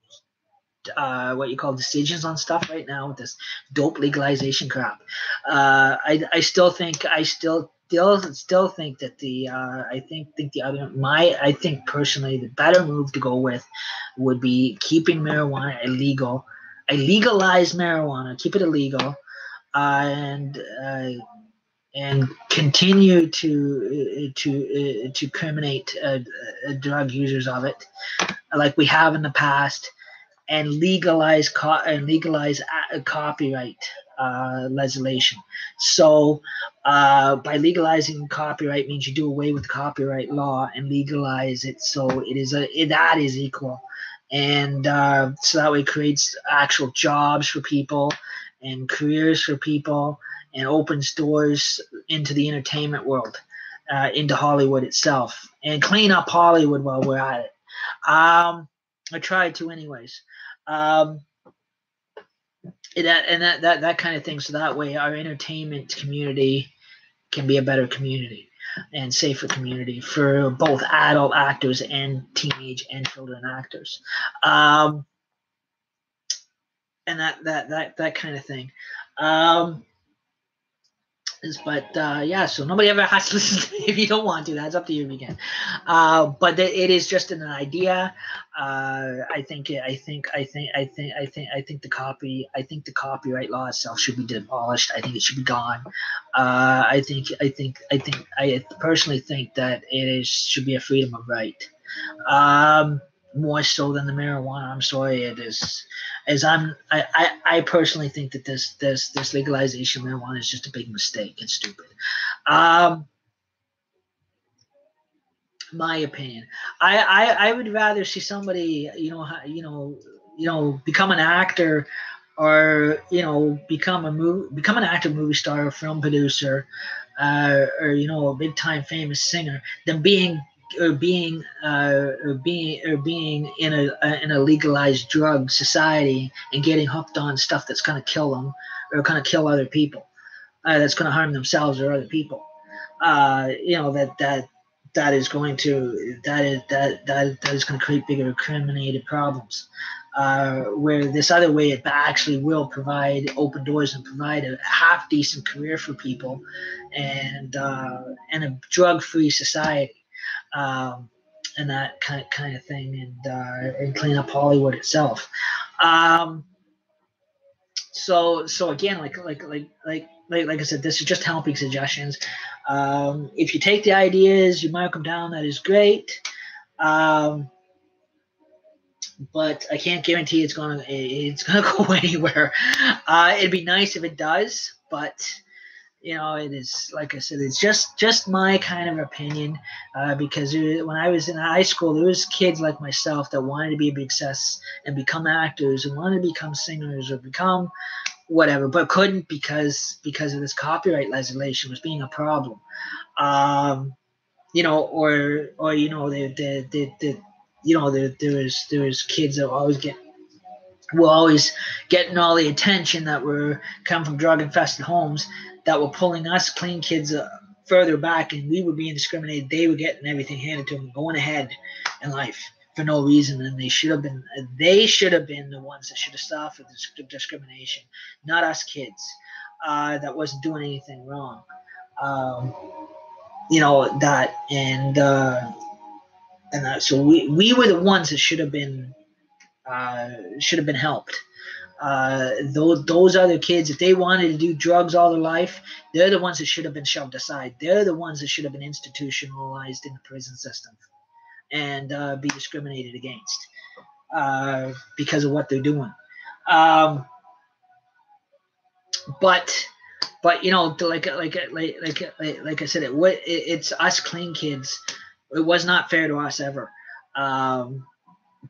what you call decisions on stuff right now with this dope legalization crap. I still think that I think personally the better move to go with would be keeping marijuana illegal. I legalize marijuana, keep it illegal, and continue to criminate drug users of it, like we have in the past, and legalize copyright legislation. So by legalizing copyright means you do away with copyright law and legalize it, so that is equal, and so that way it creates actual jobs for people and careers for people, and opens doors into the entertainment world, into Hollywood itself, and clean up Hollywood while we're at it. I tried to, anyways. That kind of thing. So that way, our entertainment community can be a better community and safer community for both adult actors and teenage and children actors. And that kind of thing. But yeah, so nobody ever has to listen to me if you don't want to. That's up to you again. But it is just an idea. I think the copyright law itself should be demolished. I think it should be gone. I personally think that should be a freedom of right. More so than the marijuana. I'm sorry, it is. I personally think that this legalization of marijuana is just a big mistake. It's stupid. My opinion. I would rather see somebody become an actor, or become an actor, movie star, film producer, or a big time famous singer, than being in a legalized drug society and getting hooked on stuff that's going to kill them or going to kill other people, that's going to harm themselves or other people. That is going to create bigger incriminated problems. Where this other way, it actually will provide open doors and provide a half decent career for people, and a drug-free society. And that kind of thing, and clean up Hollywood itself. So again, like I said, this is just helping suggestions. If you take the ideas, you mark them down, that is great. But I can't guarantee it's gonna go anywhere. It'd be nice if it does, but it is, like I said, it's just my kind of opinion, because when I was in high school, there was kids like myself that wanted to be a big success and become actors and wanted to become singers or become whatever, but couldn't because of this copyright legislation was being a problem. There was kids that were always getting all the attention that were come from drug infested homes, that were pulling us clean kids further back, and we were being discriminated. They were getting everything handed to them, going ahead in life for no reason, and they should have been the ones that should have stopped for the discrimination, not us kids that wasn't doing anything wrong. So we were the ones that should have been helped. Those other kids, if they wanted to do drugs all their life, they're the ones that should have been shoved aside. They're the ones that should have been institutionalized in the prison system and be discriminated against because of what they're doing. But like I said, it's us clean kids. It was not fair to us ever.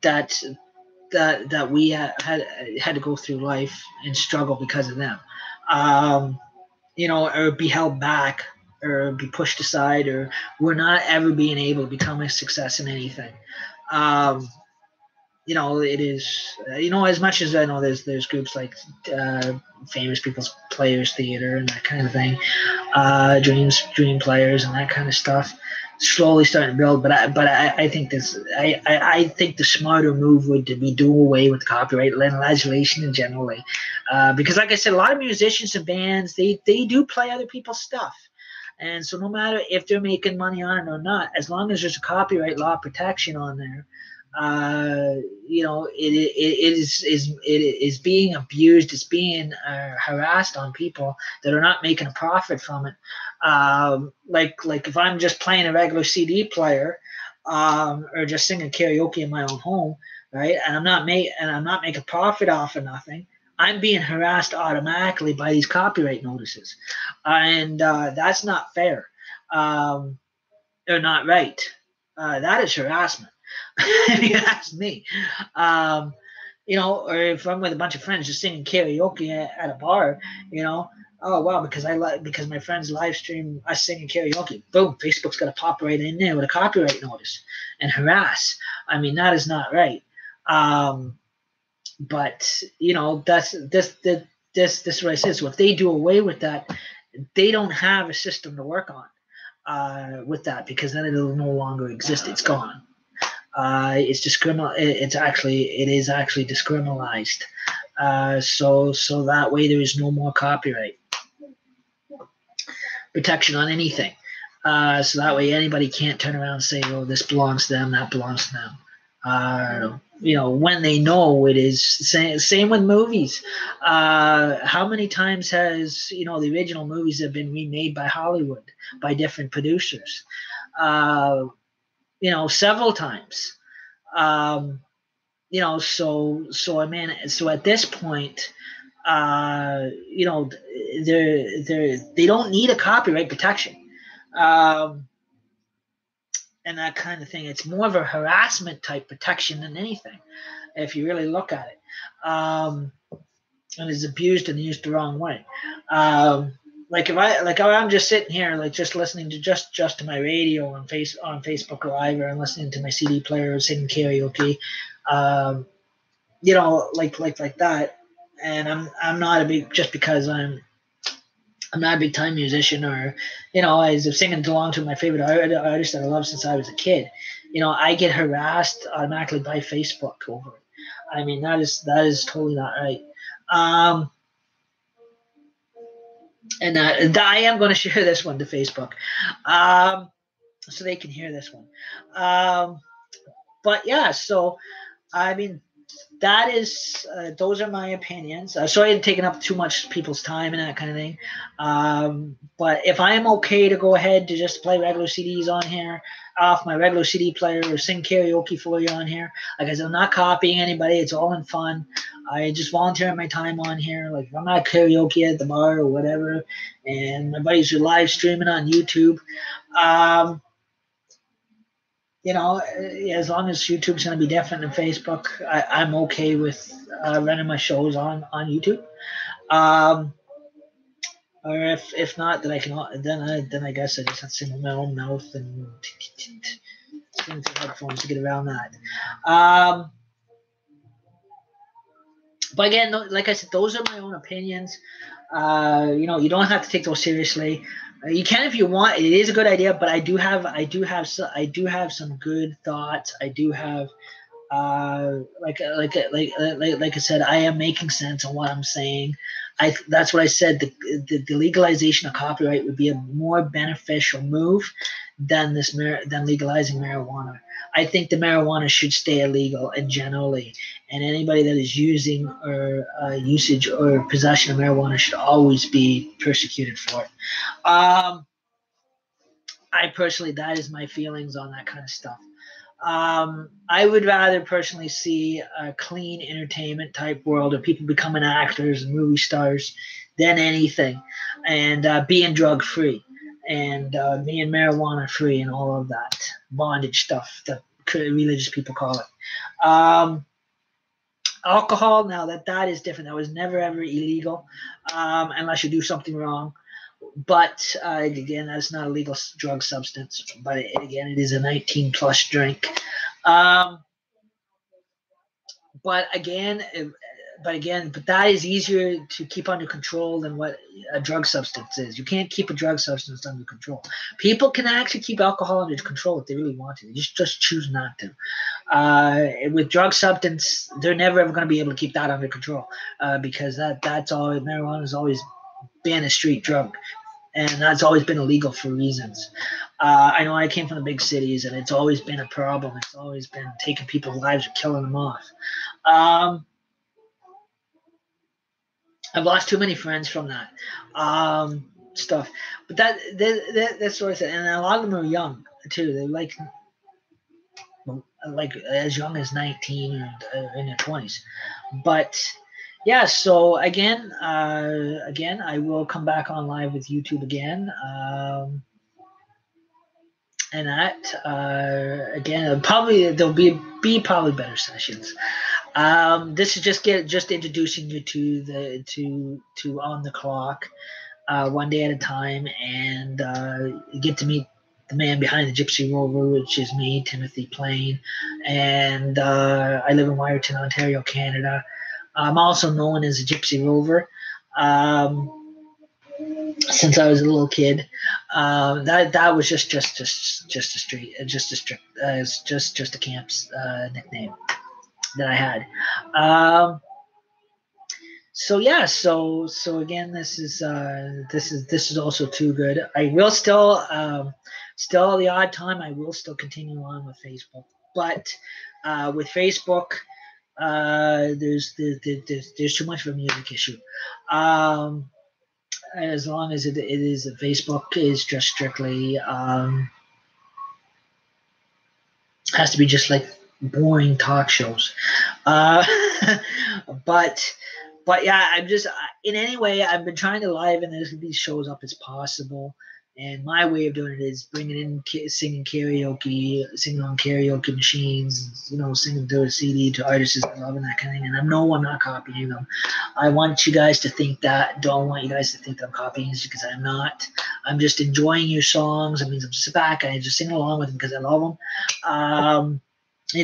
That we had to go through life and struggle because of them, or be held back or be pushed aside, or we're not ever being able to become a success in anything. It is, as much as I know there's groups like Famous People's Players Theater and that kind of thing, Dream Players and that kind of stuff, slowly starting to build, but I think I think the smarter move would be do away with copyright legislation in generally, because like I said, a lot of musicians and bands, they do play other people's stuff, and so no matter if they're making money on it or not, as long as there's a copyright law protection on there, it is being abused, it's being harassed on people that are not making a profit from it. Like if I'm just playing a regular CD player, or just singing karaoke in my own home, right, and I'm not making profit off of nothing, I'm being harassed automatically by these copyright notices, and that's not fair, or not right. That is harassment. If you ask me. Or if I'm with a bunch of friends just singing karaoke at a bar, Oh wow, because my friends live stream us singing karaoke. Boom, Facebook's got to pop right in there with a copyright notice and harass. I mean, that is not right. But that's this is what I said. So if they do away with that, they don't have a system to work on with that, because then it'll no longer exist. It's gone. It's discriminal. It is actually discriminalized. So that way there is no more copyright protection on anything. So that way anybody can't turn around and say, "Oh, this belongs to them, that belongs to them." When they know it is. Same with movies. How many times has the original movies have been remade by Hollywood by different producers? Several times. So I mean, so at this point, they don't need a copyright protection, and that kind of thing. It's more of a harassment type protection than anything, if you really look at it, and it's abused and used the wrong way. Like if I'm just sitting here, like just listening to just to my radio on Facebook Live, or I'm listening to my CD player, or singing karaoke, like that. And I'm not a big, just because I'm not a big time musician, or as if singing along to my favorite artist that I love since I was a kid. I get harassed automatically by Facebook over it. I mean, that is totally not right. And I am going to share this one to Facebook, so they can hear this one. But yeah, so I mean, that is those are my opinions. Sorry I'm taking up too much people's time and that kind of thing. But if I am okay to go ahead to just play regular CDs on here off my regular CD player, or sing karaoke for you on here, like I said, I'm not copying anybody. It's all in fun. I just volunteer my time on here. Like if I'm not karaoke at the bar or whatever, and my buddies are live streaming on YouTube, as long as YouTube's going to be different than Facebook, I'm okay with running my shows on YouTube. Or if not, then I guess I just have to sing with my own mouth and sing through headphones to get around that. But again, like I said, those are my own opinions. You don't have to take those seriously. You can if you want. It is a good idea, but I do have some good thoughts. I do have, like I said, I am making sense on what I'm saying. That's what I said. The legalization of copyright would be a more beneficial move than legalizing marijuana. I think the marijuana should stay illegal and generally, and anybody that is using or usage or possession of marijuana should always be persecuted for it. I personally, that is my feelings on that kind of stuff. I would rather personally see a clean entertainment type world of people becoming actors and movie stars than anything, and being drug free, and being marijuana free, and all of that bondage stuff that religious people call it. Alcohol, now that is different. That was never ever illegal, unless you do something wrong. But again, that's not a legal drug substance. But again, it is a 19 plus drink. But that is easier to keep under control than what a drug substance is. You can't keep a drug substance under control. People can actually keep alcohol under control if they really want to. They just choose not to. With drug substance, they're never ever going to be able to keep that under control, because that's all. Marijuana has always been a street drug, and that's always been illegal for reasons. I know I came from the big cities, and it's always been a problem. It's always been taking people's lives or killing them off. I've lost too many friends from that stuff. But that's what I said. And a lot of them are young too. They're like as young as 19 or in their 20s. But yeah, so again, I will come back on live with YouTube again. And that again, there'll be probably better sessions. This is just introducing you to On the Clock. one day at a time, and get to meet the man behind the Gypsy Rover, which is me, Timothy Plain, and I live in Wyerton, Ontario, Canada. I'm also known as a Gypsy Rover. Since I was a little kid, that was just a street, just a camp's nickname that I had. So yeah, so again, this is also too good. I will still the odd time I will still continue on with Facebook, but with Facebook, there's too much of a music issue. As long as it is Facebook is just strictly has to be just like boring talk shows. But yeah, I'm just in any way I've been trying to liven these shows up as possible, and my way of doing it is bringing in singing karaoke, singing on karaoke machines, singing through a CD to artists I love and that kind of thing. And I'm not copying them. I want you guys to think that. Don't want you guys to think that I'm copying this, because I'm not. I'm just enjoying your songs. I mean, I'm just back. I just sing along with them because I love them.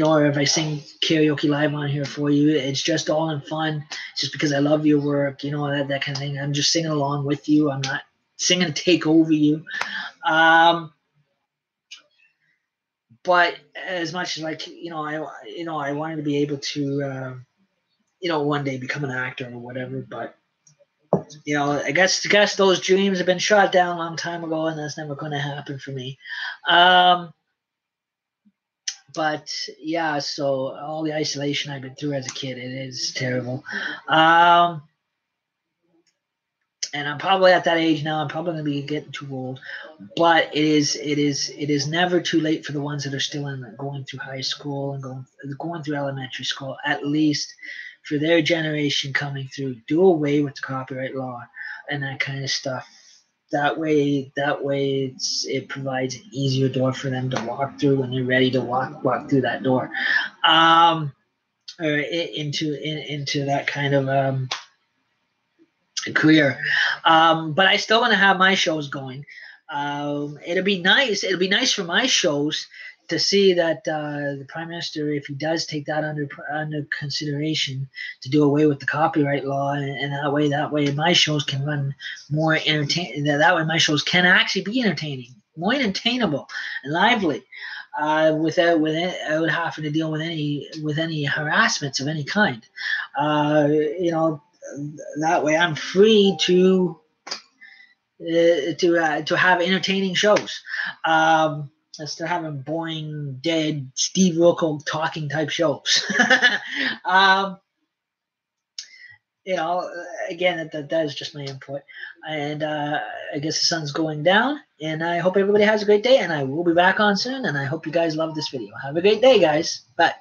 Or if I sing karaoke live on here for you, it's just all in fun. It's just because I love your work, that kind of thing. I'm just singing along with you. I'm not singing to take over you. But as much as I wanted to be able to, one day become an actor or whatever. But I guess those dreams have been shot down a long time ago, and that's never going to happen for me. But yeah, so all the isolation I've been through as a kid, it is terrible. And I'm probably at that age now. I'm probably going to be getting too old. But it is never too late for the ones that are still going through high school and going through elementary school. At least for their generation coming through, do away with the copyright law and that kind of stuff. That way, it provides an easier door for them to walk through when they're ready to walk through that door, or into that kind of career. But I still want to have my shows going. It'll be nice. It'll be nice for my shows to see that the Prime Minister, if he does take that under consideration, to do away with the copyright law, and that way my shows can run more entertaining. That way my shows can actually be entertaining, more entertainable and lively, without having to deal with any harassments of any kind. That way I'm free to have entertaining shows. Instead of having boring, dead, Steve Wilkos talking type shows. Again, that is just my input. And I guess the sun's going down, and I hope everybody has a great day, and I will be back on soon, and I hope you guys love this video. Have a great day, guys. Bye.